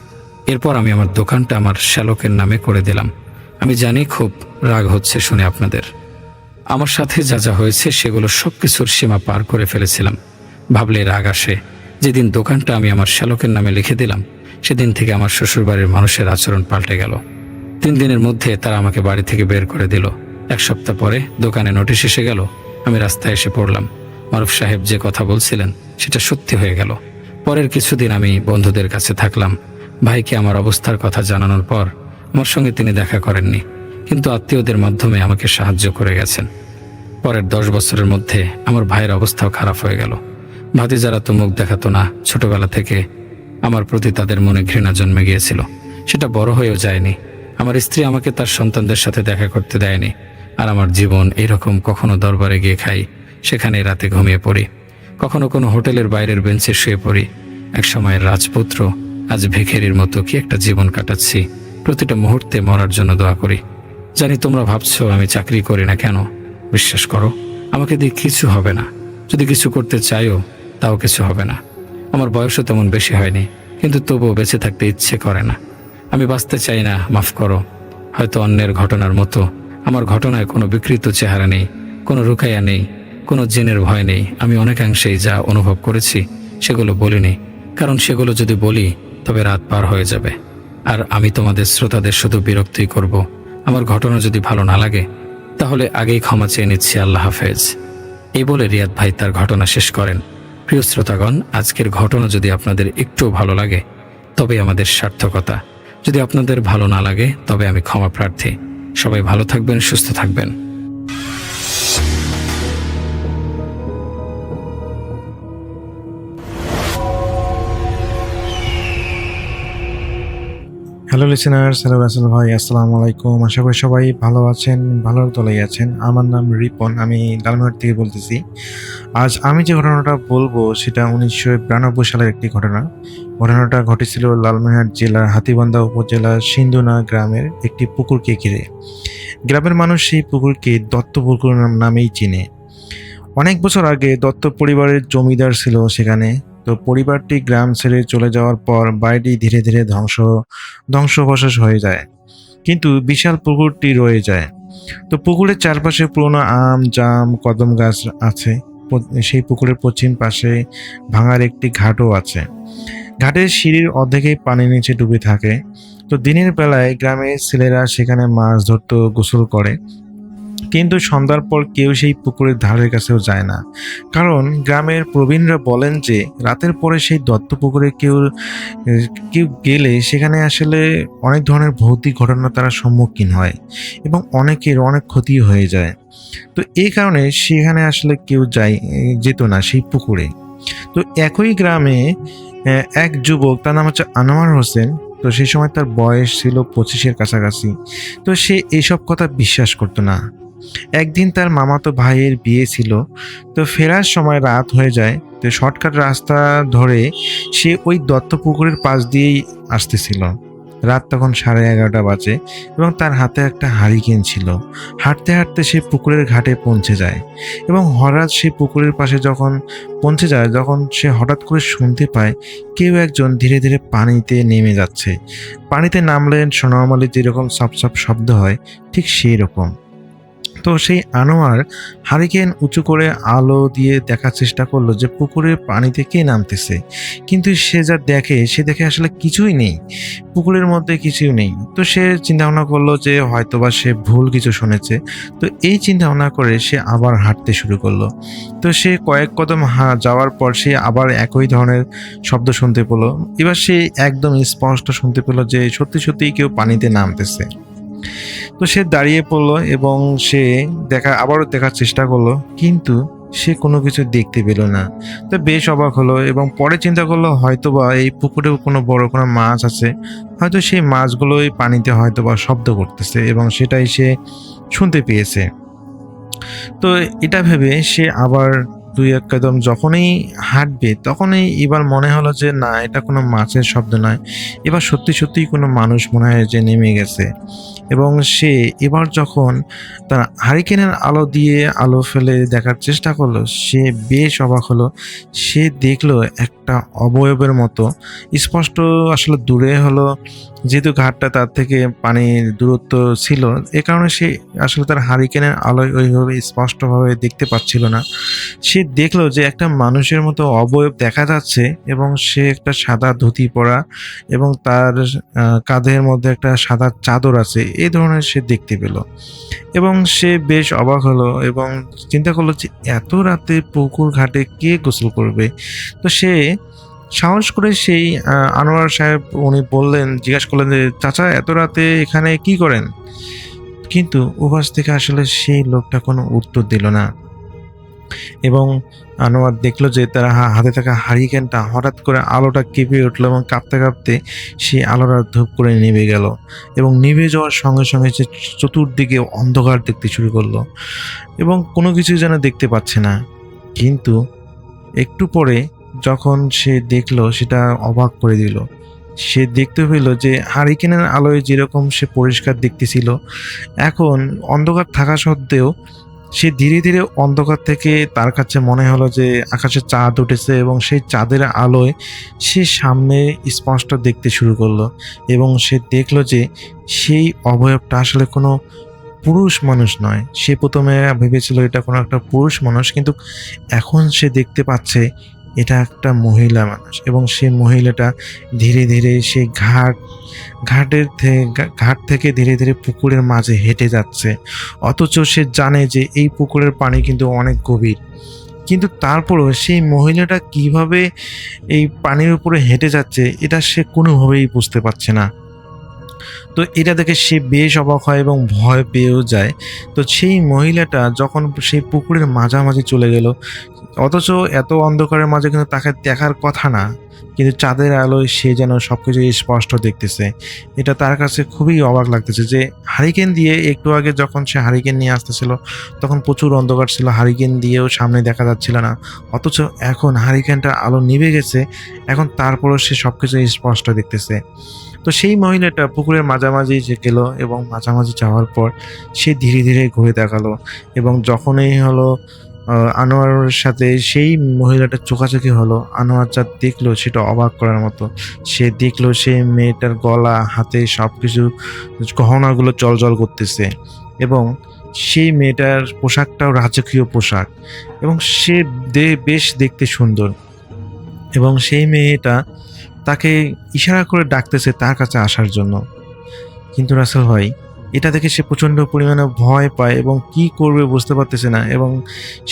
এরপর আমি আমার দোকানটা আমার শ্যালকের নামে করে দিলাম। আমি জানি খুব রাগ হচ্ছে শুনে আপনাদের। আমার সাথে যা যা হয়েছে সেগুলো সব কিছুর সীমা পার করে ফেলেছিলাম। ভাবলে রাগ আসে। যেদিন দোকানটা আমি আমার শ্যালকের নামে লিখে দিলাম সেদিন থেকে আমার শ্বশুরবাড়ির মানুষের আচরণ পাল্টে গেল। 3 দিনের মধ্যে তারা আমাকে বাড়ি থেকে বের করে দিল। 1 সপ্তাহ পরে দোকানে নোটিশ এসে গেল। আমি রাস্তায় এসে পড়লাম। মারুফ সাহেব যে কথা বলছিলেন সেটা সত্যি হয়ে গেল। পরের কিছুদিন আমি বন্ধুদের কাছে থাকলাম। ভাইকে আমার অবস্থার কথা জানানোর পর আমার সঙ্গে তিনি দেখা করেননি, কিন্তু আত্মীয়দের মাধ্যমে আমাকে সাহায্য করে গেছেন। পরের 10 বছরের মধ্যে আমার ভাইয়ের অবস্থাও খারাপ হয়ে গেল। ভাতিজারা তো মুখ দেখাতো না। ছোটবেলা থেকে আমার প্রতি তাদের মনে ঘৃণা জন্মে গিয়েছিল। সেটা বড় হয়েও যায়নি। আমার স্ত্রী আমাকে তার সন্তানদের সাথে দেখা করতে দেয়নি। আর আমার জীবন এইরকম, কখনো দরবারে গিয়ে খাই, সেখানে রাতে ঘুমিয়ে পড়ি, কখনো কোনো হোটেলের বাইরের বেঞ্চে শুয়ে পড়ি। এক সময়ের রাজপুত্র, আজ ভিখারির মতো কি একটা জীবন কাটাচ্ছি। প্রতিটা মুহূর্তে মরার জন্য দোয়া করি। জানি তোমরা ভাবছো আমি চাকরি করি না কেন। বিশ্বাস করো, আমাকে দিয়ে কিছু হবে না। যদি কিছু করতে চাইও তাও কিছু হবে না। আমার বয়সও তেমন বেশি হয়নি, কিন্তু তবুও বেঁচে থাকতে ইচ্ছে করে না। আমি বাঁচতে চাই না, মাফ করো। হয়তো অন্যের ঘটনার মতো আমার ঘটনায় কোনো বিকৃত চেহারা নেই, কোনো রুকাইয়া নেই, কোনো জিনের ভয় নেই। আমি অনেকাংশেই যা অনুভব করেছি সেগুলো বলিনি, কারণ সেগুলো যদি বলি তবে রাত পার হয়ে যাবে। আর আমি তোমাদের শ্রোতাদের শুধু বিরক্তই করব। আমার ঘটনা যদি ভালো না লাগে তাহলে আগেই ক্ষমা চেয়ে নিচ্ছি। আল্লাহ হাফেজ। এই বলে রিয়াদ ভাই তার ঘটনা শেষ করেন। প্রিয় শ্রোতাগণ, আজকের ঘটনা যদি আপনাদের একটু ভালো লাগে তবে আমাদের সার্থকতা। যদি আপনাদের ভালো না লাগে তবে আমি ক্ষমা প্রার্থী। সবাই ভালো থাকবেন, সুস্থ থাকবেন। হ্যালো লিসেনার্স, হ্যালো রাসেল ভাই, আসসালামু আলাইকুম। আশা করি সবাই ভালো আছেন, ভালোর তলেই আছেন। আমার নাম রিপন, আমি লালমোহর থেকে বলতেছি। আজ আমি যে ঘটনাটা বলবো সেটা 1992 সালের একটি ঘটনা। ঘটনাটা ঘটেছিল লালমোহর জেলার হাতীবান্ধা উপজেলার সিন্ধুনা গ্রামের একটি পুকুরকে ঘিরে। গ্রামের মানুষ সেই পুকুরকে দত্ত পুকুর নামেই চিনে। অনেক বছর আগে দত্ত পরিবারের জমিদার ছিল সেখানে। তো পরিবারটি গ্রাম ছেড়ে চলে যাওয়ার পর বাড়িটি ধীরে ধীরে ধ্বংসাবশেষ হয়ে যায়। কিন্তু বিশাল পুকুরটি রয়ে যায়। তো পুকুরের চারপাশে পুরনো আম, জাম, কদম গাছ আছে। সেই পুকুরের পশ্চিম পাশে ভাঙার একটি ঘাটও আছে। ঘাটের সিঁড়ির অর্ধেকেই পানির নিচে ডুবে থাকে। তো দিনের বেলায় গ্রামের ছেলেরা সেখানে মাছ ধরতে গোসল করে, কিন্তু সন্ধ্যার পর কেউ সেই পুকুরের ধারের কাছেও যায় না। কারণ গ্রামের প্রবীণরা বলেন যে রাতের পরে সেই দত্ত পুকুরে কেউ গেলে সেখানে আসলে অনেক ধরনের ভৌতিক ঘটনা তারা সম্মুখীন হয় এবং অনেকের অনেক ক্ষতি হয়ে যায়। তো এই কারণে সেখানে আসলে কেউ যেত না সেই পুকুরে। তো একই গ্রামে এক যুবক, তার নাম হচ্ছে আনোয়ার হোসেন। তো সেই সময় তার বয়স ছিল 25-এর কাছাকাছি। তো সে এইসব কথা বিশ্বাস করতো না। একদিন তার মামাতো ভাইয়ের বিয়ে ছিল। তো ফেরার সময় রাত হয়ে যায়। তো শর্টকাট রাস্তা ধরে সে ওই দত্তপুকুরের পাশ দিয়েই আসতেছিল। রাত তখন 11:30 বাজে এবং তার হাতে একটা হারিকেন ছিল। হাঁটতে হাঁটতে সে পুকুরের ঘাটে পৌঁছে যায় এবং হঠাৎ সে পুকুরের পাশে যখন পৌঁছে যায়, যখন সে হঠাৎ করে শুনতে পায় কেউ একজন ধীরে ধীরে পানিতে নেমে যাচ্ছে। পানিতে নামলে নরমালি যেরকম সপ সপ শব্দ হয়, ঠিক সেই রকম। তো সেই আনোয়ার হারিকেন উঁচু করে আলো দিয়ে দেখার চেষ্টা করলো যে পুকুরের পানিতে কে নামতেছে, কিন্তু সে দেখে আসলে কিছুই নেই, পুকুরের মধ্যে কিছুই নেই। তো সে চিন্তা ভাবনা করলো যে হয়তোবা সে ভুল কিছু শুনেছে। তো এই চিন্তা ভাবনা করে সে আবার হাঁটতে শুরু করলো। তো সে কয়েক কদম যাওয়ার পর সে আবার একই ধরনের শব্দ শুনতে পেলো। এবার সে একদম স্পষ্ট শুনতে পেলো যে সত্যি সত্যিই কেউ পানিতে নামতেছে। তো সে দাঁড়িয়ে পড়লো এবং সে আবারও দেখার চেষ্টা করলো, কিন্তু সে কোনো কিছু দেখতে পেল না। তো বেশ অবাক হলো এবং পরে চিন্তা করলো হয়তোবা এই পুকুরে কোনো বড় কোনো মাছ আছে, হয়তো সেই মাছগুলোই পানিতে হয়তোবা শব্দ করতেছে এবং সেটাই সে শুনতে পেয়েছে। তো এটা ভেবে সে আবার 2-1 কদম যখনই হাঁটবে, তখনই এবার মনে হলো যে না, এটা কোনো মাছের শব্দ নয়, এবার সত্যি সত্যিই কোনো মানুষ মনে হয় যে নেমে গেছে। এবং সে এবার যখন তার হারিকেনের আলো ফেলে দেখার চেষ্টা করলো, সে বেশ অবাক হলো। সে দেখলো একটা অবয়বের মতো স্পষ্ট, আসলে দূরে হলো, যেহেতু ঘাটটা তার থেকে পানির দূরত্ব ছিল, এ কারণে সে আসলে তার হারিকেনের আলোয় ওইভাবে স্পষ্টভাবে দেখতে পাচ্ছিল না। সে দেখলো যে একটা মানুষের মতো অবয়ব দেখা যাচ্ছে এবং সে একটা সাদা ধুতি পরা এবং তার কাঁধের মধ্যে একটা সাদা চাদর আছে, এই ধরনের সে দেখতে পেল। এবং সে বেশ অবাক হলো এবং চিন্তা করলো যে এত রাতে পুকুর ঘাটে কে গোসল করবে। তো সে সাহস করে সেই আনোয়ার সাহেব, উনি জিজ্ঞাসা করলেন যে চাচা, এত রাতে এখানে কি করেন? কিন্তু ওপাশ থেকে আসলে সেই লোকটা কোনো উত্তর দিল না। এবং আনোয়ার দেখলো যে তার হাতে থাকা হারিকেনটা হঠাৎ করে আলোটা কেঁপে উঠলো এবং কাঁপতে কাঁপতে সেই আলোটা ধূপ করে নিভে গেল এবং নিভে যাওয়ার সঙ্গে সঙ্গে সে চতুর্দিকে অন্ধকার দেখতে শুরু করলো এবং কোনো কিছু যেন দেখতে পাচ্ছে না। কিন্তু একটু পরে যখন সে দেখলো, সেটা অবাক করে দিল। সে দেখতে পেল যে হারিকেনের আলোয় যেরকম সে পরিষ্কার দেখতেছিল, এখন অন্ধকার থাকা সত্ত্বেও সে ধীরে ধীরে অন্ধকার থেকে তার কাছে মনে হলো যে আকাশে চাঁদ উঠেছে এবং সেই চাঁদের আলোয় সে সামনে স্পষ্ট দেখতে শুরু করলো এবং সে দেখলো যে সেই অবয়বটা আসলে কোনো পুরুষ মানুষ নয়। সে প্রথমে ভেবেছিল এটা কোনো একটা পুরুষ মানুষ, কিন্তু এখন সে দেখতে পাচ্ছে এটা একটা মহিলা মানুষ এবং সেই মহিলাটা ধীরে ধীরে সেই ঘাট থেকে ধীরে ধীরে পুকুরের মাঝে হেঁটে যাচ্ছে। অথচ সে জানে যে এই পুকুরের পানি কিন্তু অনেক গভীর, কিন্তু তারপরও সেই মহিলাটা কিভাবে এই পানির উপরে হেঁটে যাচ্ছে এটা সে কোনোভাবেই বুঝতে পারছে না। তো এটা দেখে সে বেশ অবাক হয় এবং ভয় পেয়েও যায়। তো সেই মহিলাটা যখন সেই পুকুরের মাঝামাঝি চলে গেল, অথচ এত অন্ধকারের মাঝে কিন্তু তাকে দেখার কথা না, কিন্তু চাঁদের আলোয় সে যেন সবকিছু স্পষ্ট দেখতেছে। এটা তার কাছে খুবই অবাক লাগতেছে যে হারিকেন দিয়ে একটু আগে যখন সে হারিকেন নিয়ে আসতেছিল তখন প্রচুর অন্ধকার ছিল, হারিকেন দিয়েও সামনে দেখা যাচ্ছিল না, অথচ এখন হারিকেনটা আলো নিভে গেছে, এখন তারপরও সে সবকিছু স্পষ্ট দেখতেছে। তো সেই মহিলাটা পুকুরের মাঝামাঝি গেল এবং মাঝামাঝি যাওয়ার পর সে ধীরে ধীরে ঘুরে দেখালো এবং যখনই হলো আনোয়ারের সাথে সেই মহিলাটার চোখাচোখি হলো। আনোয়ার যা দেখলো সেটা অবাক করার মতো। সে দেখলো সেই মেয়েটার গলা হাতে সব কিছু গহনাগুলো জল করতেছে, এবং সেই মেয়েটার পোশাকটাও রাজকীয় পোশাক, এবং সে বেশ দেখতে সুন্দর, এবং সেই মেয়েটা তাকে ইশারা করে ডাকতেছে তার কাছে আসার জন্য। কিন্তু রাসেল ভাই, এটা দেখে সে প্রচণ্ড পরিমাণে ভয় পায় এবং কি করবে বুঝতে পারতেছে না, এবং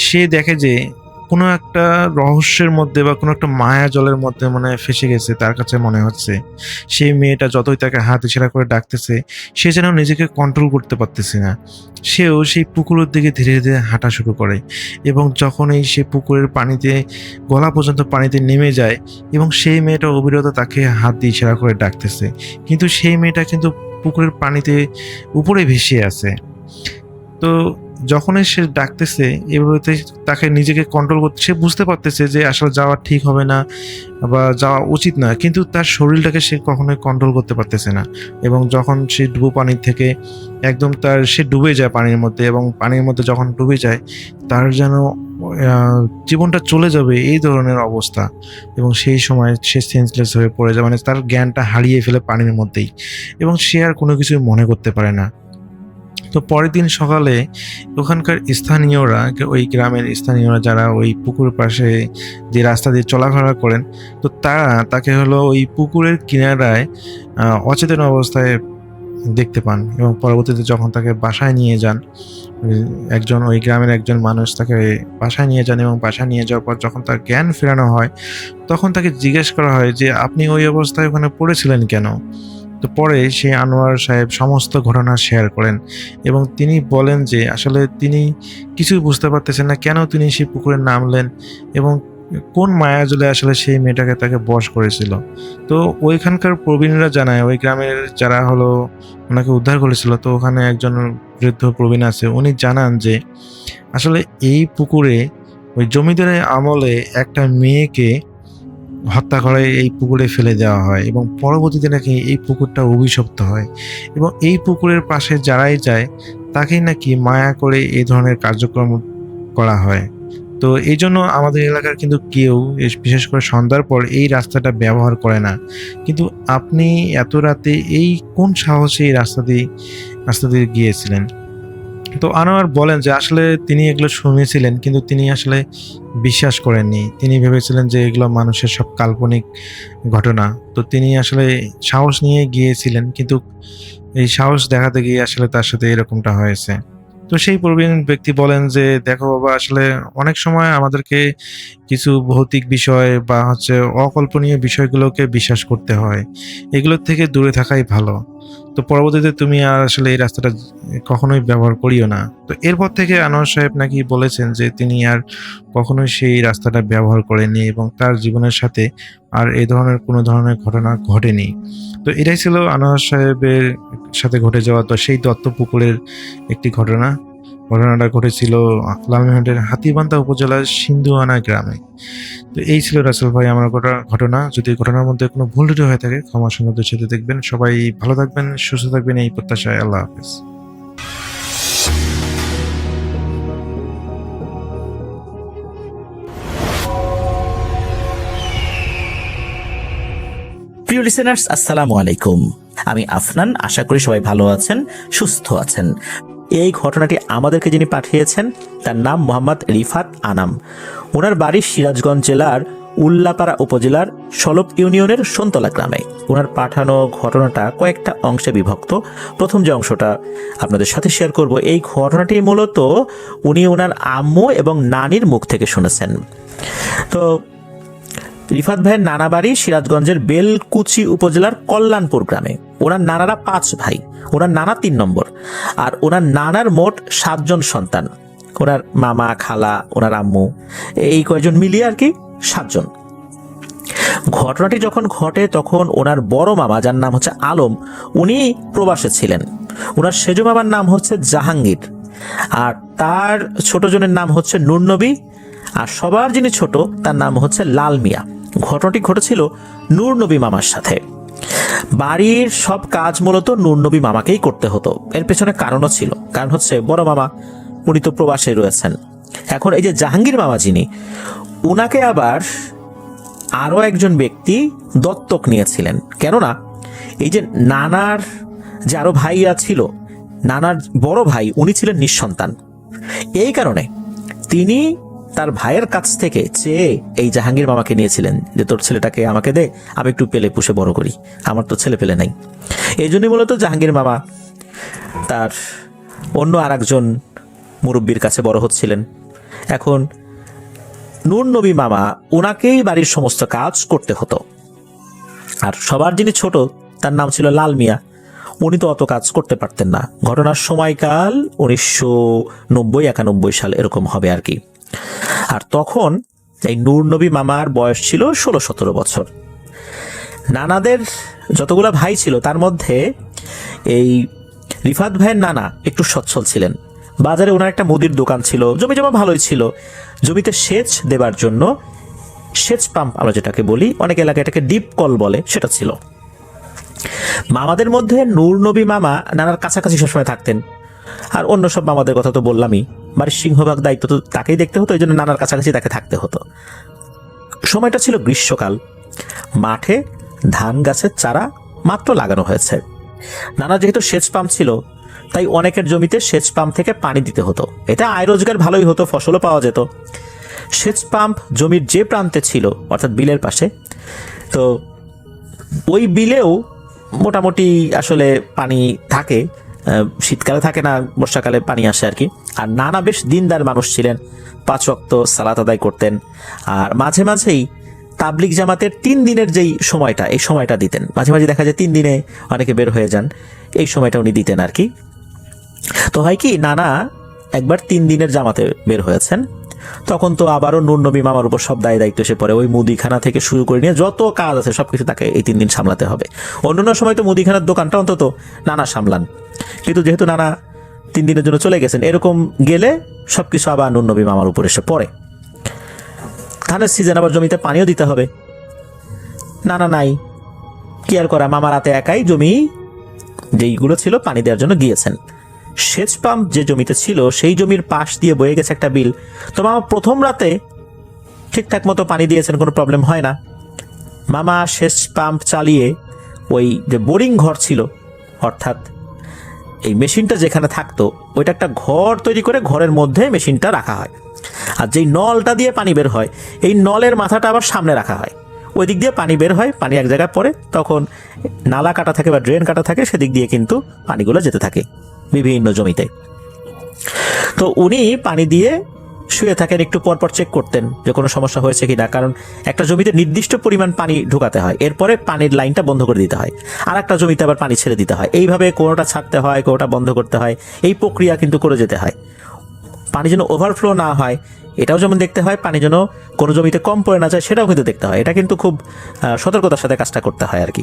সে দেখে যে কোনো একটা রহস্যের মধ্যে বা কোনো একটা মায়া জলের মধ্যে মানে ফেসে গেছে। তার কাছে মনে হচ্ছে সেই মেয়েটা যতই তাকে হাত ইশারা করে ডাকতেছে, সে যেন নিজেকে কন্ট্রোল করতে পারতেছে না। সেও সেই পুকুরের দিকে ধীরে ধীরে হাঁটা শুরু করে, এবং যখনই সে পুকুরের পানিতে গলা পর্যন্ত পানিতে নেমে যায়, এবং সেই মেয়েটা অবিরত তাকে হাত দিয়ে ইশারা করে ডাকতেছে, কিন্তু সেই মেয়েটা কিন্তু পুকুরের পানিতে উপরে ভেসে আছে। তো যখনই সে ডাকতেছে এভাবে তাকে নিজেকে কন্ট্রোল করতে, সে বুঝতে পারতেছে যে আসলে যাওয়া ঠিক হবে না বা যাওয়া উচিত না, কিন্তু তার শরীরটাকে সে কখনোই কন্ট্রোল করতে পারতেছে না। এবং যখন সে ডুবো পানির থেকে একদম সে ডুবে যায় পানির মধ্যে, এবং পানির মধ্যে যখন ডুবে যায় তার যেন জীবনটা চলে যাবে এই ধরনের অবস্থা, এবং সেই সময় সে সেন্সলেস হয়ে পড়ে যায়, মানে তার জ্ঞানটা হারিয়ে ফেলে পানির মধ্যেই, এবং সে আর কোনো কিছু মনে করতে পারে না। তো পরের দিন সকালে ওখানকার স্থানীয়রা, ওই গ্রামের স্থানীয়রা যারা ওই পুকুর পাশে যে রাস্তা দিয়ে চলাফেরা করেন, তো তারা তাকে হলো ওই পুকুরের কিনারায় অচেতন অবস্থায় দেখতে পান, এবং পরবর্তীতে যখন তাকে বাসায় নিয়ে যান, ওই গ্রামের একজন মানুষ তাকে বাসায় নিয়ে যান, এবং বাসায় নিয়ে যাওয়ার পর যখন তার জ্ঞান ফেরানো হয়, তখন তাকে জিজ্ঞেস করা হয় যে আপনি ওই অবস্থায় ওখানে পড়েছিলেন কেন। তো পরে সেই আনোয়ার সাহেব সমস্ত ঘটনা শেয়ার করেন, এবং তিনি বলেন যে আসলে তিনি কিছুই বুঝতে পারতেছেন না কেন তিনি সেই পুকুরে নামলেন, এবং কোন মায়াজালে আসলে সেই মেয়েটাকে তাকে বশ করেছিল। তো ওইখানকার প্রবীণরা জানায়, ওই গ্রামের যারা হলো ওনাকে উদ্ধার করেছিল, তো ওখানে একজন বৃদ্ধ প্রবীণ আছে, উনি জানান যে আসলে এই পুকুরে ওই জমিদারের আমলে একটা মেয়েকে হত্যা করে এই পুকুরে ফেলে দেওয়া হয়, এবং পরবর্তীতে নাকি এই পুকুরটা অভিশপ্ত হয়, এবং এই পুকুরের পাশে যারাই যায় তাকেই নাকি মায়া করে এই ধরনের কার্যক্রম করা হয়। তো এই জন্য আমাদের এলাকার কিন্তু কেউ, বিশেষ করে সন্ধ্যার পর, এই রাস্তাটা ব্যবহার করে না। কিন্তু আপনি এত রাতে এই কোন সাহসে এই রাস্তা দিয়ে গিয়েছিলেন? তো আনোয়ার বলেন যে আসলে তিনি এগুলো শুনেছিলেন, কিন্তু তিনি আসলে বিশ্বাস করেননি। তিনি ভেবেছিলেন যে এগুলো মানুষের সব কাল্পনিক ঘটনা। তো তিনি আসলে সাহস নিয়ে গিয়েছিলেন, কিন্তু এই সাহস দেখাতে গিয়ে আসলে তার সাথে এরকমটা হয়েছে। তো সেই প্রবীণ ব্যক্তি বলেন যে দেখো বাবা, আসলে অনেক সময় আমাদেরকে কিছু ভৌতিক বিষয় বা অকল্পনীয় বিষয়গুলোকে বিশ্বাস করতে হয়, এগুলোর থেকে দূরে থাকাই ভালো। তো পরবর্তীতে তুমি আর আসলে এই রাস্তাটা কখনোই ব্যবহার করিও না। তো এরপর থেকে আনোয়ার সাহেব নাকি বলেছেন যে তিনি আর কখনোই সেই রাস্তাটা ব্যবহার করেননি, এবং তার জীবনের সাথে আর এই ধরনের কোনো ধরনের ঘটনা ঘটেনি। তো এটাই ছিল আনোয়ার সাহেবের সাথে ঘটে যাওয়া তো সেই দত্তপুকুরের একটি ঘটনাটা ঘটেছিল লালমনিরহাটের হাতীবান্ধা উপজেলার সিন্ধুয়ানা গ্রামে। তো এই ছিল রাসেল ভাই আমার ঘটনা। যদি ঘটনার মধ্যে কোনো ভুল ত্রুটি হয়ে থাকে ক্ষমা সুন্দর সাথে দেখবেন। সবাই ভালো থাকবেন, সুস্থ থাকবেন, এই প্রত্যাশায়। আল্লাহ হাফেজ। প্রিয় লিসেনার্স, আসসালামু আলাইকুম। আমি আফনান, আশা করি সবাই ভালো আছেন, সুস্থ আছেন। এই ঘটনাটি আমাদেরকে যিনি পাঠিয়েছেন তার নাম মোহাম্মদ রিফাত আনাম। ওনার বাড়ি সিরাজগঞ্জ জেলার উল্লাপাড়া উপজেলার সলপ ইউনিয়নের সন্তলা গ্রামে। ওনার পাঠানো ঘটনাটা কয়েকটা অংশে বিভক্ত। প্রথম যে অংশটা আপনাদের সাথে শেয়ার করব, এই ঘটনাটি মূলত উনি ওনার আম্মু এবং নানির মুখ থেকে শুনেছেন। তো রিফাত ভাইয়ের নানা বাড়ি সিরাজগঞ্জের বেলকুচি উপজেলার কল্যাণপুর গ্রামে। ওনার নানারা 5 ভাই, ওনার নানা 3 নম্বর, আর ওনার নানার মোট 7 জন সন্তান। ওনার মামা, খালা, ওনার আম্মু, এই কয়েকজন মিলিয়ে আর কি 7 জন। ঘটনাটি যখন ঘটে তখন ওনার বড় মামা, যার নাম হচ্ছে আলম, উনি প্রবাসে ছিলেন। ওনার সেজো মামার নাম হচ্ছে জাহাঙ্গীর, আর তার ছোট জনের নাম হচ্ছে নূরনবী, আর সবার যিনি ছোট তার নাম হচ্ছে লাল মিয়া। ঘটনাটি ঘটেছিল নূরনবী মামার সাথে। বাড়ির সব কাজ মূলত নূরনবী মামাকেই করতে হতো। এর পেছনে কারণও ছিল, কারণ হচ্ছে বড় মামা উনি তো প্রবাসে রয়েছেন, এখন এই যে জাহাঙ্গীর মামা যিনি, উনাকে আবার আরও একজন ব্যক্তি দত্তক নিয়েছিলেন। কেননা এই যে নানার যে আরো ভাইরা ছিল, নানার বড় ভাই উনি ছিলেন নিঃসন্তান। এই কারণে তিনি তার ভাইয়ের কাছ থেকে চেয়ে এই জাহাঙ্গীর মামাকে নিয়েছিলেন যে তোর ছেলেটাকে আমাকে দে, আমি একটু পেলে পুষে বড় করি, আমার তো ছেলে পেলে নাই। এই জন্যই মূলত জাহাঙ্গীর মামা তার অন্য আর একজন মুরব্বীর কাছে বড় হচ্ছিলেন। এখন নূর নবী মামা, ওনাকেই বাড়ির সমস্ত কাজ করতে হতো। আর সবার যিনি ছোট, তার নাম ছিল লাল মিয়া, উনি তো অত কাজ করতে পারতেন না। ঘটনার সময়কাল 1990-91 সাল এরকম হবে আর কি। আর তখন এই নূর নবী মামার বয়স ছিল 16-17 বছর। নানাদের যতগুলা ভাই ছিল তার মধ্যে এই রিফাত ভাইয়ের নানা একটু সচ্ছল ছিলেন। বাজারে ওনার একটা মুদির দোকান ছিল, জমি জমা ভালোই ছিল। জমিতে সেচ দেবার জন্য সেচ পাম্প আমরা যেটাকে বলি, অনেক এলাকায় এটাকে ডিপ কল বলে, সেটা ছিল। মামাদের মধ্যে নূর নবী মামা নানার কাছাকাছি সবসময় থাকতেন। আর অন্য সব মামাদের কথা তো বললামই, বাড়ির সিংহভাগ দায়িত্ব তো তাকেই দেখতে হতো, এই জন্য নানার কাছাকাছি তাকে থাকতে হতো। সময়টা ছিল গ্রীষ্মকাল, মাঠে ধান গাছের চারা মাত্র লাগানো হয়েছে। নানা যেহেতু সেচ পাম্প ছিল, তাই অনেকের জমিতে সেচ পাম্প থেকে পানি দিতে হতো। এটা আয় রোজগার ভালোই হতো, ফসলও পাওয়া যেত। সেচ পাম্প জমির যে প্রান্তে ছিল, অর্থাৎ বিলের পাশে, তো ওই বিলেও মোটামুটি আসলে পানি থাকে, শীতকালে থাকে না, বর্ষাকালে পানি আসে আর কি। আর নানা বেশ দিনদার মানুষ ছিলেন, 5 ওয়াক্ত সালাত আদায় করতেন। আর মাঝে মাঝেই তাবলিগ জামাতের 3 দিনের যেই সময়টা, এই সময়টা দিতেন। মাঝে মাঝে দেখা যায় 3 দিনে অনেকে বের হয়ে যান, এই সময়টা উনি দিতেন আর কি। তো হয় কি, নানা একবার 3 দিনের জামাতে বের হয়েছেন, তখন তো আবারও নূর নবী মামার উপর সব দায়িত্ব এসে পড়ে। ওই মুদিখানা থেকে শুরু করে নিয়ে যত কাজ আছে সবকিছু তাকে এই 3 দিন সামলাতে হবে। অন্যান্য সময় তো মুদিখানার দোকানটা অন্তত নানা সামলান, কিন্তু যেহেতু নানা 3 দিনের জন্য চলে গেছেন, এরকম গেলে সবকিছু আবার নূর নবী মামার উপর এসে পড়ে। ধানের সিজন, আবার জমিতে পানিও দিতে হবে। নানা নাই, কি আর করা, মামার হাতে একাই জমি যেইগুলো ছিল পানি দেওয়ার জন্য গিয়েছেন। সেচ পাম্প যে জমিতে ছিল, সেই জমির পাশ দিয়ে বয়ে গেছে একটা বিল। তো মামা প্রথম রাতে ঠিকঠাক মতো পানি দিয়েছেন, কোনো প্রবলেম হয় না। মামা সেচ পাম্প চালিয়ে ওই যে বোরিং ঘর ছিল, অর্থাৎ এই মেশিনটা যেখানে থাকতো, ওইটা একটা ঘর তৈরি করে ঘরের মধ্যে মেশিনটা রাখা হয়। আর যেই নলটা দিয়ে পানি বের হয়, এই নলের মাথাটা আবার সামনে রাখা হয়। ওই দিক দিয়ে পানি বের হয়, পানি এক জায়গায় পড়ে, তখন নালা কাটা থাকে বা ড্রেন কাটা থাকে, সেদিক দিয়ে কিন্তু পানিগুলো যেতে থাকে বিভিন্ন জমিতে। তো উনি পানি দিয়ে শুয়ে থাকেন, একটু পরপর চেক করতেন যে কোনো সমস্যা হয়েছে কিনা, কারণ একটা জমিতে নির্দিষ্ট পরিমাণ পানি ঢোকাতে হয়, এরপরে পানির লাইনটা বন্ধ করে দিতে হয়, আর একটা জমিতে আবার পানি ছেড়ে দিতে হয়। এইভাবে কোনোটা ছাড়তে হয়, কোনোটা বন্ধ করতে হয়, এই প্রক্রিয়া কিন্তু করে যেতে হয়। পানি যেন ওভারফ্লো না হয় এটাও যেমন দেখতে হয়, পানি যেন কোনো জমিতে কম পড়ে না যায় সেটাও কিন্তু দেখতে হয়। এটা কিন্তু খুব সতর্কতার সাথে কাজটা করতে হয় আর কি।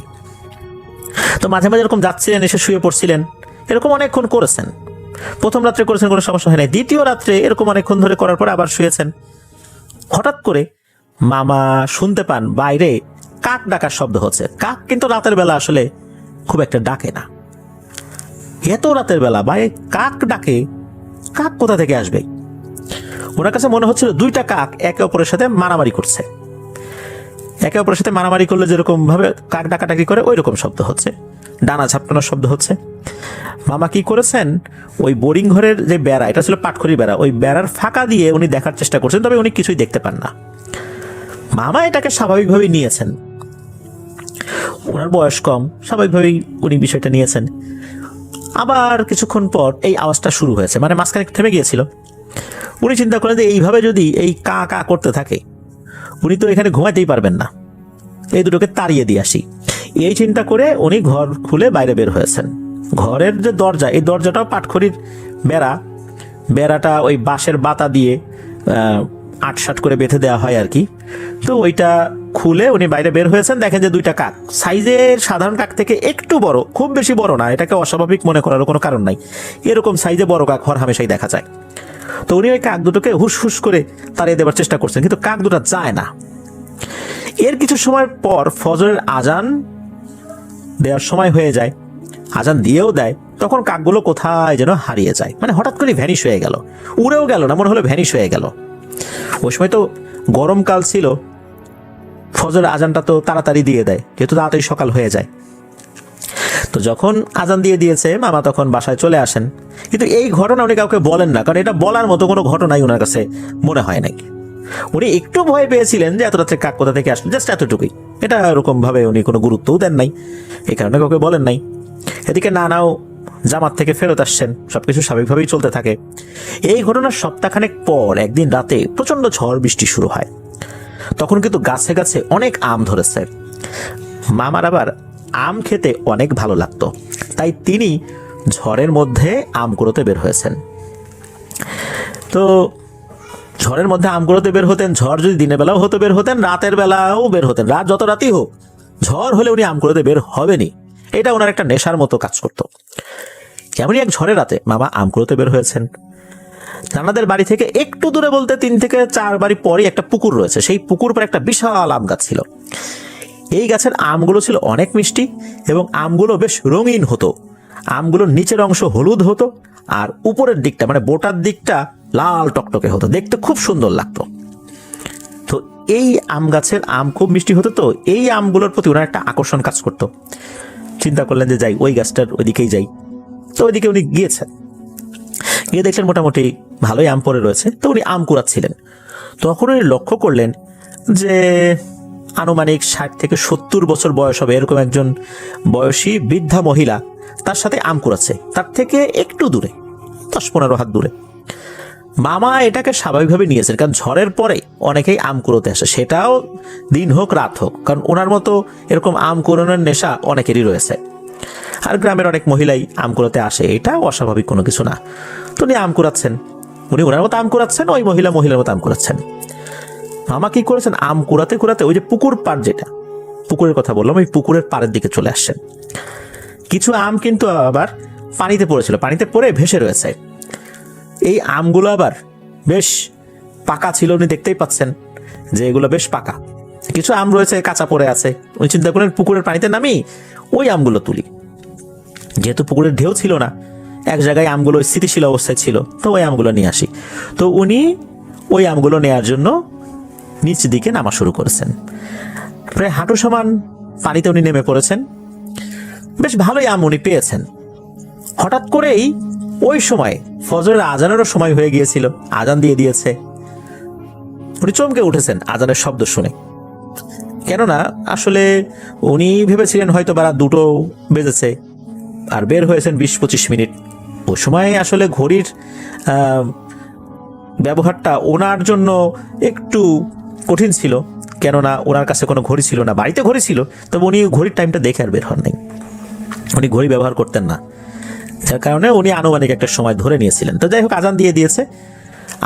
তো মাঝে মাঝে এরকম যাচ্ছিলেন, এসে শুয়ে পড়ছিলেন, এরকম অনেকক্ষণ করেছেন। প্রথম রাত্রে করেছেন, কোনো সমস্যা হয় না। দ্বিতীয় রাত্রে এরকম অনেকক্ষণ ধরে করার পরে আবার শুয়েছেন। হঠাৎ করে মামা শুনতে পান বাইরে কাক ডাকার শব্দ হচ্ছে। কাক কিন্তু রাতের বেলা আসলে খুব একটা ডাকে না, এত রাতের বেলা বাইরে কাক ডাকে, কাক কোথা থেকে আসবে? ওনার কাছে মনে হচ্ছিল 2টা কাক একে অপরের সাথে মারামারি করছে। একে অপরের সাথে মারামারি করলে যেরকম ভাবে কাক ডাকাডাকি করে, ওই রকম শব্দ হচ্ছে, ডানা ঝাপটানোর শব্দ হচ্ছে। মামা কি করেছেন, ওই বোরিং ঘরের যে বেড়া, এটা ছিল পাটখড়ি বেড়া, ওই বেড়ার ফাঁকা দিয়ে উনি দেখার চেষ্টা করছেন, তবে উনি কিছুই দেখতে পান না। মামা এটাকে স্বাভাবিকভাবেই নিয়েছেন, ওনার বয়স কম, স্বাভাবিকভাবেই উনি বিষয়টা নিয়েছেন। আবার কিছুক্ষণ পর এই আওয়াজটা শুরু হয়েছে, মানে মাঝখানে থেমে গিয়েছিল। উনি চিন্তা করেন যে এইভাবে যদি এই কা কা করতে থাকে, উনি তো এখানে ঘুমাইতেই পারবেন না, এই দুটোকে তাড়িয়ে দিয়ে আসি। এই চিন্তা করে উনি ঘর খুলে বাইরে বের হয়েছেন। ঘরের যে দরজা, এই দরজাটাও পাটখড়ির বেড়াটা ওই বাঁশের বাতা দিয়ে 8-7 করে বেঁধে দেওয়া হয় আর কি। তো ওইটা খুলে উনি বাইরে বের হয়েছেন, দেখেন যে 2টা কাক, সাইজের সাধারণ কাক থেকে একটু বড়, খুব বেশি বড় না, এটাকে অস্বাভাবিক মনে করারও কোনো কারণ নাই, এরকম সাইজে বড় কাক হরহামেশাই দেখা যায়। তো উনি ওই কাক দুটোকে হুস হুস করে তাড়িয়ে দেওয়ার চেষ্টা করছেন, কিন্তু কাক দুটো যায় না। এর কিছু সময় পর ফজরের আজান দেওয়ার সময় হয়ে যায়, আজান দিয়েও দেয়, তখন কাকগুলো কোথায় যেন হারিয়ে যায়, মানে হঠাৎ করে ভ্যানিশ হয়ে গেল, উড়েও গেল না, মনে হলো ভ্যানিশ হয়ে গেল। ওই সময় তো গরমকাল ছিল, ফজরের আজানটা তো তাড়াতাড়ি দিয়ে দেয়, যেহেতু তাড়াতাড়ি সকাল হয়ে যায়। তো যখন আজান দিয়ে দিয়েছে মামা তখন বাসায় চলে আসেন, কিন্তু এই ঘটনা উনি কাউকে বলেন না, কারণ এটা বলার মতো কোনো ঘটনাই ওনার কাছে মনে হয় নাই। উনি একটু ভয় পেয়েছিলেন যে এত রাত্রে কাক কোথা থেকে আসলো, জাস্ট এতটুকুই, এটা এরকম ভাবে উনি কোনো গুরুত্বও দেন নাই, এই কারণে কাউকে বলেন নাই। এদিকে নানাও জামাত থেকে ফেরত আসছেন, সবকিছু স্বাভাবিকভাবেই চলতে থাকে। এই ঘটনার সপ্তাহখানেক পর একদিন রাতে প্রচন্ড ঝড় বৃষ্টি শুরু হয়। তখন কিন্তু গাছে গাছে অনেক আম ধরেছে। মামার আবার আম খেতে অনেক ভালো লাগতো, তাই তিনি ঝড়ের মধ্যে আম কুড়োতে বের হয়েছেন। তো ঝড়ের মধ্যে আম কুড়োতে বের হতেন, ঝড় যদি দিনের বেলাও হতো বের হতেন, রাতের বেলাও বের হতেন, রাত যত রাতই হোক ঝড় হলে উনি আম কুড়োতে বের হবেনই, এটা ওনার একটা নেশার মতো কাজ করতো। এমনই এক ঝড়ের রাতে মামা আম কুড়োতে বের হয়েছেন। নানাদের বাড়ি থেকে একটু দূরে বলতে 3 থেকে 4 বাড়ি পরে একটা পুকুর রয়েছে, সেই পুকুর পর একটা বিশাল আম গাছ ছিল। এই গাছের আমগুলো ছিল অনেক মিষ্টি এবং আমগুলো বেশ রঙিন হতো। আমগুলোর নিচের অংশ হলুদ হতো আর উপরের দিকটা মানে বোটার দিকটা লাল টকটকে হতো, দেখতে খুব সুন্দর লাগতো। তো এই আম গাছের আম খুব মিষ্টি হতো, তো এই আমগুলোর প্রতি ওনার একটা আকর্ষণ কাজ করতো। চিন্তা করলেন যে যাই ওই গাছটার ওইদিকেই যাই। তো ওইদিকে উনি গিয়েছেন, গিয়ে দেখলেন মোটামুটি ভালোই আম পড়ে রয়েছে। তো উনি আম কুড়াচ্ছিলেন, তখন উনি লক্ষ্য করলেন যে আনুমানিক 60 থেকে 70 বছর বয়স হবে এরকম একজন বয়সী বৃদ্ধা মহিলা তার সাথে আম কুড়াচ্ছে, তার থেকে একটু দূরে 10-15 হাত দূরে। মামা এটাকে স্বাভাবিকভাবে নিয়েছেন, কারণ ঝড়ের পরে অনেকেই আম কুড়োতে আসে, সেটাও দিন হোক রাত হোক, কারণ ওনার মতো এরকম আম কুড়োনোর নেশা অনেকেরই রয়েছে। আর গ্রামের অনেক মহিলাই আম কুড়াতে আসে, এটা অস্বাভাবিক কোনো কিছু না। তো উনি আম কুড়াচ্ছেন, উনি ওনার মতো আম কুড়াচ্ছেন, ওই মহিলার মতো আম কুড়াচ্ছেন। মামা কি করেছেন, আম কুড়াতে কুড়াতে ওই যে পুকুর পাড়, যেটা পুকুরের কথা বললাম, ওই পুকুরের পাড়ের দিকে চলে আসছেন। কিছু আম কিন্তু আবার পানিতে পড়েছিল, পানিতে পড়ে ভেসে রয়েছে। এই আমগুলো আবার বেশ পাকা ছিল, উনি দেখতেই পাচ্ছেন যে এগুলো বেশ পাকা। কিছু আম রয়েছে কাঁচা পড়ে আছে। উনি চিন্তা করেন পুকুরের পানিতে নামি ওই আমগুলো তুলি। যেহেতু পুকুরের ঢেউ ছিল না, এক জায়গায় আমগুলো স্থিতিশীল অবস্থায় ছিল, তো ওই আমগুলো নিয়ে আসি। তো উনি ওই আমগুলো নেয়ার জন্য নিচ দিকে নামা শুরু করেছেন। প্রায় হাঁটু সমান পানিতে উনি নেমে পড়েছেন। বেশ ভালোই আম উনি পেয়েছেন। হঠাৎ করেই ওই সময় ফজরের আজানেরও সময় হয়ে গিয়েছিল, আজান দিয়ে দিয়েছে। উনি চমকে উঠেছেন আজানের শব্দ শুনে, কেননা আসলে উনি ভেবেছিলেন হয়তো বা 2টো বেজেছে, আর বের হয়েছেন 20-25 মিনিট। ওই সময় আসলে ঘড়ির ব্যবহারটা ওনার জন্য একটু কঠিন ছিল, কেননা ওনার কাছে কোনো ঘড়ি ছিল না। বাড়িতে ঘড়ি ছিল, তবে উনি ঘড়ির টাইমটা দেখে আর বের হন নাই। উনি ঘড়ি ব্যবহার করতেন না, যার কারণে উনি আনুমানিক একটা সময় ধরে নিয়েছিলেন। তো যাই হোক, আজান দিয়ে দিয়েছে।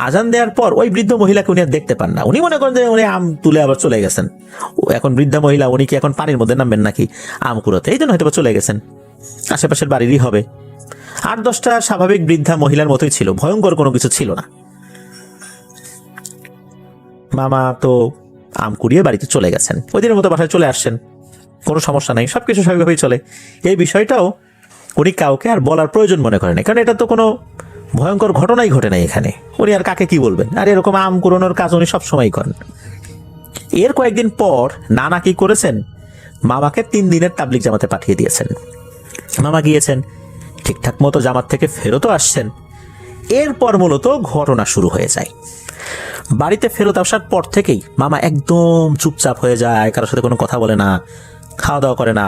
আজান দেওয়ার পর ওই বৃদ্ধ মহিলাকে উনি আর দেখতে পান না। উনি মনে করেন যে উনি আম তুলে আবার চলে গেছেন। এখন বৃদ্ধা মহিলা, উনি কি এখন পানির মধ্যে নামবেন নাকি আম কুড়োতে, এই জন্য হয়তো চলে গেছেন। আশেপাশের বাড়িরই হবে। 8-10টা স্বাভাবিক বৃদ্ধা মহিলার মতোই ছিল, ভয়ঙ্কর কোনো কিছু ছিল না। মামা তো আম কুড়িয়ে বাড়িতে চলে গেছেন, ওই দিনের মতো বাসায় চলে আসছেন, কোনো সমস্যা নাই, সবকিছু স্বাভাবিকভাবেই চলে। এই বিষয়টাও উনি কাউকে আর বলার প্রয়োজন মনে করেন, কারণ এটা তো কোনো ভয়ঙ্কর ঘটনাই ঘটে নাই এখানে। উনি আর কাকে কি বলবেন, আর এরকম আম কুড়োনোর কাজ উনি সবসময় করেন। এর কয়েকদিন পর নানা কি করেছেন, মামাকে 3 দিনের তাবলিগ জামাতে পাঠিয়ে দিয়েছেন। মামা গিয়েছেন, ঠিকঠাক মতো জামাত থেকে ফেরতও আসছেন। এরপর মূলত ঘটনা শুরু হয়ে যায়। বাড়িতে ফেরত আসার পর থেকেই মামা একদম চুপচাপ হয়ে যায়, কারোর সাথে কোনো কথা বলে না, খাওয়া দাওয়া করে না,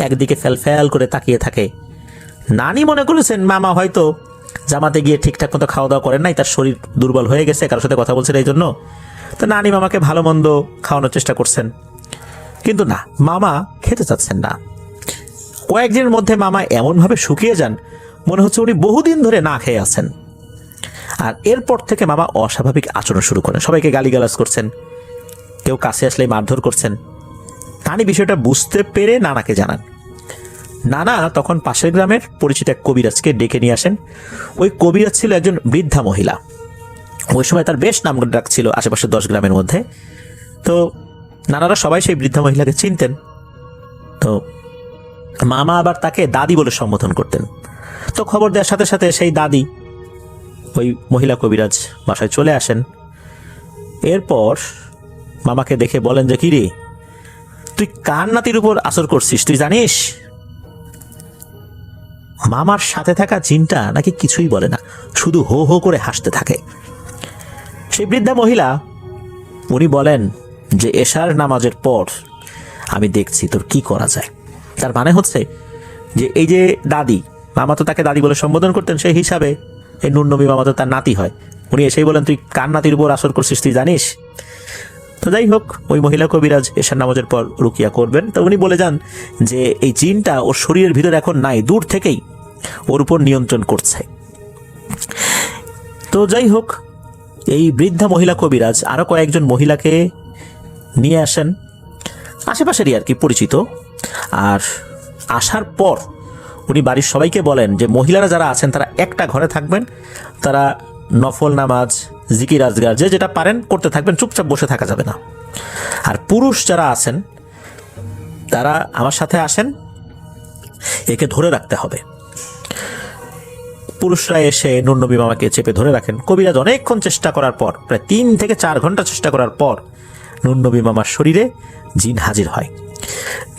একদিকে ফ্যাল করে তাকিয়ে থাকে। নানি মনে করেছেন মামা হয়তো জামাতে গিয়ে ঠিকঠাক মতো খাওয়া দাওয়া করেন নাই, তার শরীর দুর্বল হয়ে গেছে, কারোর সাথে কথা বলছেন এই জন্য। তো নানি মামাকে ভালো মন্দ খাওয়ানোর চেষ্টা করছেন, কিন্তু না, মামা খেতে চাচ্ছেন না। কয়েকদিনের মধ্যে মামা এমনভাবে শুকিয়ে যান, মনে হচ্ছে উনি বহুদিন ধরে না খেয়ে আছেন। আর এরপর থেকে মামা অস্বাভাবিক আচরণ শুরু করেন, সবাইকে গালিগালাজ করছেন, কেউ কাছে আসলে মারধর করছেন। নানি বিষয়টা বুঝতে পেরে নানাকে জানান। নানা তখন পাশের গ্রামের পরিচিত এক কবিরাজকে ডেকে নিয়ে আসেন। ওই কবিরাজ ছিল একজন বৃদ্ধা মহিলা, ওই সময় তার বেশ নাম ডাক ছিল আশেপাশে 10 গ্রামের মধ্যে। তো নানারা সবাই সেই বৃদ্ধা মহিলাকে চিনতেন। তো মামা আবার তাকে দাদি বলে সম্বোধন করতেন। তো খবর দেওয়ার সাথে সাথে সেই দাদি ওই মহিলা কবিরাজ বাসায় চলে আসেন। এরপর মামাকে দেখে বলেন যে, কিরে, তুই কার নাতির উপর আসর করছিস, তুই জানিস? মামার সাথে থাকা জিনটা নাকি কিছুই বলে না, শুধু হো হো করে হাসতে থাকে। সেই বৃদ্ধা মহিলা উনি বলেন যে, এশার নামাজের পর আমি দেখছি তোর কি করা যায়। তার মানে হচ্ছে যে এই যে দাদি, মামা তো তাকে দাদি বলে সম্বোধন করতেন, সেই হিসাবে এই নূর নবী মামা তো তার নাতি হয়। উনি এসেই বলেন, তুই কার নাতির উপর আসর করছিস, তুই জানিস? তো যাই হোক, ওই মহিলা কবিরাজ এশার নামাজের পর রুকিয়া করবেন। তো উনি বলে যান যে এই জিনটা ওর শরীরের ভিতরে এখন নাই, দূর থেকেই ওর উপর নিয়ন্ত্রণ করছে। তো যাই হোক, এই বৃদ্ধা মহিলা কবিরাজ আরো কয়েকজন মহিলাকে নিয়ে আসেন, আশেপাশেরই আর কি পরিচিত। আর আসার পর উনি বাড়ির সবাইকে বলেন যে মহিলারা যারা আছেন তারা একটা ঘরে থাকবেন, তারা নফল নামাজ, জিকির আজগার যে যেটা পারেন করতে থাকবেন, চুপচাপ বসে থাকা যাবে না। আর পুরুষ যারা আছেন তারা আমার সাথে আসেন, একে ধরে রাখতে হবে। পুরুষরা এসে নূর নবী মামাকে চেপে ধরে রাখেন। কবিরাজ অনেকক্ষণ চেষ্টা করার পর, প্রায় 3 থেকে 4 ঘন্টা চেষ্টা করার পর নূর নবী মামার শরীরে জিন হাজির হয়।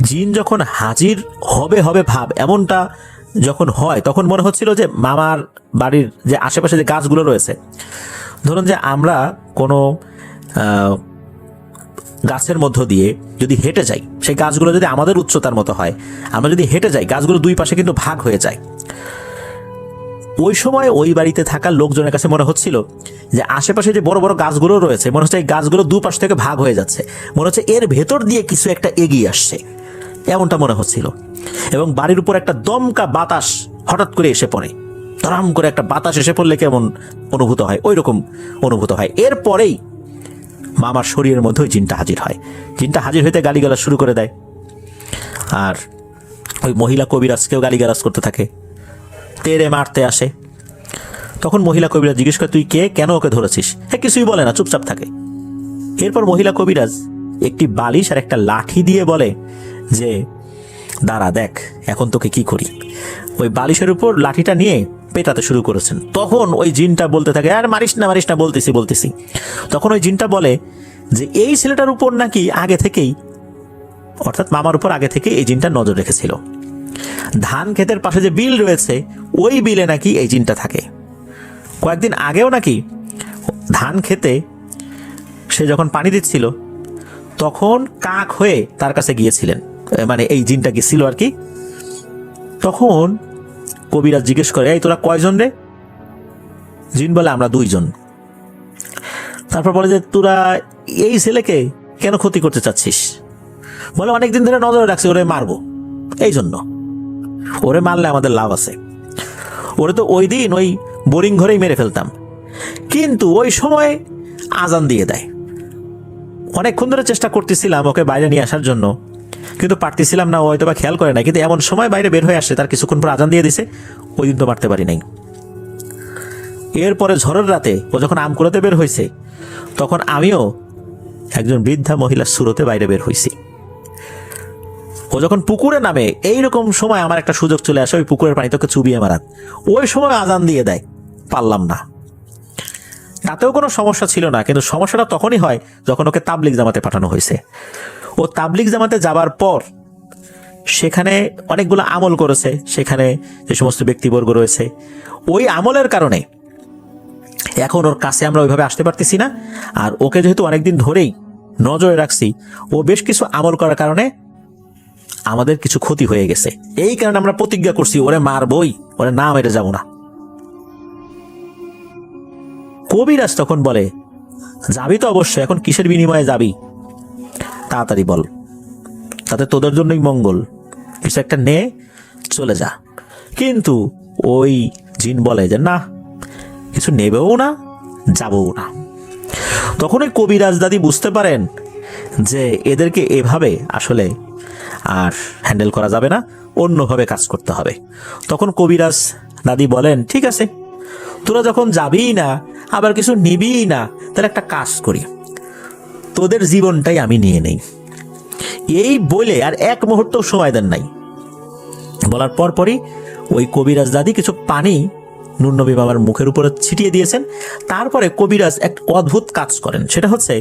জিন যখন হাজির হবে হবে ভাব এমনটা যখন হয়, তখন মনে হচ্ছিল যে মামার বাড়ির যে আশেপাশে যে গাছগুলো রয়েছে, ধরুন যে আমরা কোনো গাছের মধ্য দিয়ে যদি হেঁটে যাই, সেই গাছগুলো যদি আমাদের উচ্চতার মতো হয়, আমরা যদি হেঁটে যাই, গাছগুলো 2 পাশে কিন্তু ভাগ হয়ে যায়। ওই সময় ওই বাড়িতে থাকা লোকজনের কাছে মনে হচ্ছিল যে আশেপাশে যে বড় বড় গাছগুলো রয়েছে, মনে হচ্ছে এই গাছগুলো 2 পাশ থেকে ভাগ হয়ে যাচ্ছে, মনে হচ্ছে এর ভেতর দিয়ে কিছু একটা এগিয়ে আসছে, এমনটা মনে হচ্ছিল। এবং বাড়ির উপর একটা দমকা বাতাস হঠাৎ করে এসে পড়ে, ধরাম করে একটা বাতাস এসে পড়লে কেমন অনুভূত হয়, ওই রকম অনুভূত হয়। এরপরেই মামার শরীরের মধ্যে ওই জিনটা হাজির হয়। জিনটা হাজির হইতে গালিগালাজ শুরু করে দেয়, আর ওই মহিলা কবিরাজকেও গালিগালাজ করতে থাকে, তেরে মারতে আসে। তখন মহিলা কবিরাজ জিজ্ঞেস করে, তুই কে, কেন ওকে ধরেছিস? হ্যাঁ, কিছুই বলে না, চুপচাপ থাকে। এরপর মহিলা কবিরাজ একটি বালিশ আর একটা লাঠি দিয়ে বলে যে, দাঁড়া দেখ এখন তোকে কি করি। ওই বালিশের উপর লাঠিটা নিয়ে পেটাতে শুরু করেছেন। তখন ওই জিনটা বলতে থাকে, আর মারিস না মারিস না, বলতেছি। তখন ওই জিনটা বলে যে এই ছেলেটার উপর নাকি আগে থেকেই, অর্থাৎ মামার উপর আগে থেকে এই জিনটা নজর রেখেছিল। ধান ক্ষেতের পাশে যে বিল রয়েছে, ওই বিলে নাকি এই জিনটা থাকে। কয়েকদিন আগেও নাকি ধান খেতে সে যখন পানি দিচ্ছিল, তখন কাক হয়ে তার কাছে গিয়েছিলেন, মানে এই জিনটা গিয়েছিল আর কি। তখন কবিরাজ জিজ্ঞেস করে, এই তোরা কয়জন রে? জিন বলে, আমরা 2 জন। তারপর বলে যে, তোরা এই ছেলেকে কেন ক্ষতি করতে চাচ্ছিস? বলে, অনেকদিন ধরে নজরে রাখছি, ওরে মারবো, এই জন্য। ওরে মারলে আমাদের লাভ আছে, ওরে তো ওই দিন ওই বোরিং ঘরেই মেরে ফেলতাম, কিন্তু ওই সময় আজান দিয়ে দেয়। অনেকক্ষণ ধরে চেষ্টা করতেছিলাম ওকে বাইরে নিয়ে আসার জন্য, কিন্তু পারতেছিলাম না, ও হয়তো বা খেয়াল করে না, কিন্তু এমন সময় বাইরে বের হয়ে আসছে, তার কিছুক্ষণ পর আজান দিয়ে দিছে, ওই দিন তো মারতে পারি নাই। এরপরে ঝড়ের রাতে ও যখন আম কুড়াতে বের হয়েছে, তখন আমিও একজন বৃদ্ধা মহিলার সুরতে বাইরে বের হয়েছি। ও যখন পুকুরে নামে, এইরকম সময় আমার একটা সুযোগ চলে আসে, ওই পুকুরের পানি তোকে চুবিয়ে মারার। ওই সময় আজান দিয়ে দেয়, পারলাম না। তাতেও কোনো সমস্যা ছিল না, কিন্তু সমস্যাটা তখনই হয় যখন ওকে তাবলিগ জামাতে পাঠানো হয়েছে। ও তাবলিগ জামাতে যাবার পর সেখানে অনেকগুলো আমল করেছে, সেখানে যে সমস্ত ব্যক্তিবর্গ রয়েছে, ওই আমলের কারণে এখন ওর কাছে আমরা ওইভাবে আসতে পারতেছি না। আর ওকে যেহেতু অনেকদিন ধরেই নজরে রাখছি, ও বেশ কিছু আমল করার কারণে আমাদের কিছু ক্ষতি হয়ে গেছে। এই কারণে আমরা প্রতিজ্ঞা করছি, ওরে মারবই, ওরে না মেরে যাব না। কবিরাজ তখন বলে, যাবি তো অবশ্যই, এখন কিসের বিনিময়ে যাবি? তাড়াতাড়ি বল, তাতে তোদের জন্যই মঙ্গল, কিছু একটা নে, চলে যা। কিন্তু ওই জিন বলে যে না, কিছু নেবেও না, যাবও না। তখন ওই কবিরাজ দাদি বুঝতে পারেন যে এদেরকে এভাবে আসলে আর হ্যান্ডেল করা যাবে না, অন্যভাবে কাজ করতে হবে। তখন কবিরাজ দাদি বলেন, ঠিক আছে, তোরা যখন যাবিই না, আবার কিছু নিবিই না, তাহলে একটা কাজ করি, তোদের জীবনটাই আমি নিয়ে নেই। এই বলে আর 1 মুহূর্ত সময় দেন নাই। বলার পরপরই ওই কবিরাজ দাদি কিছু পানি নূর নবী মামার মুখের উপরে ছিটিয়ে দিয়েছেন। তারপরে কবিরাজ এক অদ্ভুত কাজ করেন, সেটা হচ্ছে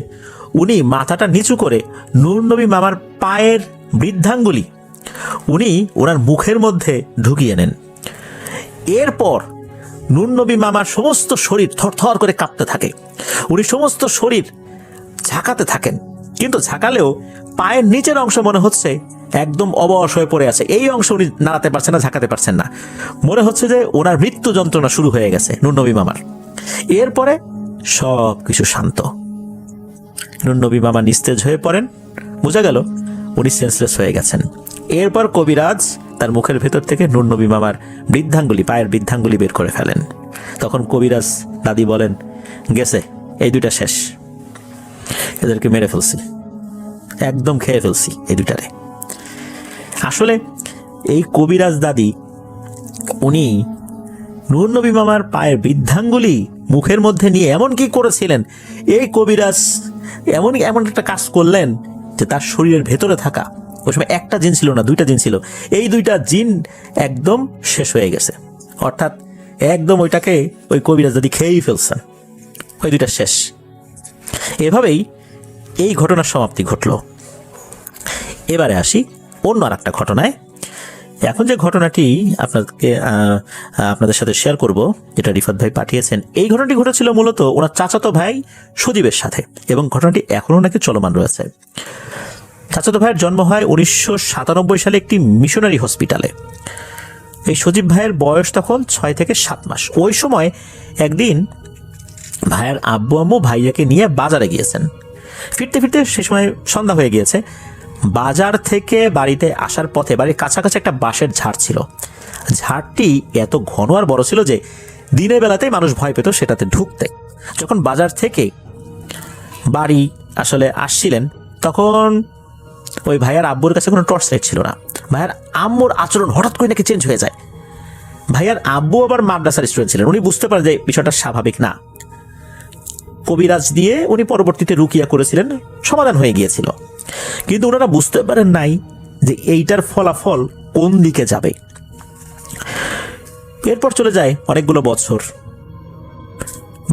উনি মাথাটা নিচু করে নূর নবী মামার পায়ের বৃদ্ধাঙ্গুলি উনি ওনার মুখের মধ্যে ঢুকিয়ে নেন। এরপর নূর নবী মামার সমস্ত শরীর থরথর করে কাঁপতে থাকে, উনি সমস্ত শরীর ঝাঁকাতে থাকেন, কিন্তু ঝাঁকালেও পায়ের নিচের অংশ মনে হচ্ছে একদম অবশ হয়ে পড়ে আছে। এই অংশ উনি নাড়াতে পারছেন না, ঝাঁকাতে পারছেন না। মনে হচ্ছে যে ওনার মৃত্যু যন্ত্রণা শুরু হয়ে গেছে নূর নবী মামার। এরপরে সব কিছু শান্ত, নূর নবী মামা নিস্তেজ হয়ে পড়েন, বোঝা গেল উনি সেন্সলেস হয়ে গেছেন। এরপর কবিরাজ তার মুখের ভেতর থেকে নূর নবী মামার বৃদ্ধাঙ্গুলি, পায়ের বৃদ্ধাঙ্গুলি বের করে ফেলেন। তখন কবিরাজ দাদি বলেন, গেছে, এই দুইটা শেষ, এদেরকে মেরে ফেলছি, একদম খেয়ে ফেলছি এই দুইটারে। আসলে এই কবিরাজ দাদি উনি নূর নবী মামার পায়ের বৃদ্ধাঙ্গুলি মুখের মধ্যে নিয়ে এমন কি করেছিলেন, এই কবিরাজ এমন একটা কাজ করলেন যে তার শরীরের ভেতরে থাকা, ওই সময় একটা জিন ছিল না, দুইটা জিন ছিল, এই দুইটা জিন একদম শেষ হয়ে গেছে। অর্থাৎ একদম ওইটাকে ওই কবিরাজ দাদি খেয়েই ফেলছেন, ওই দুইটা শেষ। এভাবেই এই ঘটনার সমাপ্তি ঘটল। এবারে আসি অন্য আর একটা ঘটনায়। এখন যে ঘটনাটি আপনাদের সাথে শেয়ার করব, যেটা রিফাত ভাই পাঠিয়েছেন, এই ঘটনাটি ঘটেছিল মূলত ওনার চাচাতো ভাই সজীবের সাথে, এবং ঘটনাটি এখনও নাকি চলমান রয়েছে। চাচাতো ভাইয়ের জন্ম হয় 1997 সালে একটি মিশনারি হসপিটালে। এই সজীব ভাইয়ের বয়স তখন 6 থেকে 7 মাস। ওই সময় একদিন ভাইয়ের আব্বু আম্মু ভাইয়াকে নিয়ে বাজারে গিয়েছেন। ফিরতে ফিরতে সে সময় সন্ধ্যা হয়ে গিয়েছে। বাজার থেকে বাড়িতে আসার পথে বাড়ির কাছাকাছি একটা বাঁশের ঝাড় ছিল। ঝাড়টি এত ঘন আর বড় ছিল যে দিনের বেলাতেই মানুষ ভয় পেত সেটাতে ঢুকতে। যখন বাজার থেকে বাড়ি আসলে আসছিলেন, তখন ওই ভাইয়ার আব্বুর কাছে কোনো টর্চ লাইট ছিল না। ভাইয়ার আম্মুর আচরণ হঠাৎ করে নাকি চেঞ্জ হয়ে যায়। ভাইয়ার আব্বু আবার মাদ্রাসার স্টুডেন্ট ছিলেন, উনি বুঝতে পারেন যে বিষয়টা স্বাভাবিক না। কবিরাজ দিয়ে উনি পরবর্তীতে রুকিয়া করেছিলেন, সমাধান হয়ে গিয়েছিল, কিন্তু ওনারা বুঝতে পারেন নাই যে এইটার ফলাফল কোন দিকে যাবে। এরপর চলে যায় অনেকগুলো বছর।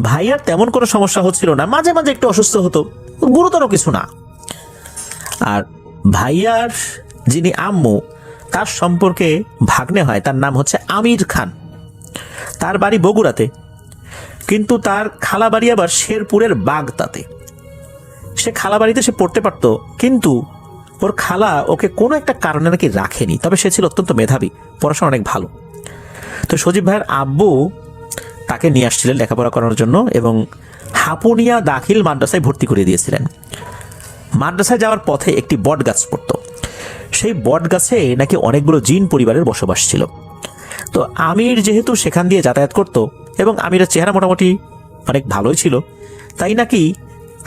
ভাইয়ার তেমন কোনো সমস্যা হচ্ছিল না, মাঝে মাঝে একটু অসুস্থ হতো, গুরুতর কিছু না। আর ভাইয়ার যিনি আম্মু, তার সম্পর্কে ভাগ্নে হয়, তার নাম হচ্ছে আমির খান। তার বাড়ি বগুড়াতে, কিন্তু তার খালা বাড়ি আবার শেরপুরের বাগদাতে। সে খালা বাড়িতে সে পড়তে পারতো, কিন্তু ওর খালা ওকে কোনো একটা কারণে নাকি রাখেনি। তবে সে ছিল অত্যন্ত মেধাবী, পড়াশোনা অনেক ভালো। তো সজীব ভাইয়ের আব্বু তাকে নিয়ে আসছিলেন লেখাপড়া করানোর জন্য, এবং হাপুনিয়া দাখিল মাদ্রাসায় ভর্তি করে দিয়েছিলেন। মাদ্রাসায় যাওয়ার পথে একটি বট গাছ পড়ত। সেই বট গাছে নাকি অনেকগুলো জিন পরিবারের বসবাস ছিল। তো আমির যেহেতু সেখান দিয়ে যাতায়াত করত, এবং আমিরের চেহারা মোটামুটি অনেক ভালোই ছিল, তাই নাকি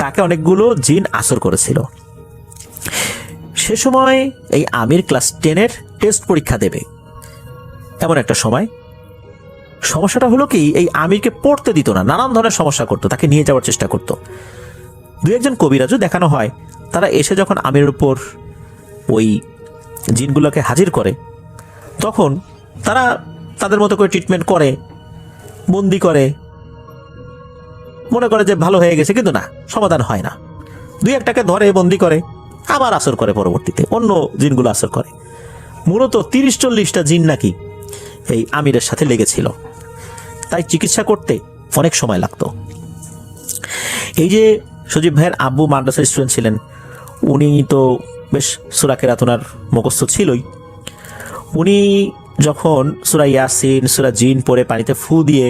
তাকে অনেকগুলো জিন আসর করেছিল। সে সময় এই আমির ক্লাস 10-এর টেস্ট পরীক্ষা দেবে। এমন একটা সময় সমস্যাটা হলো কি, এই আমিরকে পড়তে দিত না, নানান ধরনের সমস্যা করতো, তাকে নিয়ে যাওয়ার চেষ্টা করতো। দু একজন কবিরাজও দেখানো হয়, তারা এসে যখন আমিরের উপর ওই জিনগুলোকে হাজির করে, তখন তারা তাদের মতো করে ট্রিটমেন্ট করে, বন্দি করে, মনে করে যে ভালো হয়ে গেছে, কিন্তু না, সমাধান হয় না। দুই একটাকে ধরে বন্দি করে, আবার আসর করে, পরবর্তীতে অন্য জিনগুলো আসর করে। মূলত 30-40টা জিন নাকি এই আমিরের সাথে লেগেছিল, তাই চিকিৎসা করতে অনেক সময় লাগতো। এই যে সজীব ভাইয়ের আব্বু মাদ্রাসার স্টুডেন্ট ছিলেন, উনি তো বেশ সূরা কেরাত ওনার মুখস্থ ছিলই। উনি যখন সূরা ইয়াসিন, সূরা জিন পড়ে পানিতে ফু দিয়ে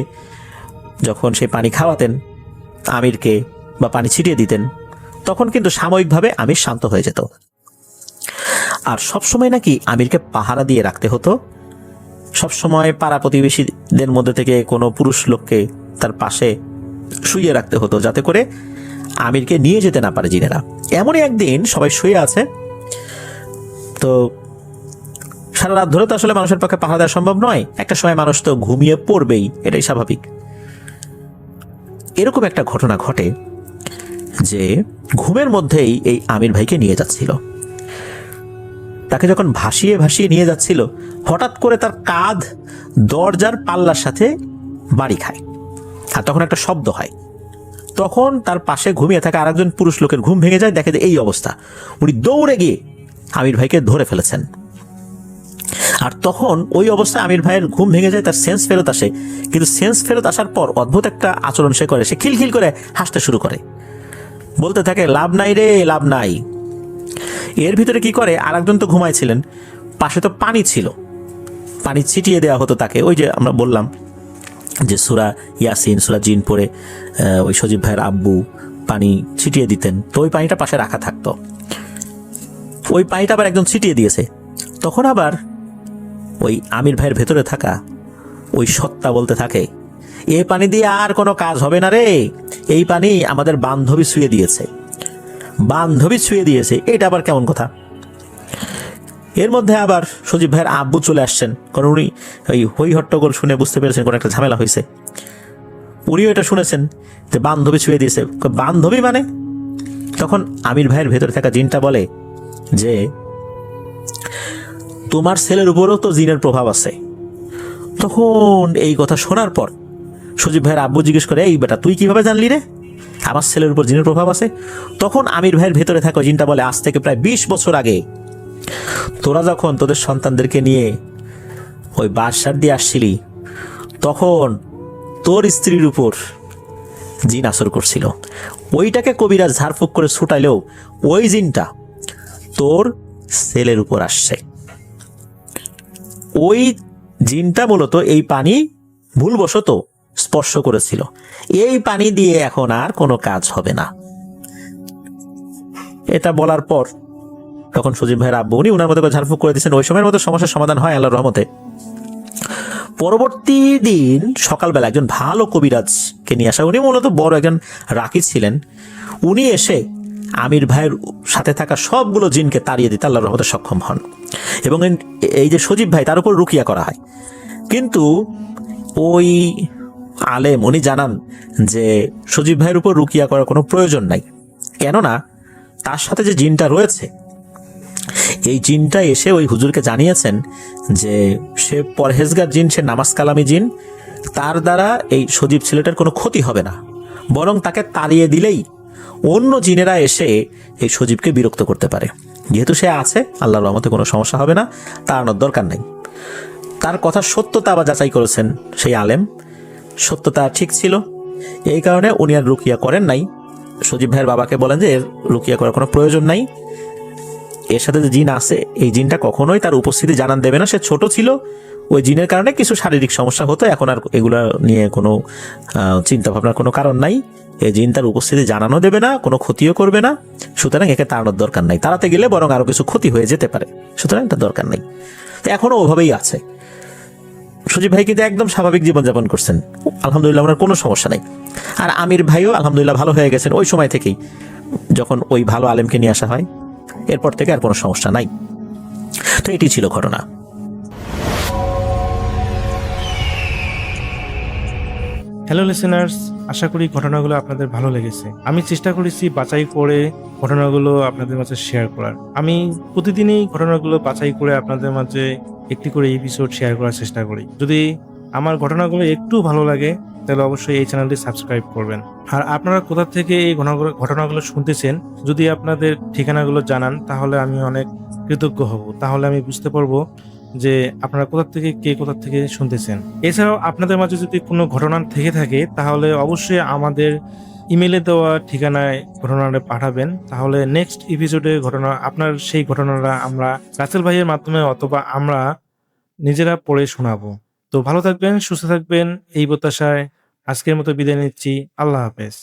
যখন সেই পানি খাওয়াতেন আমিরকে বা পানি ছিটিয়ে দিতেন, তখন কিন্তু সাময়িকভাবে আমির শান্ত হয়ে যেত। আর সবসময় নাকি আমিরকে পাহারা দিয়ে রাখতে হতো। সবসময় পাড়া প্রতিবেশীদের মধ্যে থেকে কোনো পুরুষ লোককে তার পাশে শুইয়ে রাখতে হতো, যাতে করে আমিরকে নিয়ে যেতে না পারে জিনেরা। এমনই একদিন সবাই শুয়ে আছে, তো সারা রাত ধরে তো আসলে মানুষের পক্ষে পাহারা দেওয়া সম্ভব নয়, একটা সময় মানুষ তো ঘুমিয়ে পড়বেই, এটাই স্বাভাবিক। এরকম একটা ঘটনা ঘটে যে ঘুমের মধ্যেই এই আমির ভাইকে নিয়ে যাচ্ছিল। তাকে যখন ভাসিয়ে ভাসিয়ে নিয়ে যাচ্ছিল, হঠাৎ করে তার কাঁধ দরজার পাল্লার সাথে বাড়ি খায়, আর তখন একটা শব্দ হয়। তখন তার পাশে ঘুমিয়ে থাকা আরেকজন পুরুষ লোকের ঘুম ভেঙে যায়, দেখে যে এই অবস্থা। উনি দৌড়ে গিয়ে আমির ভাইকে ধরে ফেলেছেন। আর তখন ওই অবস্থায় আমির ভাইয়ের ঘুম ভেঙে যায়, তার সেন্স ফেরত আসে। কিন্তু সেন্স ফেরত আসার পর অদ্ভুত একটা আচরণ সে করে, সে খিলখিল করে হাসতে শুরু করে, বলতে থাকে লাভ নাই রে, লাভ নাই। এর ভিতরে কি করে, আরেকজন তো ঘুমাইছিলেন, পাশে তো পানি ছিল, পানি ছিটিয়ে দেওয়া হতো তাকে। ওই যে আমরা বললাম যে সূরা ইয়াসিন, সূরা জিন পড়ে ওই সজীব ভাইয়ের আব্বু পানি ছিটিয়ে দিতেন, তো ওই পানিটা পাশে রাখা থাকতো। ওই পানিটা আবার একজন ছিটিয়ে দিয়েছে। তখন আবার ওই আমির ভাইয়ের ভেতরে থাকা ওই সত্তা বলতে থাকে, এ পানি দিয়ে আর কোনো কাজ হবে না রে, এই পানি আমাদের বান্ধবী ছুঁয়ে দিয়েছে, বান্ধবী ছুঁয়ে দিয়েছে, এটা আবার কেমন কথা। এর মধ্যে আবার সজীব ভাইয়ের আব্বু চলে আসছেন, কারণ উনি ওই হই হট্টগোল শুনে বুঝতে পেরেছেন কোনো একটা ঝামেলা হয়েছে। উনিও এটা শুনেছেন যে বান্ধবী ছুঁয়ে দিয়েছে। বান্ধবী মানে? তখন আমির ভাইয়ের ভেতরে থাকা জিনটা বলে যে তোমার ছেলের উপরও তো জিনের প্রভাব আছে। তখন এই কথা শোনার পর সজীব ভাইয়ের আব্বু জিজ্ঞেস করে, এই বেটা তুই কিভাবে জানলি রে আমার ছেলের উপর জিনের প্রভাব আছে? তখন আমির ভাইয়ের ভেতরে থাকা জিনটা বলে, আজ থেকে প্রায় 20 বছর আগে তোরা যখন তোদের সন্তানদেরকে নিয়ে ওই বাদশার দিয়ে আসছিলি, তখন তোর স্ত্রীর উপর জিন আসর করছিল। ওইটাকে কবিরাজ ঝাড়ফুঁক করে ছুটাইলেও ওই জিনটা তোর ছেলের উপর আসছে। ওই জিনটা মূলত এই পানি ভুলবশত স্পর্শ করেছিল, এই পানি দিয়ে এখন আর কোনো কাজ হবে না। এটা বলার পর তখন সজীব ভাইয়ের আব্বু উনি ওনার মতো করে ঝাড়ফুঁক করে দিয়েছেন। ওই সময়ের মতো সমস্যার সমাধান হয় আল্লাহর রহমতে। পরবর্তী দিন সকালবেলা একজন ভালো কবিরাজকে নিয়ে আসা, উনি মূলত বড় একজন রাকি ছিলেন। উনি এসে আমির ভাইয়ের সাথে থাকা সবগুলো জিনকে তাড়িয়ে দিতে আল্লাহর রহমতে সক্ষম হন, এবং এই যে সজীব ভাই তার উপর রুকিয়া করা হয়। কিন্তু ওই আলেম উনি জানান যে সজীব ভাইয়ের উপর রুকিয়া করার কোনো প্রয়োজন নাই, কেননা তার সাথে যে জিনটা রয়েছে, এই জিনটা এসে ওই হুজুরকে জানিয়েছেন যে সে পরহেজগার জিন, সে নামাজ কালামি জিন, তার দ্বারা এই সজীব ছেলেটার কোনো ক্ষতি হবে না, বরং তাকে তাড়িয়ে দিলেই অন্য জিনেরা এসে এই সজীবকে বিরক্ত করতে পারে। যেহেতু সে আছে, আল্লাহর রহমতে কোনো সমস্যা হবে না, তাড়ানোর দরকার নেই। তার কথা সত্যতা আবার যাচাই করেছেন সেই আলেম, সত্যতা ঠিক ছিল। এই কারণে উনি আর রুকিয়া করেন নাই। সজীব ভাইয়ের বাবাকে বলেন যে এর রুকিয়া করার কোনো প্রয়োজন নাই, এর সাথে যে জিন আছে এই জিনটা কখনোই তার উপস্থিতি জানান দেবে না। সে ছোট ছিল, ওই জিনের কারণে কিছু শারীরিক সমস্যা হতো, এখন আর এগুলা নিয়ে কোনো চিন্তা ভাবনার কোনো কারণ নাই। এই জিন তার উপস্থিতি জানানো দেবে না, কোনো ক্ষতিও করবে না, সুতরাং একে তাড়ানোর দরকার নাই। তাড়াতে গেলে বরং আরো কিছু ক্ষতি হয়ে যেতে পারে, সুতরাং তার দরকার নেই। তো এখনো ওভাবেই আছে। সজীব ভাই কিন্তু একদম স্বাভাবিক জীবনযাপন করছেন, আলহামদুলিল্লাহ, ওনার কোনো সমস্যা নেই। আর আমির ভাইও আলহামদুলিল্লাহ ভালো হয়ে গেছেন ওই সময় থেকেই, যখন ওই ভালো আলেমকে নিয়ে আসা হয়, এরপর থেকে আর কোনো সমস্যা নাই। তো এটি ছিল ঘটনা। হ্যালো লিসেনার্স, আশা করি ঘটনাগুলো আপনাদের ভালো লেগেছে। আমি চেষ্টা করেছি বাছাই করে ঘটনাগুলো আপনাদের মাঝে শেয়ার করার। আমি প্রতিদিনই ঘটনাগুলো বাছাই করে আপনাদের মাঝে একটি করে এপিসোড শেয়ার করার চেষ্টা করি। যদি আমার ঘটনাগুলো একটু ভালো লাগে তাহলে অবশ্যই এই চ্যানেলটি সাবস্ক্রাইব করবেন। আর আপনারা কোথা থেকে এই ঘটনাগুলো শুনতেছেন, যদি আপনাদের ঠিকানাগুলো জানান তাহলে আমি অনেক কৃতজ্ঞ হব। তাহলে আমি বুঝতে পারবো যে আপনারা কোথা থেকে শুনতেছেন। এছাড়াও আপনাদের মাঝে যদি কোনো ঘটনা থেকে থাকে তাহলে অবশ্যই আমাদের ইমেলে দেওয়া ঠিকানায় ঘটনাটা পাঠাবেন। তাহলে নেক্সট এপিসোডে আপনার সেই ঘটনাটা আমরা রাসেল ভাইয়ের মাধ্যমে অথবা আমরা নিজেরা পড়ে শোনাবো। তো ভালো থাকবেন, সুস্থ থাকবেন, এই প্রত্যাশায় আজকের মতো বিদায় নিচ্ছি। আল্লাহ হাফেজ।